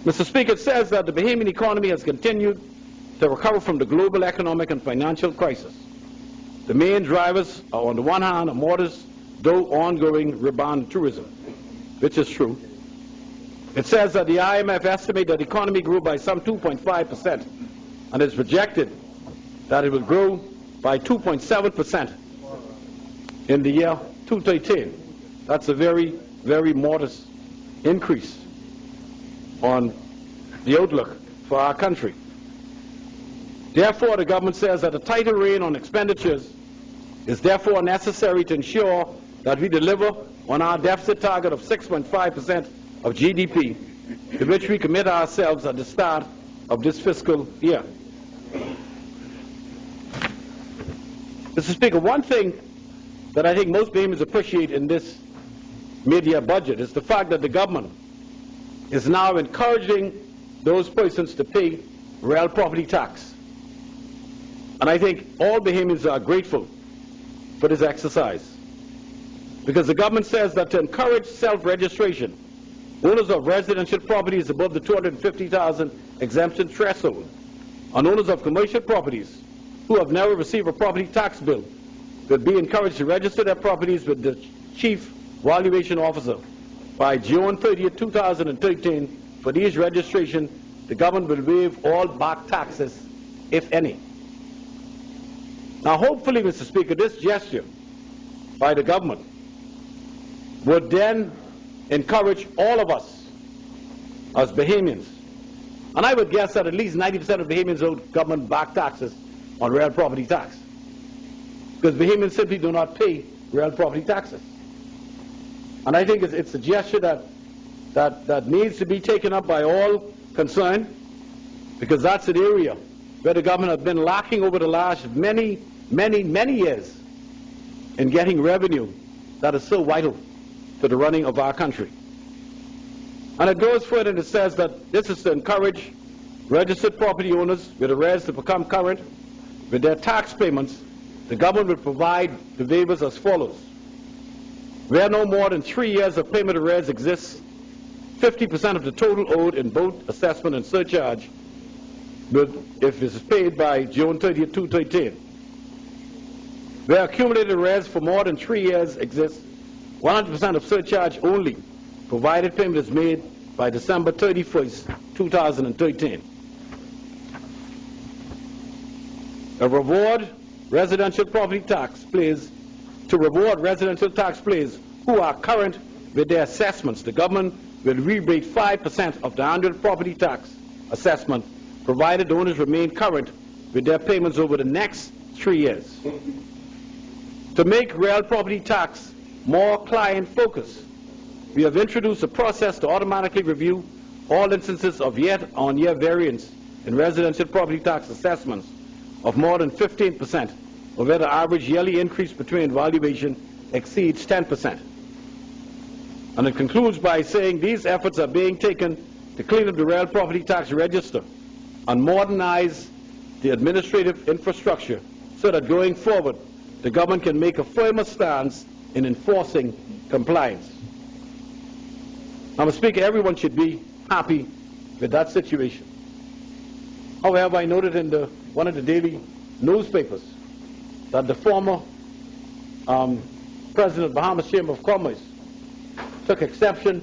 Mr. Speaker, it says that the Bahamian economy has continued to recover from the global economic and financial crisis. The main drivers are, on the one hand, a modest, though ongoing rebound in tourism, which is true. It says that the IMF estimates that the economy grew by some 2.5%, and it's projected that it will grow by 2.7% in the year 2013. That's a very, very modest increase on the outlook for our country. Therefore, the government says that a tighter rein on expenditures is therefore necessary to ensure that we deliver on our deficit target of 6.5% of GDP, to which we commit ourselves at the start of this fiscal year. Mr. Speaker, one thing that I think most Bahamians appreciate in this mid-year budget is the fact that the government is now encouraging those persons to pay real property tax. And I think all Bahamians are grateful for this exercise, because the government says that to encourage self-registration, owners of residential properties above the $250,000 exemption threshold and owners of commercial properties who have never received a property tax bill will be encouraged to register their properties with the Chief Valuation Officer by June 30, 2013. For these registration, the government will waive all back taxes, if any. Now, hopefully, Mr. Speaker, this gesture by the government would then encourage all of us as Bahamians. And I would guess that at least 90% of Bahamians owe government back taxes on real property tax, because Bahamians simply do not pay real property taxes. And I think it's a gesture that needs to be taken up by all concerned, because that's an area where the government has been lacking over the last many years in getting revenue that is so vital to the running of our country. And it goes further and it says that this is to encourage registered property owners with arrears to become current with their tax payments the government will provide the waivers as follows. Where no more than 3 years of payment arrears exists, 50% of the total owed in both assessment and surcharge will, if it is paid by June 30, 2013. Where accumulated arrears for more than 3 years exist, 100% of surcharge only, provided payment is made by December 31st, 2013. To reward residential taxpayers who are current with their assessments, the government will rebate 5% of the annual property tax assessment, provided the owners remain current with their payments over the next 3 years. To make real property tax more client-focused, we have introduced a process to automatically review all instances of year-on-year variance in residential property tax assessments of more than 15%, or where the average yearly increase between valuation exceeds 10%. And it concludes by saying these efforts are being taken to clean up the real property tax register and modernize the administrative infrastructure so that going forward, the government can make a firmer stance in enforcing compliance. Now, Mr. Speaker, everyone should be happy with that situation. However, I noted in one of the daily newspapers that the former president of Bahamas Chamber of Commerce took exception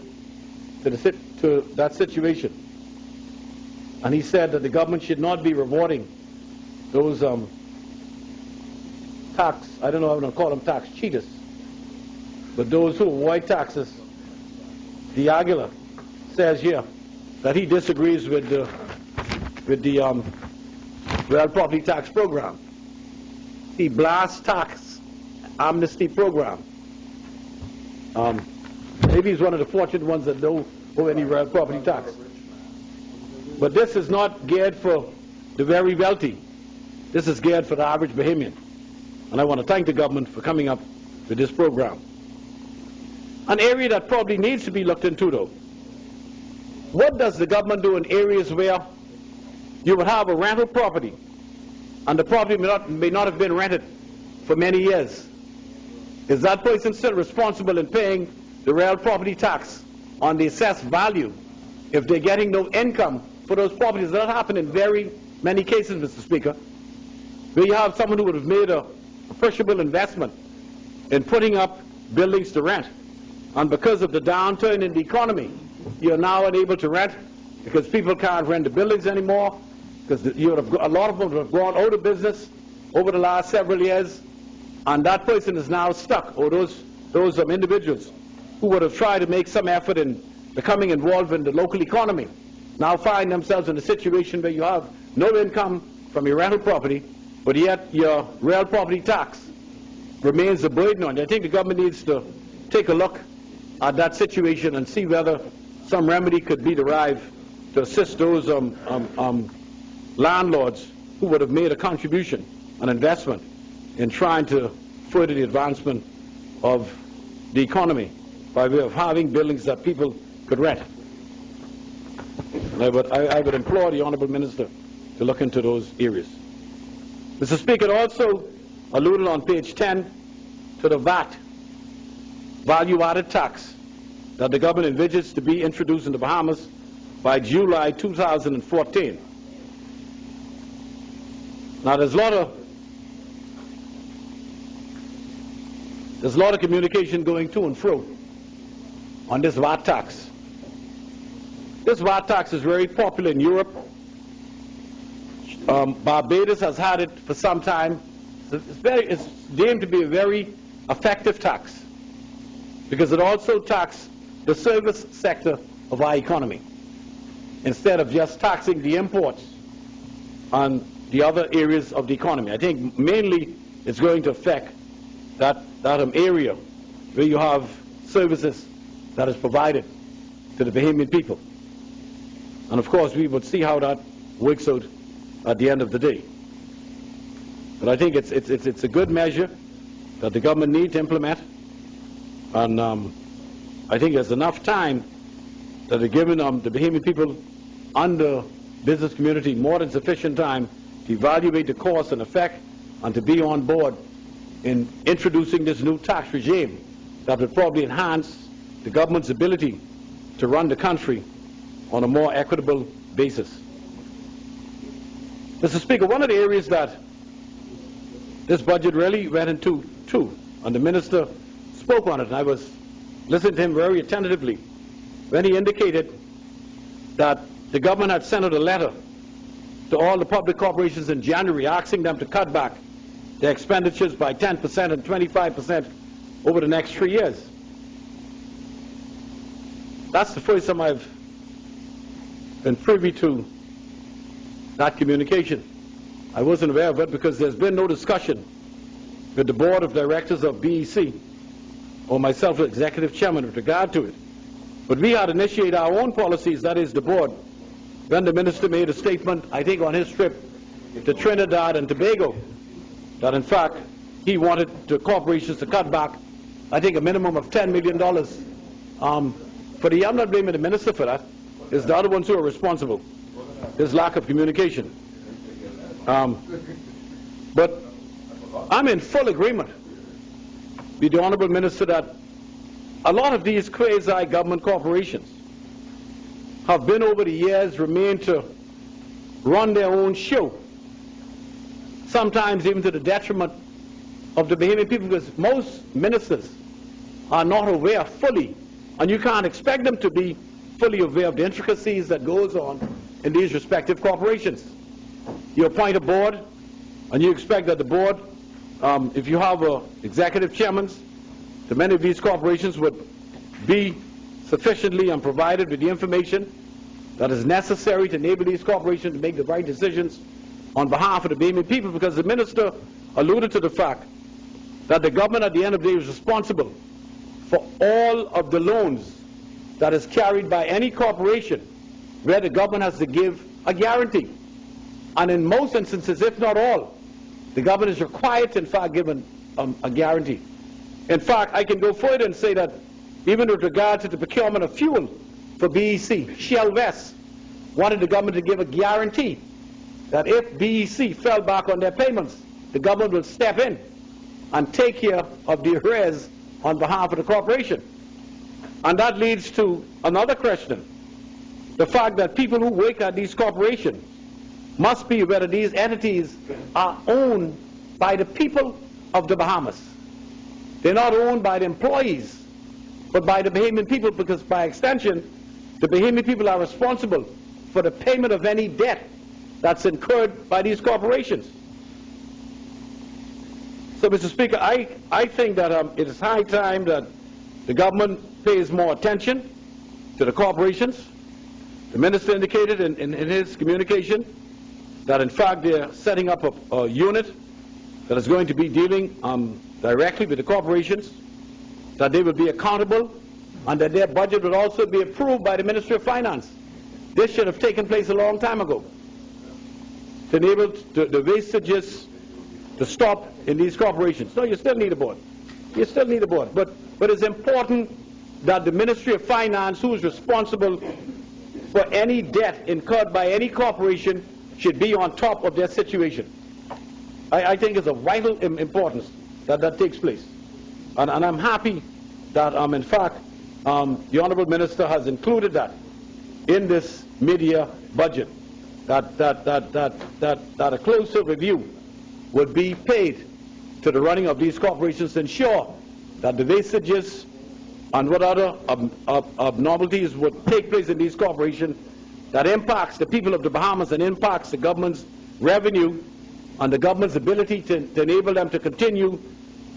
to that situation. And he said that the government should not be rewarding those tax, I don't know how I'm going to call them tax cheaters, but those who avoid taxes. The Aguilar says here that he disagrees with the real property tax program. The blast tax amnesty program. Maybe he's one of the fortunate ones that don't owe any real property tax. But this is not geared for the very wealthy. This is geared for the average Bahamian. And I want to thank the government for coming up with this program. An area that probably needs to be looked into, though. What does the government do in areas where you would have a rental property and the property may not have been rented for many years? Is that person still responsible in paying the real property tax on the assessed value if they're getting no income for those properties? That happened in very many cases, Mr. Speaker, where you have someone who would have made a appreciable investment in putting up buildings to rent. And because of the downturn in the economy, you're now unable to rent because people can't rent the buildings anymore, because a lot of them have gone out of business over the last several years, and that person is now stuck, or those individuals who would have tried to make some effort in becoming involved in the local economy now find themselves in a situation where you have no income from your rental property, but yet your real property tax remains a burden on you. I think the government needs to take a look at that situation and see whether some remedy could be derived to assist those landlords who would have made a contribution, an investment, in trying to further the advancement of the economy by way of having buildings that people could rent. And I would implore the Honourable Minister to look into those areas. Mr. Speaker, it also alluded on page 10 to the VAT, value-added tax, that the government envisages to be introduced in the Bahamas by July 2014. Now, there's a lot of communication going to and fro on this VAT tax. This VAT tax is very popular in Europe. Barbados has had it for some time. It's deemed to be a very effective tax because it also taxes the service sector of our economy instead of just taxing the imports on the other areas of the economy. I think mainly it's going to affect that area where you have services that is provided to the Bahamian people. And of course we would see how that works out at the end of the day. But I think it's a good measure that the government needs to implement, and I think there's enough time that they're giving the Bahamian people and the business community more than sufficient time to evaluate the cost and effect and to be on board in introducing this new tax regime that would probably enhance the government's ability to run the country on a more equitable basis. Mr. Speaker, one of the areas that this budget really went into too, and the minister spoke on it, and I was listening to him very attentively when he indicated that the government had sent out a letter to all the public corporations in January asking them to cut back their expenditures by 10% and 25% over the next 3 years. That's the first time I've been privy to that communication. I wasn't aware of it because there's been no discussion with the board of directors of BEC or myself as executive chairman with regard to it. But we had initiated our own policies, that is the board, when the minister made a statement, I think on his trip to Trinidad and Tobago, that in fact he wanted the corporations to cut back, I think, a minimum of $10 million. I'm not blaming the minister for that. It's the other ones who are responsible. There's lack of communication. But I'm in full agreement with the Honourable Minister that a lot of these quasi-government corporations have been over the years remained to run their own show, sometimes even to the detriment of the Bahamian people, because most ministers are not aware fully, and you can't expect them to be fully aware of the intricacies that goes on in these respective corporations. You appoint a board, and you expect that the board, if you have executive chairmen, the many of these corporations would be sufficiently and provided with the information that is necessary to enable these corporations to make the right decisions on behalf of the Bahamian people, because the minister alluded to the fact that the government at the end of the day is responsible for all of the loans that is carried by any corporation where the government has to give a guarantee. And in most instances, if not all, the government is required to in fact give a guarantee. In fact, I can go further and say that even with regard to the procurement of fuel for BEC, Shell West wanted the government to give a guarantee that if BEC fell back on their payments, the government will step in and take care of the arrears on behalf of the corporation. And that leads to another question. The fact that people who work at these corporations must be aware that these entities are owned by the people of the Bahamas. They're not owned by the employees, but by the Bahamian people, because by extension, the Bahamian people are responsible for the payment of any debt that's incurred by these corporations. So, Mr. Speaker, I think that it is high time that the government pays more attention to the corporations. The minister indicated in his communication that in fact they're setting up a unit that is going to be dealing directly with the corporations, that they will be accountable, and that their budget will also be approved by the Ministry of Finance. This should have taken place a long time ago to enable the wastages to stop in these corporations. No, you still need a board. You still need a board. But it's important that the Ministry of Finance, who is responsible for any debt incurred by any corporation, should be on top of their situation. I think it's of vital importance that that takes place. And I'm happy that, in fact, the Honourable Minister has included that in this mid-year budget, that a closer review would be paid to the running of these corporations to ensure that the wastages and what other abnormalities would take place in these corporations that impacts the people of the Bahamas and impacts the government's revenue and the government's ability to enable them to continue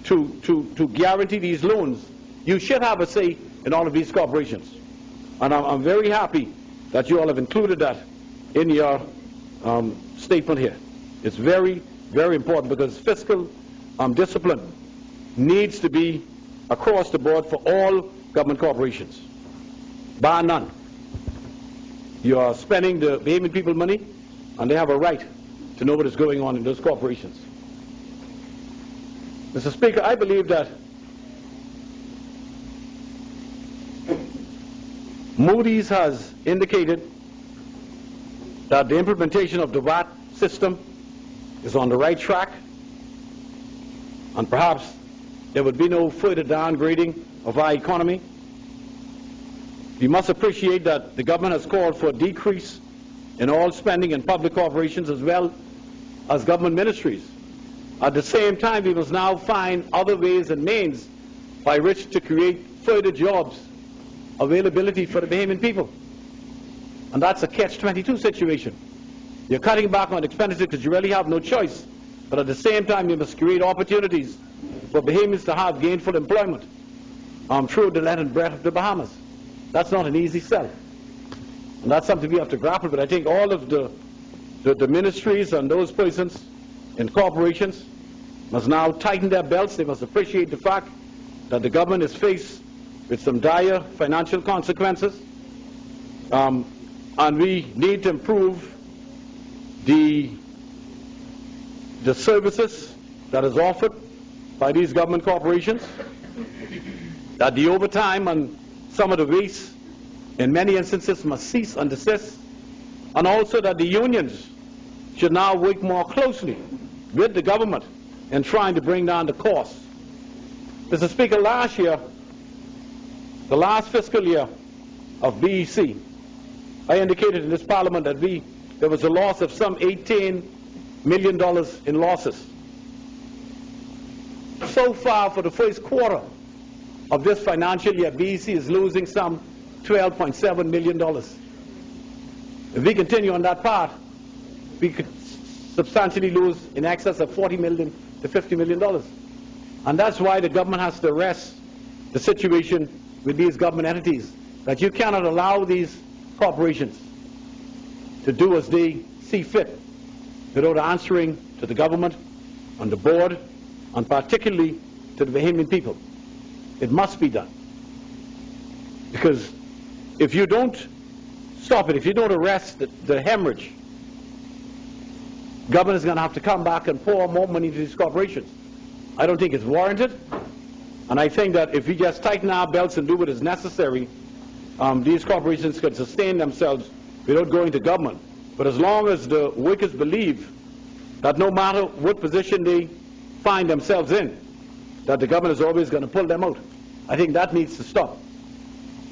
to guarantee these loans. You should have a say in all of these corporations. And I'm very happy that you all have included that in your statement here. It's very, very important, because fiscal discipline needs to be across the board for all government corporations, bar none. You are spending the Bahamian people money, and they have a right to know what is going on in those corporations. Mr. Speaker, I believe that Moody's has indicated that the implementation of the VAT system is on the right track, and perhaps there would be no further downgrading of our economy. We must appreciate that the government has called for a decrease in all spending in public corporations as well as government ministries. At the same time, we must now find other ways and means by which to create further jobs, availability for the Bahamian people. And that's a catch-22 situation. You're cutting back on expenditure because you really have no choice, but at the same time you must create opportunities for Bahamians to have gainful employment through the length and breadth of the Bahamas. That's not an easy sell. And that's something we have to grapple with. I think all of the ministries and those persons in corporations must now tighten their belts. They must appreciate the fact that the government is faced with some dire financial consequences. And we need to improve the services that is offered by these government corporations, that the overtime and some of the waste in many instances must cease and desist, and also that the unions should now work more closely with the government in trying to bring down the costs. Mr. Speaker, last year, the last fiscal year of BEC, I indicated in this Parliament that there was a loss of some $18 million in losses. So far, for the first quarter of this financial year, BEC is losing some $12.7 million. If we continue on that path, we could substantially lose in excess of $40 million to $50 million. And that's why the government has to arrest the situation with these government entities, that you cannot allow these corporations to do as they see fit without answering to the government and the board, and particularly to the Bahamian people. It must be done. Because if you don't stop it, if you don't arrest the hemorrhage, government is going to have to come back and pour more money into these corporations. I don't think it's warranted, and I think that if we just tighten our belts and do what is necessary, these corporations could sustain themselves without going to government. But as long as the workers believe that no matter what position they find themselves in, that the government is always going to pull them out, I think that needs to stop.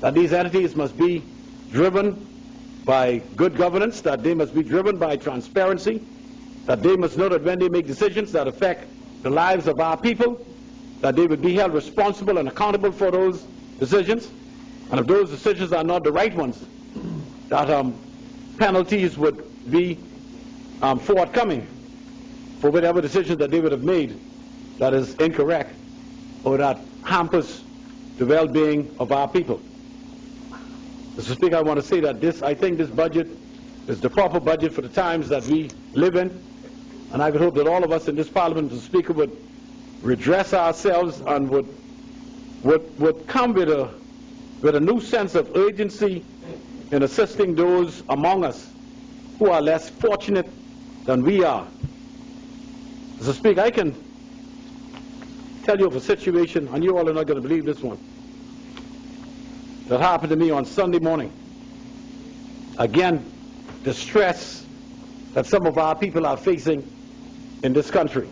That these entities must be driven by good governance, that they must be driven by transparency, that they must know that when they make decisions that affect the lives of our people, that they would be held responsible and accountable for those decisions. And if those decisions are not the right ones, that penalties would be forthcoming for whatever decision that they would have made that is incorrect or that hampers the well-being of our people. Mr. Speaker, I want to say that I think this budget is the proper budget for the times that we live in, and I would hope that all of us in this Parliament, Mr. Speaker, would redress ourselves and would come with a new sense of urgency in assisting those among us who are less fortunate than we are. Mr. Speaker, I can tell you of a situation, and you all are not going to believe this one, that happened to me on Sunday morning. Again, the stress that some of our people are facing in this country.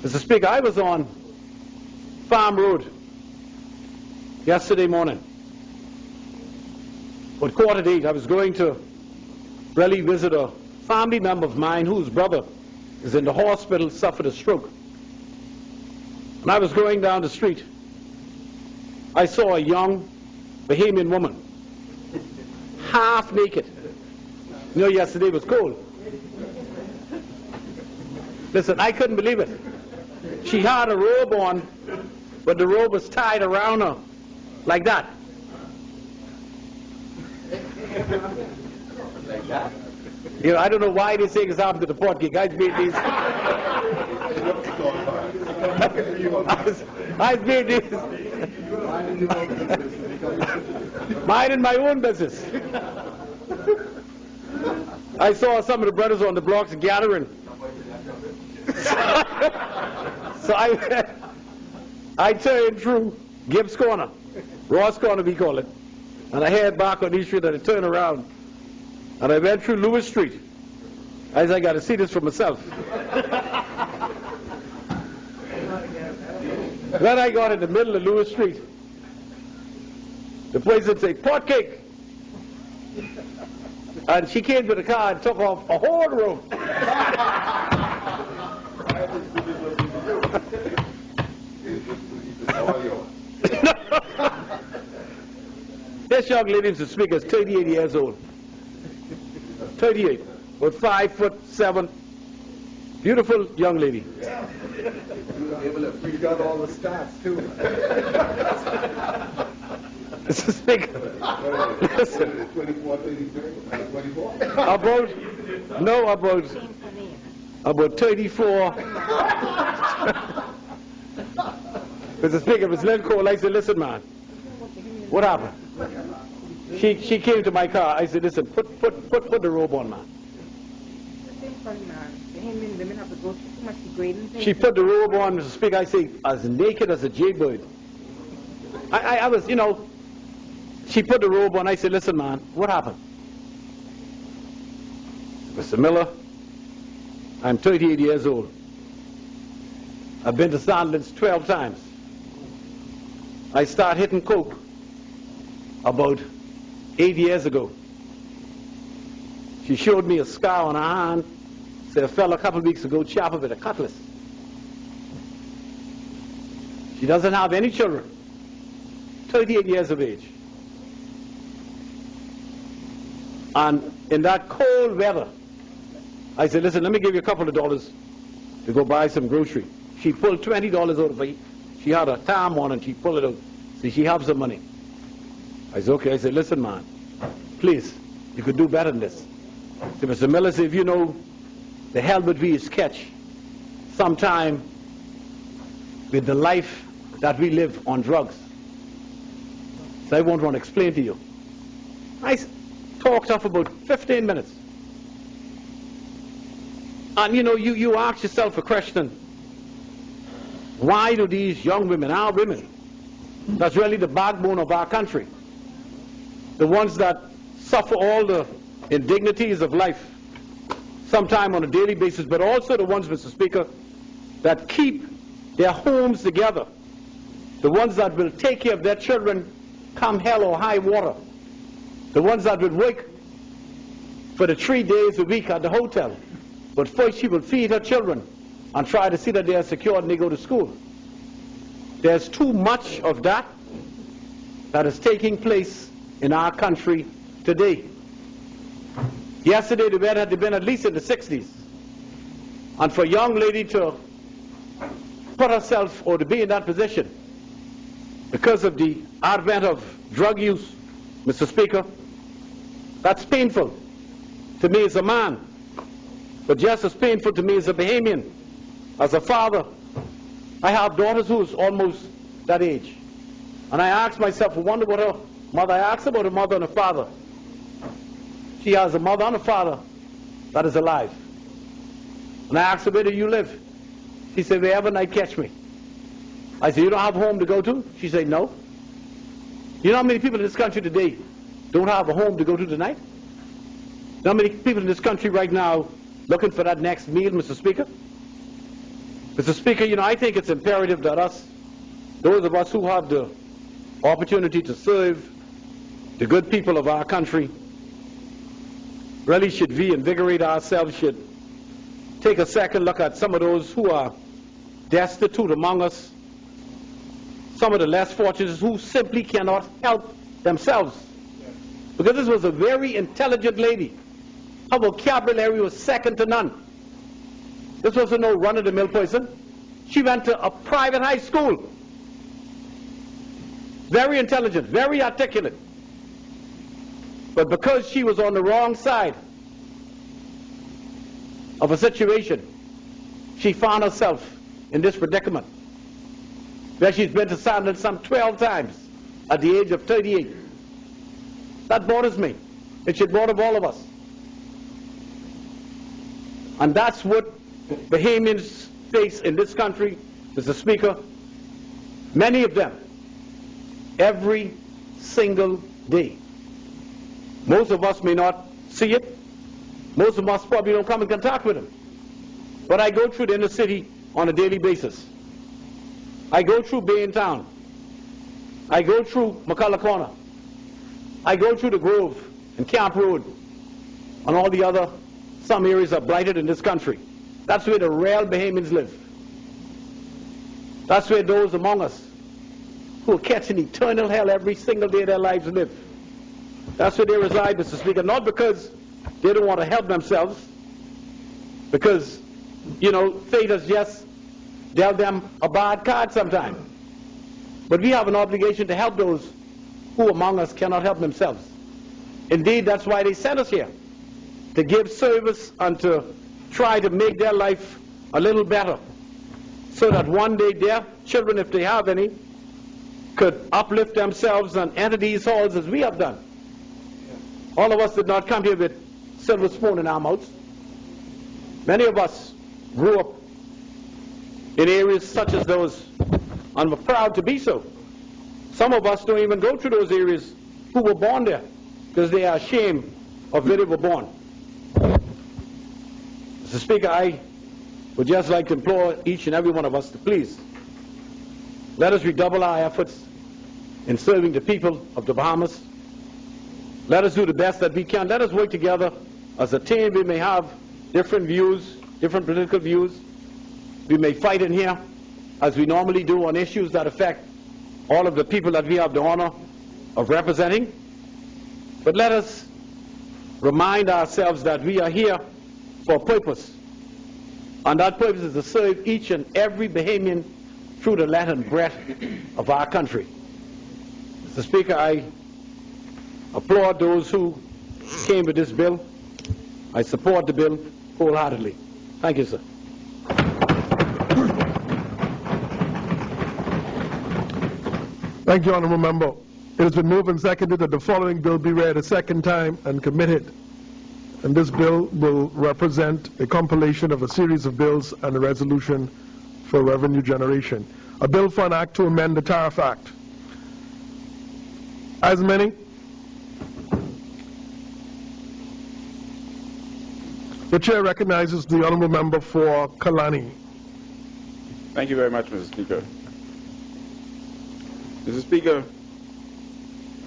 Mr. Speaker, I was on Farm Road yesterday morning. At 7:45, I was going to really visit a family member of mine whose brother is in the hospital, suffered a stroke. And I was going down the street. I saw a young Bahamian woman, half naked. You know, yesterday was cold. Listen, I couldn't believe it. She had a robe on, but the robe was tied around her like that. You know, I don't know why they say this happened to the port gig. I made these. I made these. Minding my own business. I saw some of the brothers on the blocks gathering. So I turned through Gibbs Corner, Ross Corner we call it, and I head back on East Street and I turned around and I went through Lewis Street I said, I got to see this for myself. Then I got in the middle of Lewis Street. The place would say, pot cake. And she came to the car and took off a whole room. This young lady, Mr. Speaker, is 38 years old. 38, with 5'7", beautiful young lady. We've got all the stats, too. Mr. Speaker, listen. 24, 33, 24? About 34. Mr. Speaker, Ms. Lynn Cole, I said, listen, man, what happened? She came to my car. I said, listen, put the robe on, man. She put the robe on, Mr. Speaker. I say, as naked as a jaybird. I was, you know, she put the robe on. I said, listen, man, what happened? Mr. Miller, I'm 38 years old. I've been to Sandlands 12 times. I started hitting coke about 8 years ago. She showed me a scar on her hand. Said a fella a couple of weeks ago chopped her with a cutlass. She doesn't have any children. 38 years of age. And in that cold weather, I said, listen, let me give you a couple of dollars to go buy some grocery. She pulled $20 out of her. She had a tam on and she pulled it out. See, she has some money. I said, okay. I said, listen, man, please, you could do better than this. So Mr. Miller said, if you know the hell would we catch sometime with the life that we live on drugs. So I won't want to explain to you. I talked off about 15 minutes. And you know, you ask yourself a question, why do these young women, our women, that's really the backbone of our country, the ones that suffer all the indignities of life, sometime on a daily basis, but also the ones, Mr. Speaker, that keep their homes together, the ones that will take care of their children come hell or high water, the ones that will work for the 3 days a week at the hotel, but first she will feed her children and try to see that they are secure and they go to school. There's too much of that that is taking place in our country today. Yesterday the weather had been at least in the 60s. And for a young lady to put herself or to be in that position because of the advent of drug use, Mr. Speaker, that's painful to me as a man, but just as painful to me as a Bahamian, as a father. I have daughters who's almost that age. And I ask myself, I wonder what her mother, I asked about her mother and her father. She has a mother and a father that is alive. And I asked her, where do you live? She said, wherever night catch me. I said, you don't have a home to go to? She said, no. You know how many people in this country today don't have a home to go to tonight? You know how many people in this country right now looking for that next meal, Mr. Speaker? Mr. Speaker, you know, I think it's imperative that us, those of us who have the opportunity to serve the good people of our country, really should reinvigorate ourselves, should take a second look at some of those who are destitute among us, some of the less fortunate who simply cannot help themselves. Because this was a very intelligent lady. Her vocabulary was second to none. This wasn't no run-of-the-mill person. She went to a private high school. Very intelligent, very articulate. But because she was on the wrong side of a situation, she found herself in this predicament, where she's been to Sandland some 12 times at the age of 38. That bothers me. It should bother all of us. And that's what Bahamians face in this country, Mr. Speaker. Many of them, every single day. Most of us may not see it, Most of us probably don't come in contact with them. But I go through the inner city on a daily basis. I go through Bay in Town. I go through McCullough Corner. I go through the Grove and Camp Road and all the other, some areas are blighted in this country. That's where the real Bahamians live. That's where those among us who are catching eternal hell every single day of their lives live. That's where they reside, Mr. Speaker, not because they don't want to help themselves, because, you know, fate has just dealt them a bad card sometime. But we have an obligation to help those who among us cannot help themselves. Indeed, that's why they sent us here, to give service and to try to make their life a little better, so that one day their children, if they have any, could uplift themselves and enter these halls as we have done. All of us did not come here with silver spoon in our mouths. Many of us grew up in areas such as those, and we're proud to be so. Some of us don't even go to those areas who were born there, because they are ashamed of where they were born. Mr. Speaker, I would just like to implore each and every one of us to please let us redouble our efforts in serving the people of the Bahamas. Let us do the best that we can. Let us work together as a team. We may have different views, different political views. We may fight in here, as we normally do, on issues that affect all of the people that we have the honor of representing. But let us remind ourselves that we are here for a purpose. And that purpose is to serve each and every Bahamian through the length and breadth of our country. Mr. Speaker, I applaud those who came with this bill. I support the bill wholeheartedly. Thank you, sir. Thank you, Honourable Member. It has been moved and seconded that the following bill be read a second time and committed. And this bill will represent a compilation of a series of bills and a resolution for revenue generation. A bill for an act to amend the Tariff Act. As many. The Chair recognizes the Honourable Member for Kalani. Thank you very much, Mr. Speaker. Mr. Speaker,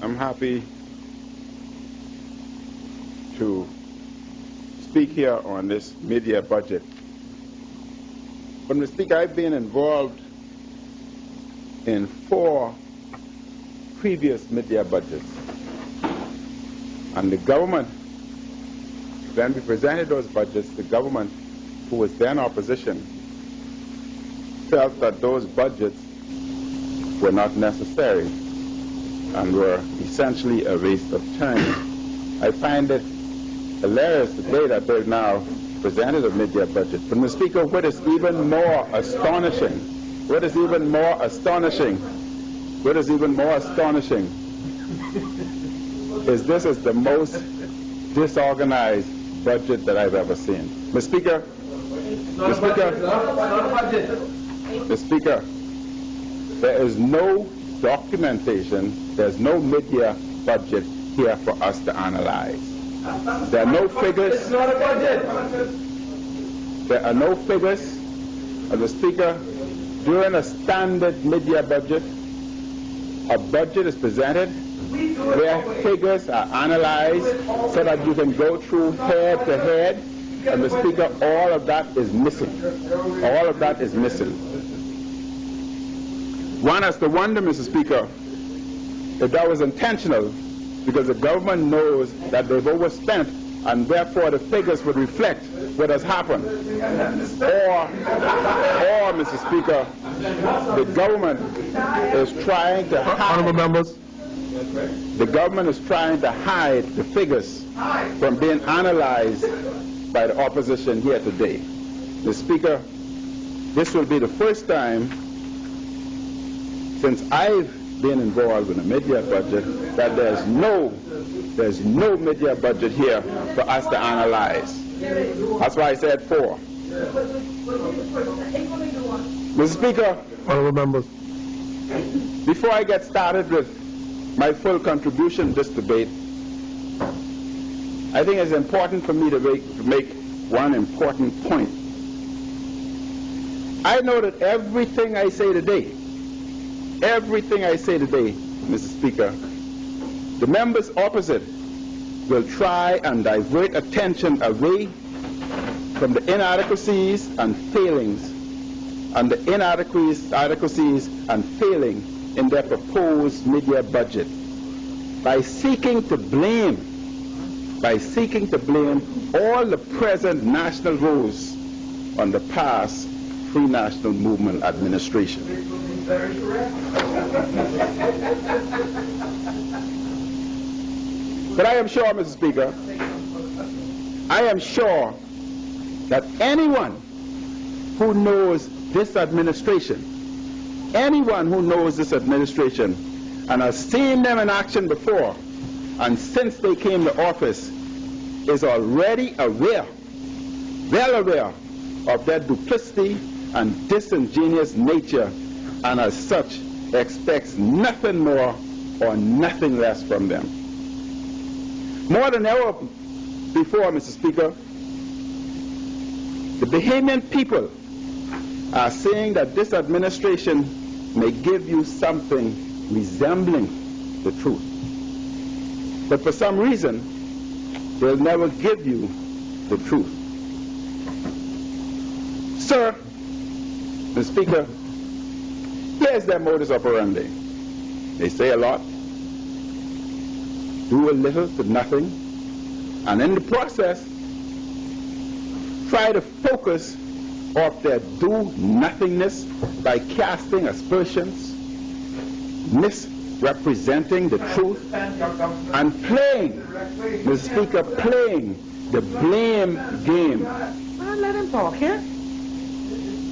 I'm happy to speak here on this mid-year budget. But, Mr. Speaker, I've been involved in 4 previous mid-year budgets. And the government, when we presented those budgets, the government, who was then opposition, felt that those budgets were not necessary and were essentially a waste of time. I find it hilarious today that they've now presented a mid-year budget. But, Mr. Speaker, what is even more astonishing, is this is the most disorganized budget that I've ever seen. Mr. Speaker, there is no documentation, there's no mid-year budget here for us to analyze. There are no figures. It's not a budget. There are no figures. Mr. Speaker, during a standard mid-year budget, a budget is presented where figures are analyzed so that you can go through head to head. And, Mr. Speaker, all of that is missing. All of that is missing. One has to wonder, Mr. Speaker, if that was intentional, because the government knows that they've overspent and therefore the figures would reflect what has happened. Or, Mr. Speaker, the government is trying to hide. Honourable members. The government is trying to hide the figures from being analyzed by the opposition here today. Mr. Speaker, this will be the first time since I've been involved in a mid-year budget that there's no mid-year budget here for us to analyze. That's why I said 4. Mr. Speaker, Honourable members. Before I get started with my full contribution to this debate, I think it's important for me to make one important point. I know that everything I say today, Mr. Speaker, the members opposite will try and divert attention away from the inadequacies and failings and the inadequacies and failing in their proposed mid-year budget by seeking to blame all the present national woes on the past Free National Movement administration. But I am sure, Mr. Speaker, I am sure that anyone who knows this administration and has seen them in action before and since they came to office is already well aware of their duplicity and disingenuous nature, and as such expects nothing more or nothing less from them. More than ever before, Mr. Speaker, the Bahamian people are saying that this administration may give you something resembling the truth. But for some reason, they'll never give you the truth. Sir, Mr. Speaker, here's their modus operandi. They say a lot, do a little to nothing, and in the process, try to focus off their do-nothingness by casting aspersions, misrepresenting the truth, and playing, Mr. Speaker, playing the blame game. Well, let him talk here.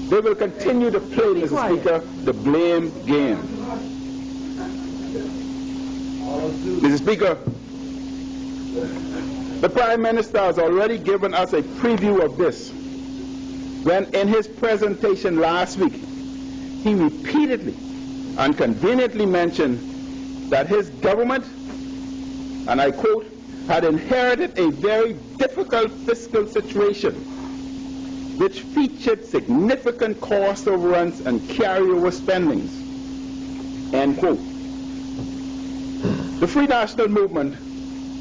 They will continue to play, Mr. Speaker, the blame game. Mr. Speaker, the Prime Minister has already given us a preview of this when in his presentation last week, he repeatedly and conveniently mentioned that his government, and I quote, had inherited a very difficult fiscal situation which featured significant cost overruns and carryover spendings, end quote. The Free National Movement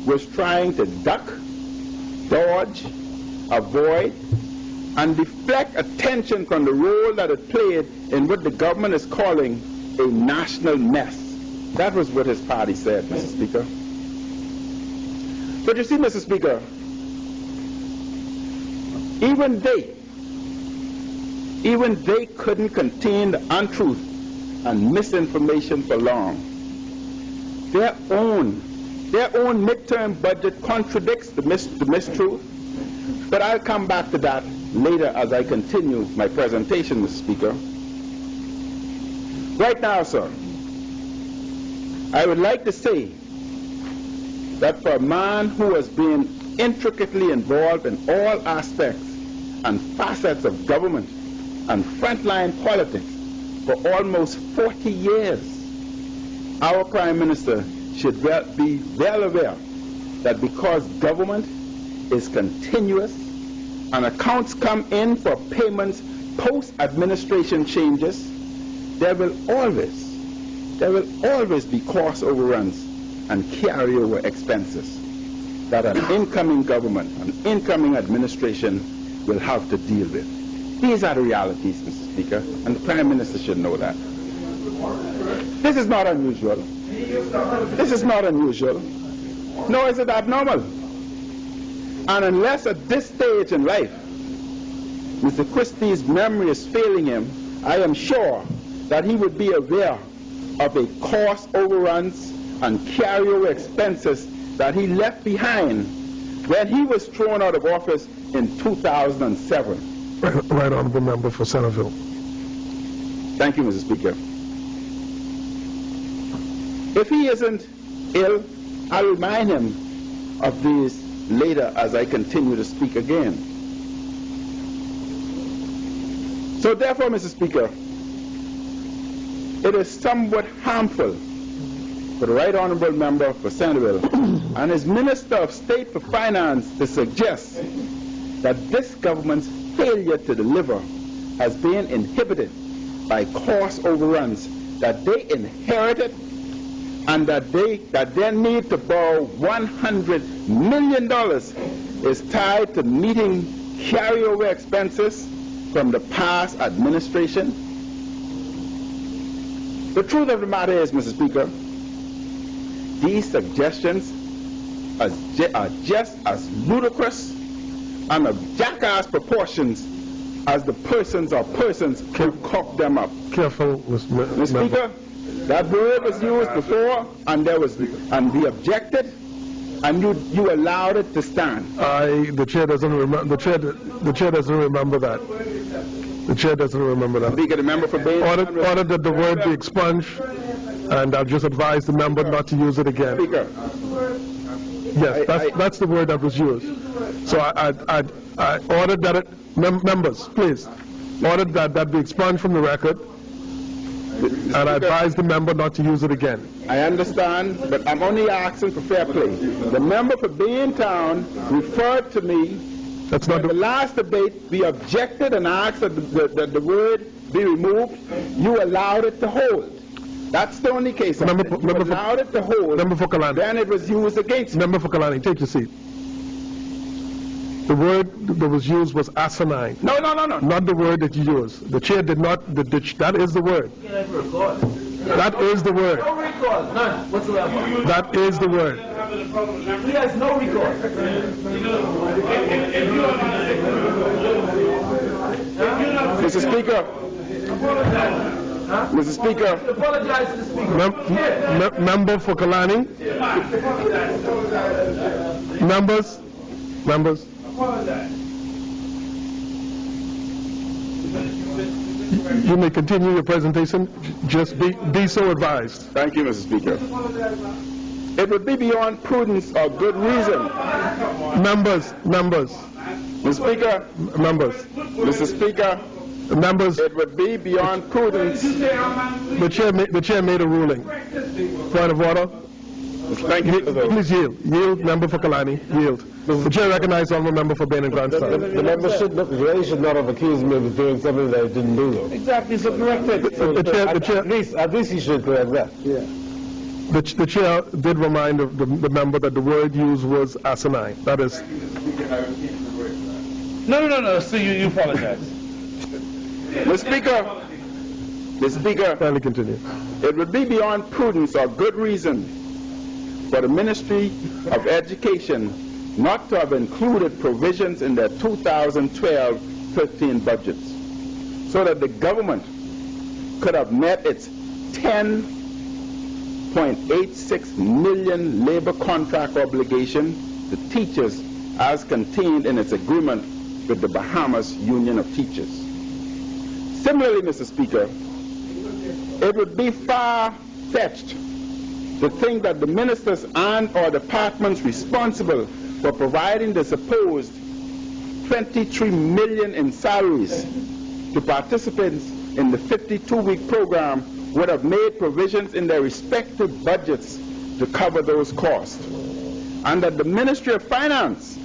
was trying to duck, dodge, avoid, and deflect attention from the role that it played in what the government is calling a national mess. That was what his party said, Mr. Speaker. But you see, Mr. Speaker, even they couldn't contain the untruth and misinformation for long. Their own midterm budget contradicts the mistruth, but I'll come back to that later as I continue my presentation, Mr. Speaker. Right now, sir, I would like to say that for a man who has been intricately involved in all aspects and facets of government and frontline politics for almost 40 years, our Prime Minister should be well aware that because government is continuous and accounts come in for payments post-administration changes, there will always be cost overruns and carryover expenses that an incoming government, an incoming administration will have to deal with. These are the realities, Mr. Speaker, and the Prime Minister should know that. This is not unusual. This is not unusual, nor is it abnormal. And unless at this stage in life, Mr. Christie's memory is failing him, I am sure that he would be aware of a cost overruns and carryover expenses that he left behind when he was thrown out of office in 2007. Right honorable member for Centerville. Thank you, Mr. Speaker. If he isn't ill, I'll remind him of these later as I continue to speak again. So therefore, Mr. Speaker, it is somewhat harmful for the Right Honorable Member for Centerville and his Minister of State for Finance to suggest that this government's failure to deliver has been inhibited by cost overruns that they inherited, and that their need to borrow $100 million is tied to meeting carryover expenses from the past administration. The truth of the matter is, Mr. Speaker, these suggestions are just as ludicrous and of jackass proportions as the persons who cooked them up. Careful, Mr. Speaker, that word was used before, and we objected, and you allowed it to stand. The chair doesn't remember. The chair doesn't remember that. The chair doesn't remember that. Speaker, the member for Bain. Order that the word be expunged, and I'll just advise the member not to use it again. Speaker. Yes, that's the word that was used. So I ordered that members, please, ordered that be expunged from the record, and I advise the member not to use it again. I understand, but I'm only asking for fair play. The member for Baintown referred to me. That's not the last debate. We objected and asked that the word be removed. You allowed it to hold. That's the only case. You allowed it to hold. Member for Kalani. Then it was used against you. Member for Kalani, take your seat. The word that was used was asinine. No. Not the word that you used. The chair did not. That is the word. That is the word. No record, none whatsoever. That is the word. He has no record. Mr. Speaker. Mr. Speaker. Apologize to the Speaker. Member for Kalani. Members. You may continue your presentation. Just be so advised. Thank you, Mr. Speaker. It would be beyond prudence or good reason. Members. Mr. Speaker. Members. Mr. Speaker. Members. It would be beyond prudence. The chair made a ruling. Point of order. Thank you. Please yield. Yield, member for Kalani. Yield. The chair recognizes honorable member for Bain and Grandstand. The member should not have accused me of doing something that I didn't do, though. Exactly, so corrected. At least he should correct that. Yeah. The chair did remind the member that the word used was asinine. That is. No. So you apologize. Mr. Speaker. Kindly continue. It would be beyond prudence or good reason for the Ministry of Education not to have included provisions in their 2012-13 budgets so that the government could have met its $10.86 million labor contract obligation to teachers as contained in its agreement with the Bahamas Union of Teachers. Similarly, Mr. Speaker, it would be far-fetched to think that the ministers and or departments responsible for providing the supposed $23 million in salaries to participants in the 52-week program would have made provisions in their respective budgets to cover those costs, and that the Ministry of Finance,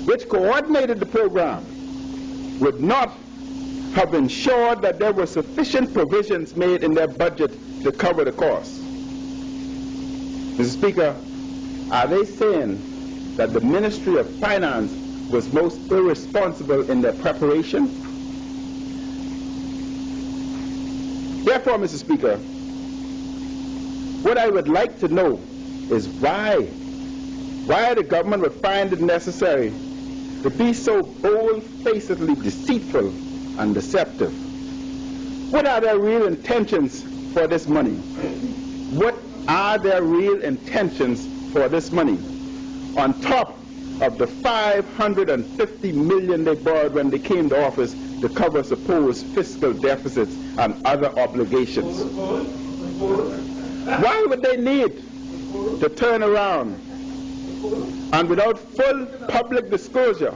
which coordinated the program, would not have ensured that there were sufficient provisions made in their budget to cover the costs. Mr. Speaker, are they saying that the Ministry of Finance was most irresponsible in their preparation? Therefore, Mr. Speaker, what I would like to know is why the government would find it necessary to be so bold-facedly deceitful and deceptive. What are their real intentions for this money? What are their real intentions for this money? On top of the $550 million they borrowed when they came to office to cover supposed fiscal deficits and other obligations. Why would they need to turn around and without full public disclosure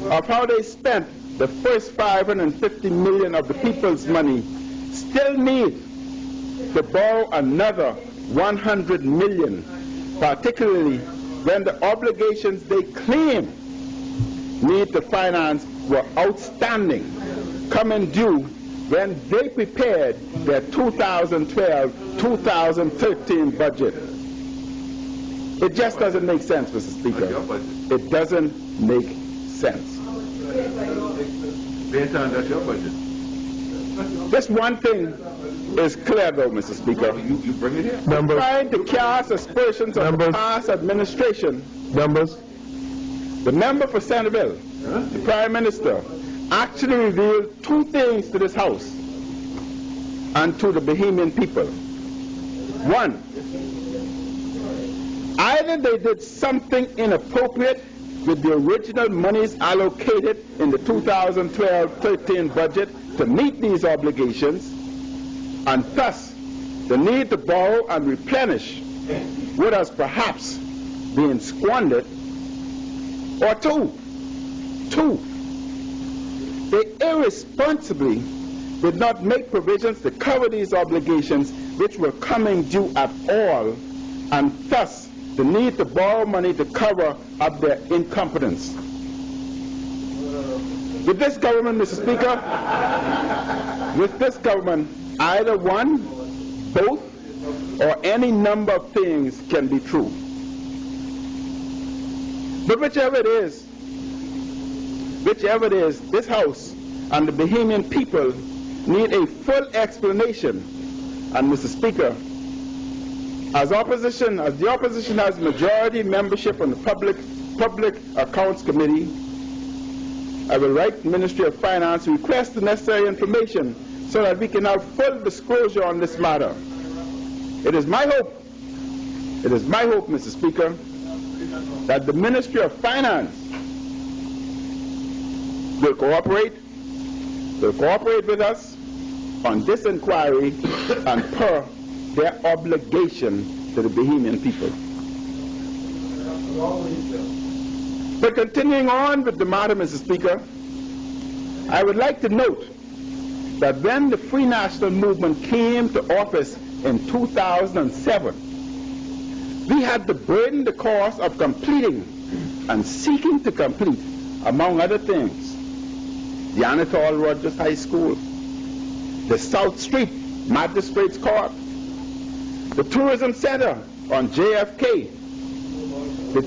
of how they spent the first $550 million of the people's money, still need to borrow another 100 million, particularly when the obligations they claim need to finance were outstanding, coming due when they prepared their 2012-2013 budget. It just doesn't make sense, Mr. Speaker. It doesn't make sense. That's your budget. Just one thing is clear, though, Mr. Speaker. You bring it here. Members. Trying to cast aspersions on the past administration. Members. The member for Centerville, the Prime Minister, actually revealed two things to this House and to the Bahamian people. One, either they did something inappropriate with the original monies allocated in the 2012-13 budget to meet these obligations, and thus the need to borrow and replenish would have perhaps been squandered, or two, they irresponsibly did not make provisions to cover these obligations which were coming due at all, and thus the need to borrow money to cover up their incompetence. With this government, Mr. Speaker, with this government, either one, both, or any number of things can be true. But whichever it is, this House and the Bahamian people need a full explanation. And Mr. Speaker, as the opposition has majority membership on the Public Accounts Committee, I will write the Ministry of Finance to request the necessary information so that we can have full disclosure on this matter. It is my hope, Mr. Speaker, that the Ministry of Finance will cooperate with us on this inquiry and per their obligation to the Bahamian people. But continuing on with the matter, Mr. Speaker, I would like to note that when the Free National Movement came to office in 2007, we had to burden the cost of completing and seeking to complete, among other things, the Anatole Rogers High School, the South Street Magistrates Court, the Tourism Center on JFK, the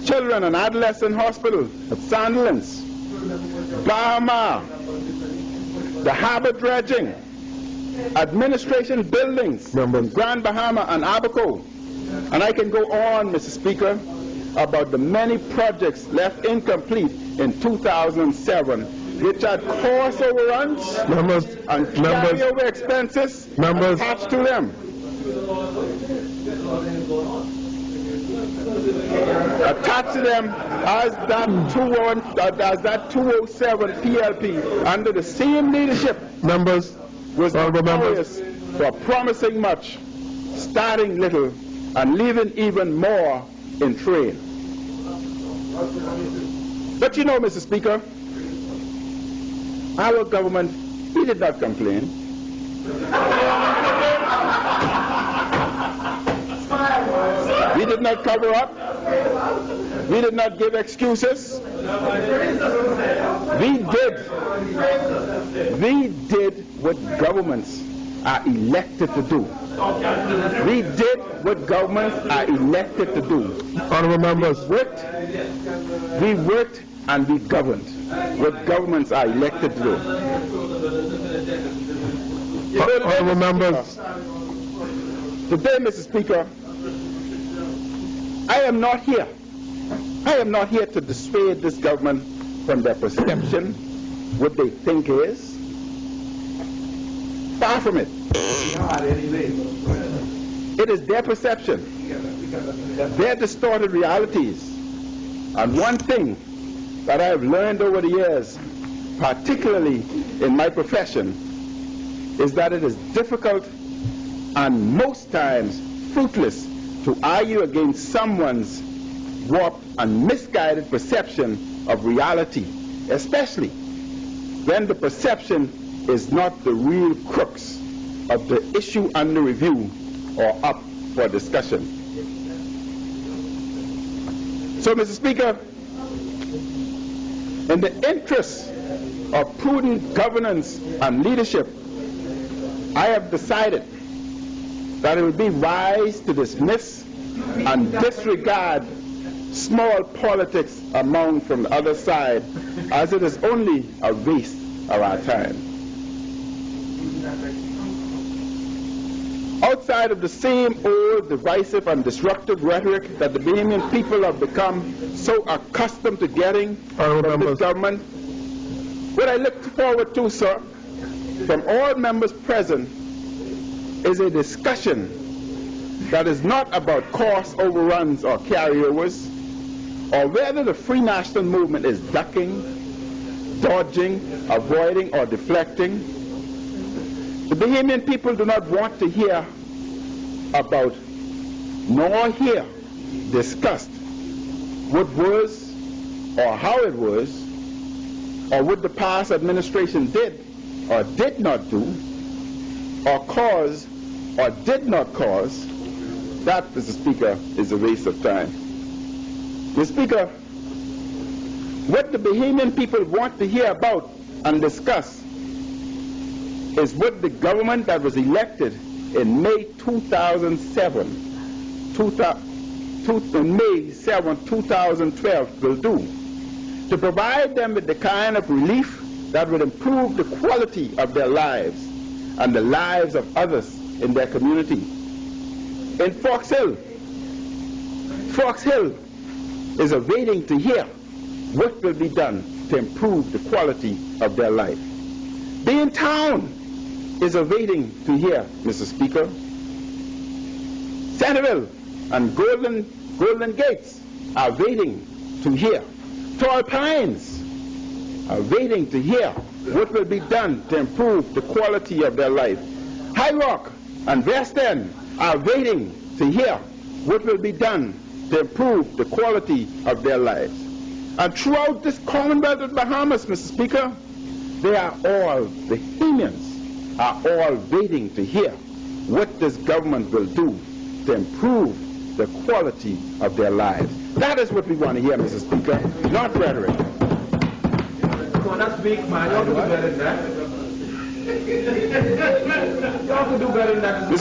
Children and Adolescent Hospital at Sandilands, Bahamas, the harbor dredging, administration buildings in Grand Bahama and Abaco. And I can go on, Mr. Speaker, about the many projects left incomplete in 2007, which had cost overruns and carryover expenses attached to them. Attached to them as that 207 PLP under the same leadership was notorious for promising much, starting little, and leaving even more in train. But you know, Mr. Speaker, our government, we did not complain. We did not cover up. We did not give excuses. We did what governments are elected to do. We did what governments are elected to do. Honorable members. We worked and we governed what governments are elected to do. Honorable members. Today, Mr. Speaker, I am not here to dissuade this government from their perception, what they think is. Far from it. It is their perception, their distorted realities. And one thing that I have learned over the years, particularly in my profession, is that it is difficult and most times fruitless to argue against someone's warped and misguided perception of reality, especially when the perception is not the real crux of the issue under review or up for discussion. So, Mr. Speaker, in the interest of prudent governance and leadership, I have decided that it would be wise to dismiss and disregard small politics among from the other side, as it is only a waste of our time. Outside of the same old divisive and disruptive rhetoric that the Bahamian people have become so accustomed to getting from this government, what I look forward to, sir, from all members present, is a discussion that is not about cost overruns or carryovers, or whether the Free National Movement is ducking, dodging, avoiding, or deflecting. The Bahamian people do not want to hear about, nor hear discussed, what was, or how it was, or what the past administration did or did not do, or caused or did not cause. That, Mr. Speaker, is a waste of time. Mr. Speaker, what the Bahamian people want to hear about and discuss is what the government that was elected in May 2007, May 7, 2012 will do to provide them with the kind of relief that would improve the quality of their lives and the lives of others in their community. In Fox Hill is awaiting to hear what will be done to improve the quality of their life. Being Town is awaiting to hear, Mr. Speaker. Centerville and Golden Gates are waiting to hear. Tall Pines are waiting to hear what will be done to improve the quality of their life. High Rock and West End are waiting to hear what will be done to improve the quality of their lives. And throughout this Commonwealth of Bahamas, Mr. Speaker, they are all, the Bahamians are all waiting to hear what this government will do to improve the quality of their lives. That is what we want to hear, Mr. Speaker, not rhetoric. Come on, that's big, man. Y'all can do better than that. Y'all can do better than that. Mr.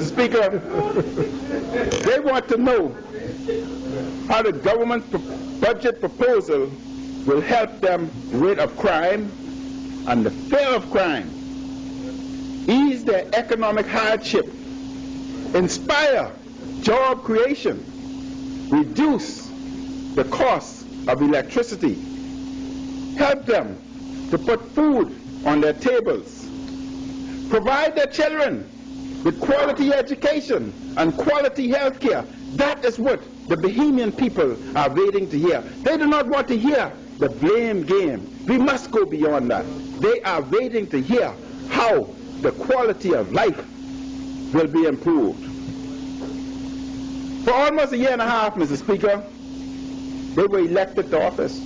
Speaker, they want to know how the government budget proposal will help them rid of crime and the fear of crime, ease their economic hardship, inspire job creation, reduce the cost of electricity, help them to put food on their tables, provide their children with quality education and quality health care. That is what the Bahamian people are waiting to hear. They do not want to hear the blame game. We must go beyond that. They are waiting to hear how the quality of life will be improved. For almost a year and a half, Mr. Speaker, they were elected to office.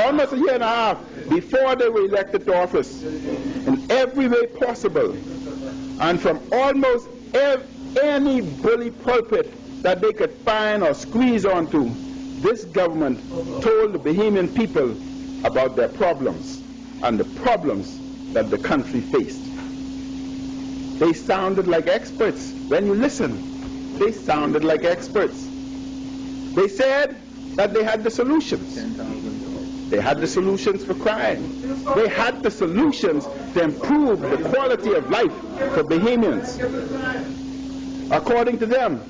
Almost a year and a half before they were elected to office, in every way possible, and from almost any bully pulpit that they could find or squeeze onto, this government told the Bahamian people about their problems and the problems that the country faced. They sounded like experts. When you listen, they sounded like experts. They said that they had the solutions. They had the solutions for crime. They had the solutions to improve the quality of life for Bahamians. According to them,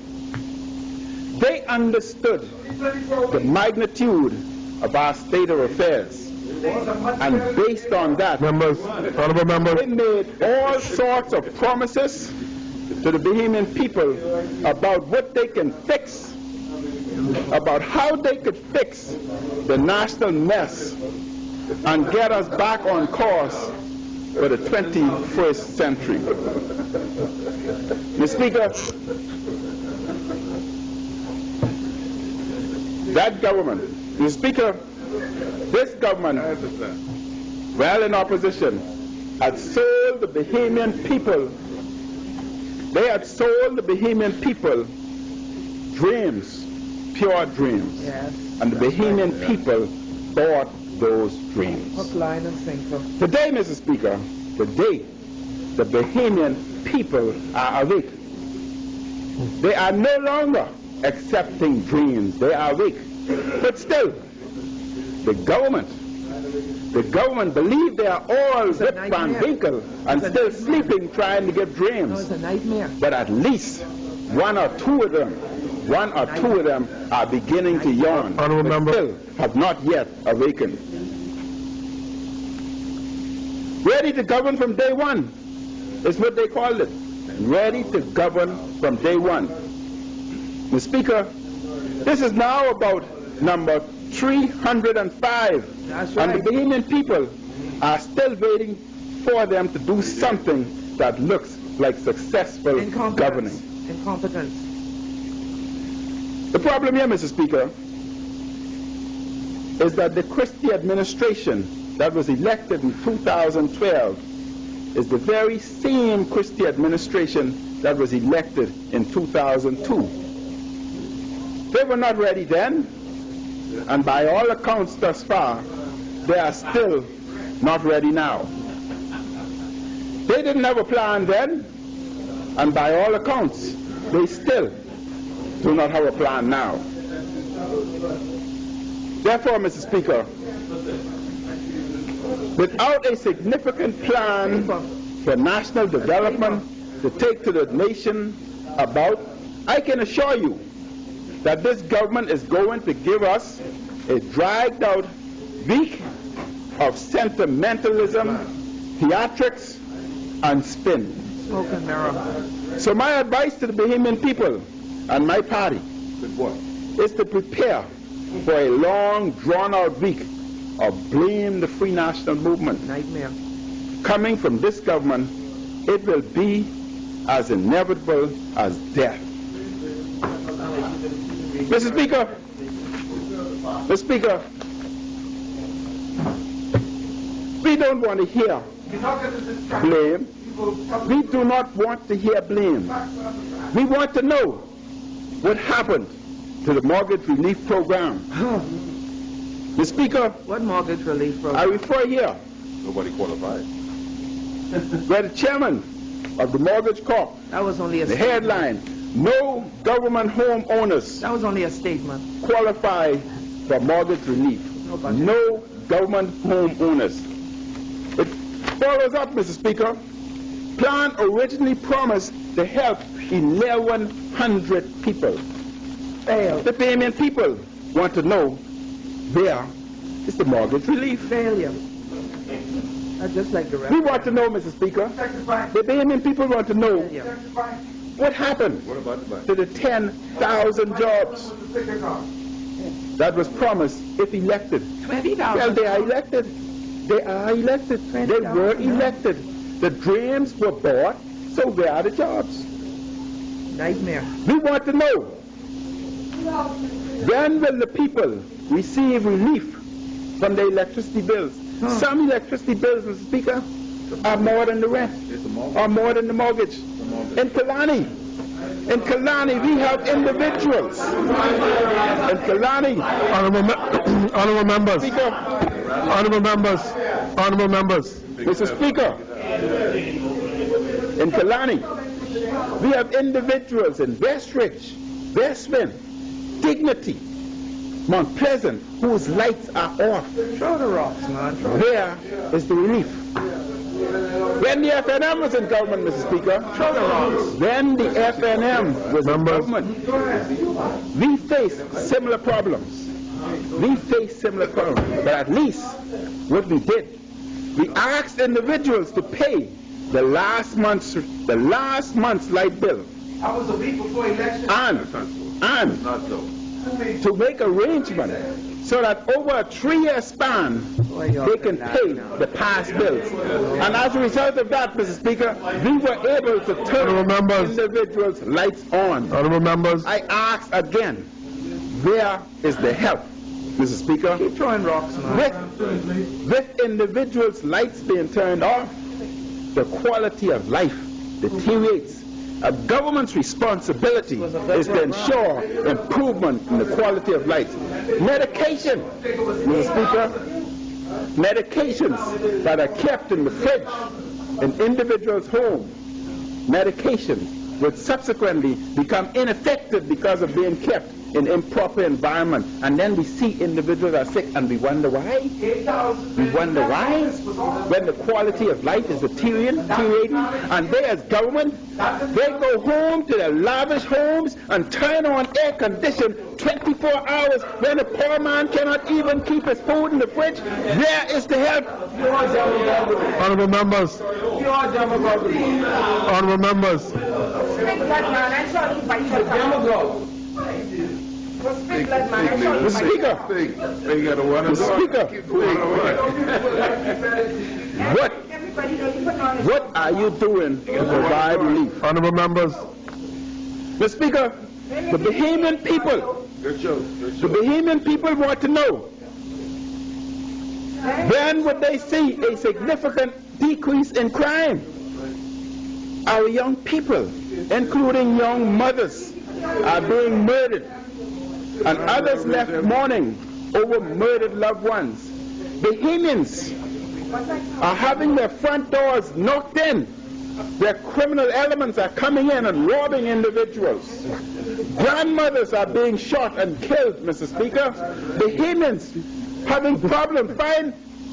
they understood the magnitude of our state of affairs. And based on that, they made all sorts of promises to the Bahamian people about what they can fix, about how they could fix the national mess and get us back on course for the 21st century. Mr. Speaker, that government, Mr. Speaker, this government, while in opposition, had sold the Bahamian people, dreams, pure dreams. Yes. And the Bahamian people bought those dreams. Hook, line, and sinker. Today, Mr. Speaker, today, the Bahamian people are awake. They are no longer accepting dreams. They are awake. But still, the government believe they are all Rip Van Winkle and still sleeping trying to get dreams. No, it's a nightmare. But at least one or two of them are beginning to yawn, but still have not yet awakened. Ready to govern from day one is what they called it. Ready to govern from day one. Mr. Speaker, this is now about number 305. That's right. And the Bahamian people are still waiting for them to do something that looks like successful governing. Incompetence. The problem here, Mr. Speaker, is that the Christie administration that was elected in 2012 is the very same Christie administration that was elected in 2002. They were not ready then, and by all accounts thus far, they are still not ready now. They didn't have a plan then, and by all accounts, they still do not have a plan now. Therefore, Mr. Speaker, without a significant plan for national development to take to the nation about, I can assure you that this government is going to give us a dragged out week of sentimentalism, theatrics, and spin. Smoke and mirror. So my advice to the Bahamian people and my party is to prepare for a long, drawn-out week of blame the Free National Movement. Nightmare. Coming from this government, it will be as inevitable as death. Mr. Speaker, we don't want to hear blame. We do not want to hear blame. We want to know what happened to the mortgage relief program. Mr. Speaker, what mortgage relief program? I refer here. Nobody qualified. Where the chairman of the Mortgage Corp, that was only a the statement. headline, no government homeowners that was only a statement. Qualify for mortgage relief. No government homeowners. It follows up, Mr. Speaker. Plan originally promised to help 1,100 people. Failed. The Bahamian people want to know where is the mortgage relief. Failure. Just like the rest. We want to know, Mr. Speaker. The Bahamian people want to know what happened to the 10,000 jobs that was promised if elected. 20,000. Well, they are elected. They are elected. They were elected. The dreams were bought, so where are the jobs? Nightmare. We want to know, when will the people receive relief from their electricity bills? Some electricity bills, Mr. Speaker, are more than the rent, or more than the mortgage. In Killarney, we have individuals. In Killarney, Honorable members. Speaker, Honorable members. Mr. Speaker, in Killarney, we have individuals in Westridge, Westwind, Dignity, Mount Pleasant, whose lights are off. Throw the rocks, man. Where is the relief? When the FNM was in government, Mr. Speaker, throw the rocks. When the FNM was in government, we faced similar problems. But at least what we did, we asked individuals to pay the last month's light bill. That was a week before election. And to make arrangements so that over a 3-year span, they can pay the past bills. And as a result of that, Mr. Speaker, we were able to turn individuals' lights on. Honorable members. I ask again, where is the help, Mr. Speaker? Keep throwing rocks, man. With individuals' lights being turned off, the quality of life deteriorates. A government's responsibility is to ensure improvement in the quality of life. Medication, Mr. Speaker, medications that are kept in the fridge in individuals' homes, medications would subsequently become ineffective because of being kept in improper environment, and then we see individuals are sick and we wonder why. We wonder why when the quality of life is deteriorating, and they as government, they go home to their lavish homes and turn on air condition 24 hours when a poor man cannot even keep his food in the fridge. Where is the help? Honorable members. Honorable members. Mr. Speaker, what are you doing to provide relief? Honorable members. Mr. Speaker, the Bahamian people want to know, when would they see a significant decrease in crime? Our young people, including young mothers, are being murdered, and others left mourning over murdered loved ones. Bahamians are having their front doors knocked in, where criminal elements are coming in and robbing individuals. Grandmothers are being shot and killed, Mr. Speaker. Bahamians having problems,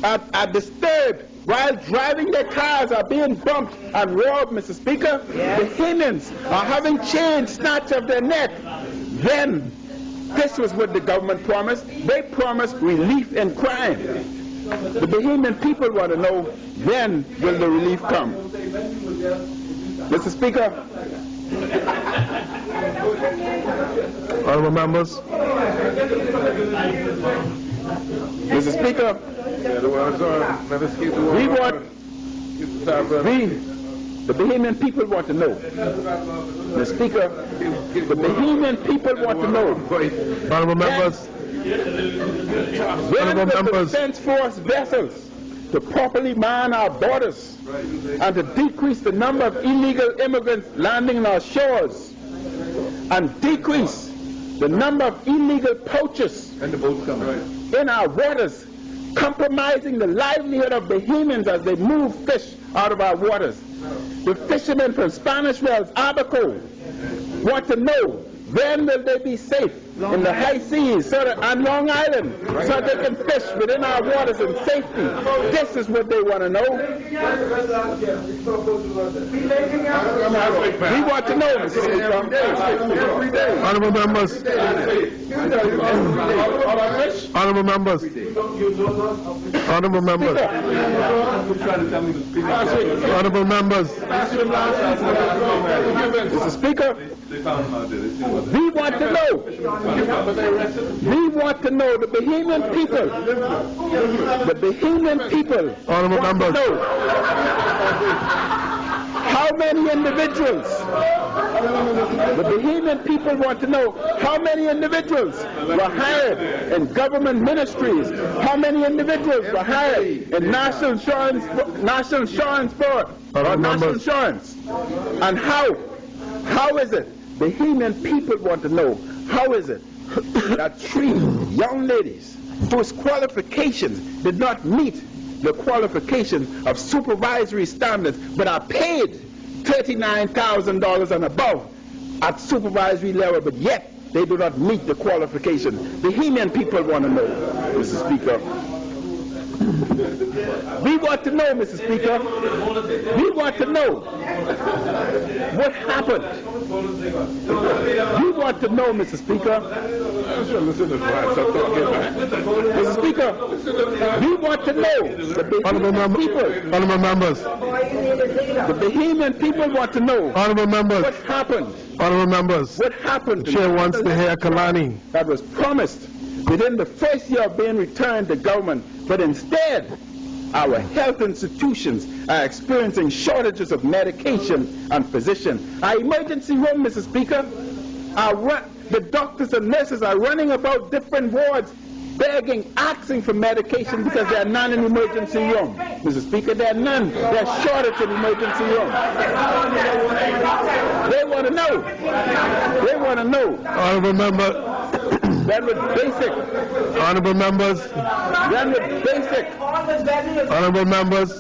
are disturbed while driving their cars, are being bumped and robbed, Mr. Speaker. Bahamians are having chains snatched off their neck. Then, this was what the government promised. They promised relief in crime. The Bahamian people want to know, when will the relief come? Mr. Speaker. Honorable members. Mr. Speaker, the Bahamian people want to know. Mr. Speaker, the Bahamian people want to know. Honorable members. When will the Defense Force vessels to properly man our borders and to decrease the number of illegal immigrants landing on our shores and decrease the number of illegal poachers in our waters, compromising the livelihood of Bahamians as they move fish out of our waters? The fishermen from Spanish Wells, Abaco, want to know, when will they be safe in the high seas and Long Island so they can fish within our waters in safety? This is what they want to know. We want to know, Mr. Speaker. Honorable members. Honorable members. Honorable members. Honorable members. Mr. Speaker, we want to know. We want to know, the Bahamian people. The Bahamian people. Honorable members. Want to know how many individuals. The Bahamian people want to know how many individuals were hired in government ministries, how many individuals were hired in National Insurance Board, or National Insurance, and how is it? Bahamian people want to know, how is it that 3 young ladies whose qualifications did not meet the qualifications of supervisory standards but are paid $39,000 and above at supervisory level, but yet they do not meet the qualifications? Bahamian people want to know, Mr. Speaker. We want to know, Mr. Speaker. We want to know what happened. We want to know, Mr. Speaker. Mr. Speaker, we want to know. The Bahamian people. Honorable members. The Bahamian people want to know. Honorable members. What happened? Honorable members. What happened? The chair wants to hear Kalani. That was promised within the first year of being returned to government, but instead, our health institutions are experiencing shortages of medication and physicians. Our emergency room, Mr. Speaker, the doctors and nurses are running about different wards begging, asking for medication because there are none in emergency room. Mr. Speaker, there are none. There's shortage in emergency room. They want to know. They want to know. Honorable member. That was basic. Honorable members. That was basic. Honorable members.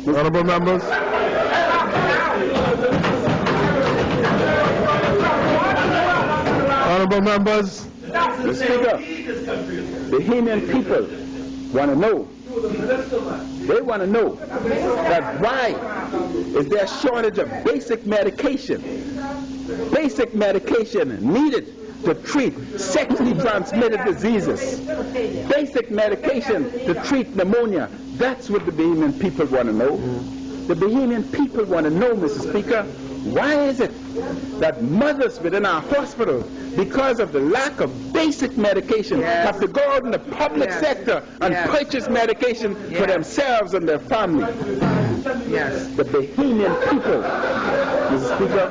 Honorable members. Honorable members. Mr. Speaker, the Bahamian people want to know. They want to know that why is there a shortage of basic medication needed to treat sexually transmitted diseases, basic medication to treat pneumonia. That's what the Bahamian people want to know. The Bahamian people want to know, Mr. Speaker, why is it that mothers within our hospitals, because of the lack of basic medication, have to go out in the public sector and purchase medication for themselves and their family? The Bahamian people, Mr. Speaker,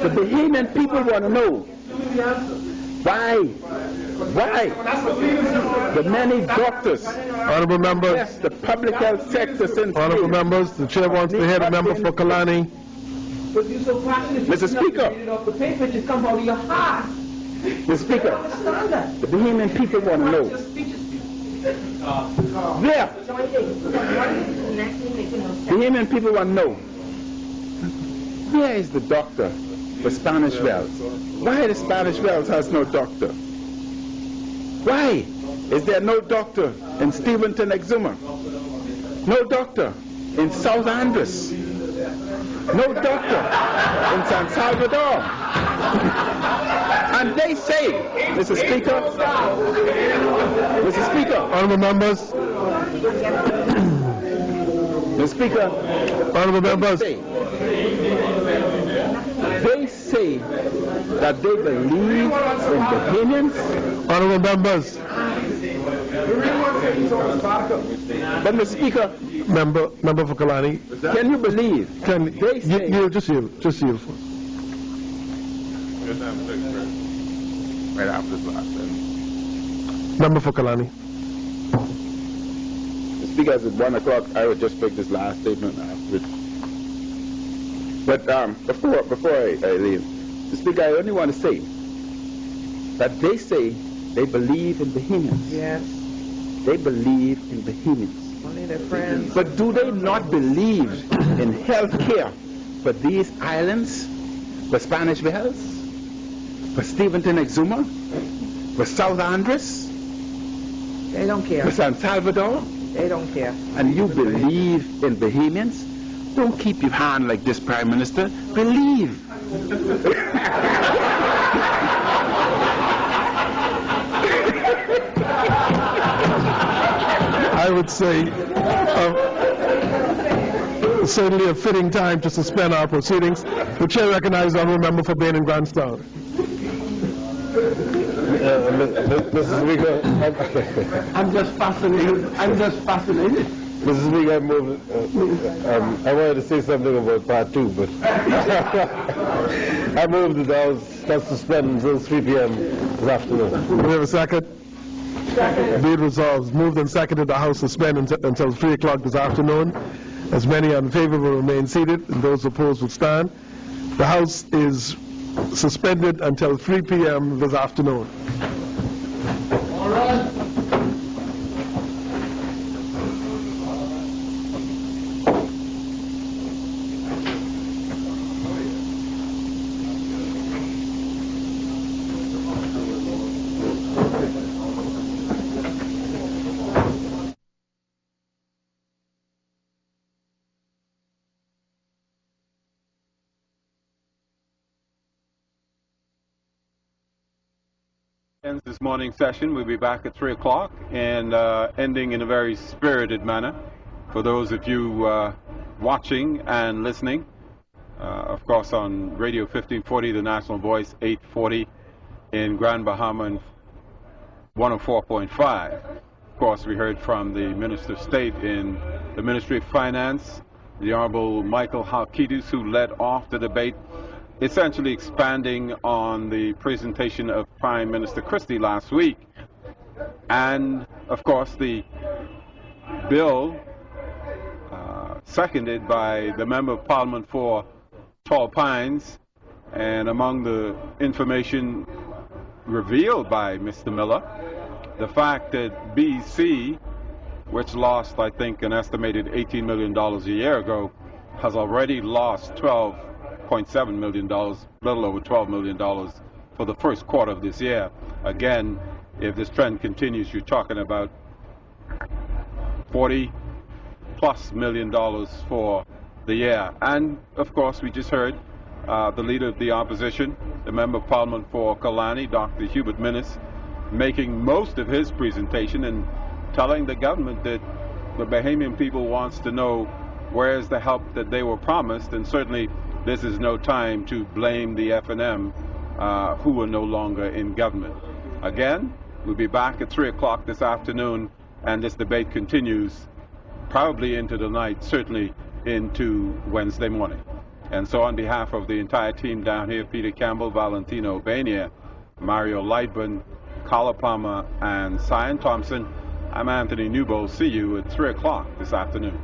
the Bahamian people want to know why the many doctors, honorable members, yes, the public health sector since honorable members, the chair wants to hear the member for Kalani. Mr. Speaker, Mr. Speaker, the Bahamian people want to know where Bahamian people want to know where is the doctor for Spanish Wells? Why the Spanish Wells has no doctor? Why is there no doctor in Steventon, Exuma? No doctor in South Andres? No doctor in San Salvador? And they say, Mr. Speaker, honorable members, Mr. Speaker, honorable members, they say that they believe in Bahamians. Honorable members. But Mr. Speaker, member for Kalani, can you believe? They say you just yield first. Right after this last Member for Kalani. Mr. Speaker, as at 1 o'clock, I would just make this last statement after. But before I leave, Mr. Speaker, I only want to say that they say they believe in Bahamians. Yes. They believe in Bahamians. Only their friends. But do they not believe in health care for these islands, for Spanish Wells, for Steventon, Exuma, for South Andres? They don't care. For San Salvador? They don't care. And you believe in Bahamians? Don't keep your hand like this, Prime Minister. Believe. I would say certainly a fitting time to suspend our proceedings. The chair recognizes the honourable member for Bain and Grandstown. Mr. Speaker, I'm just fascinated. Mr. Speaker, I wanted to say something about part 2, but I moved that I was suspended until 3 p.m. this afternoon. Do we have a second? Be it resolved. Moved and seconded the House suspend until 3 o'clock this afternoon. As many in favor will remain seated, and those opposed will stand. The House is suspended until 3 p.m. this afternoon. All right. Ends this morning's session. We'll be back at 3 o'clock and ending in a very spirited manner. For those of you watching and listening, of course on Radio 1540, the National Voice, 840 in Grand Bahama and 104.5. Of course, we heard from the Minister of State in the Ministry of Finance, the Honorable Michael Halkidis, who led off the debate, essentially expanding on the presentation of Prime Minister Christie last week. And, of course, the bill seconded by the Member of Parliament for Tall Pines, and among the information revealed by Mr. Miller, the fact that BC, which lost, I think, an estimated $18 million a year ago, has already lost $12.7 million, little over $12 million for the first quarter of this year. Again, if this trend continues, you're talking about $40+ million for the year. And, of course, we just heard the leader of the opposition, the Member of Parliament for Kalani, Dr. Hubert Minnis, making most of his presentation and telling the government that the Bahamian people wants to know where's the help that they were promised, and certainly this is no time to blame the FNM who are no longer in government. Again, we'll be back at 3 o'clock this afternoon, and this debate continues probably into the night, certainly into Wednesday morning. And so on behalf of the entire team down here, Peter Campbell, Valentino Bania, Mario Lightburn, Carla Palmer, and Cyan Thompson, I'm Anthony Newbold. See you at 3 o'clock this afternoon.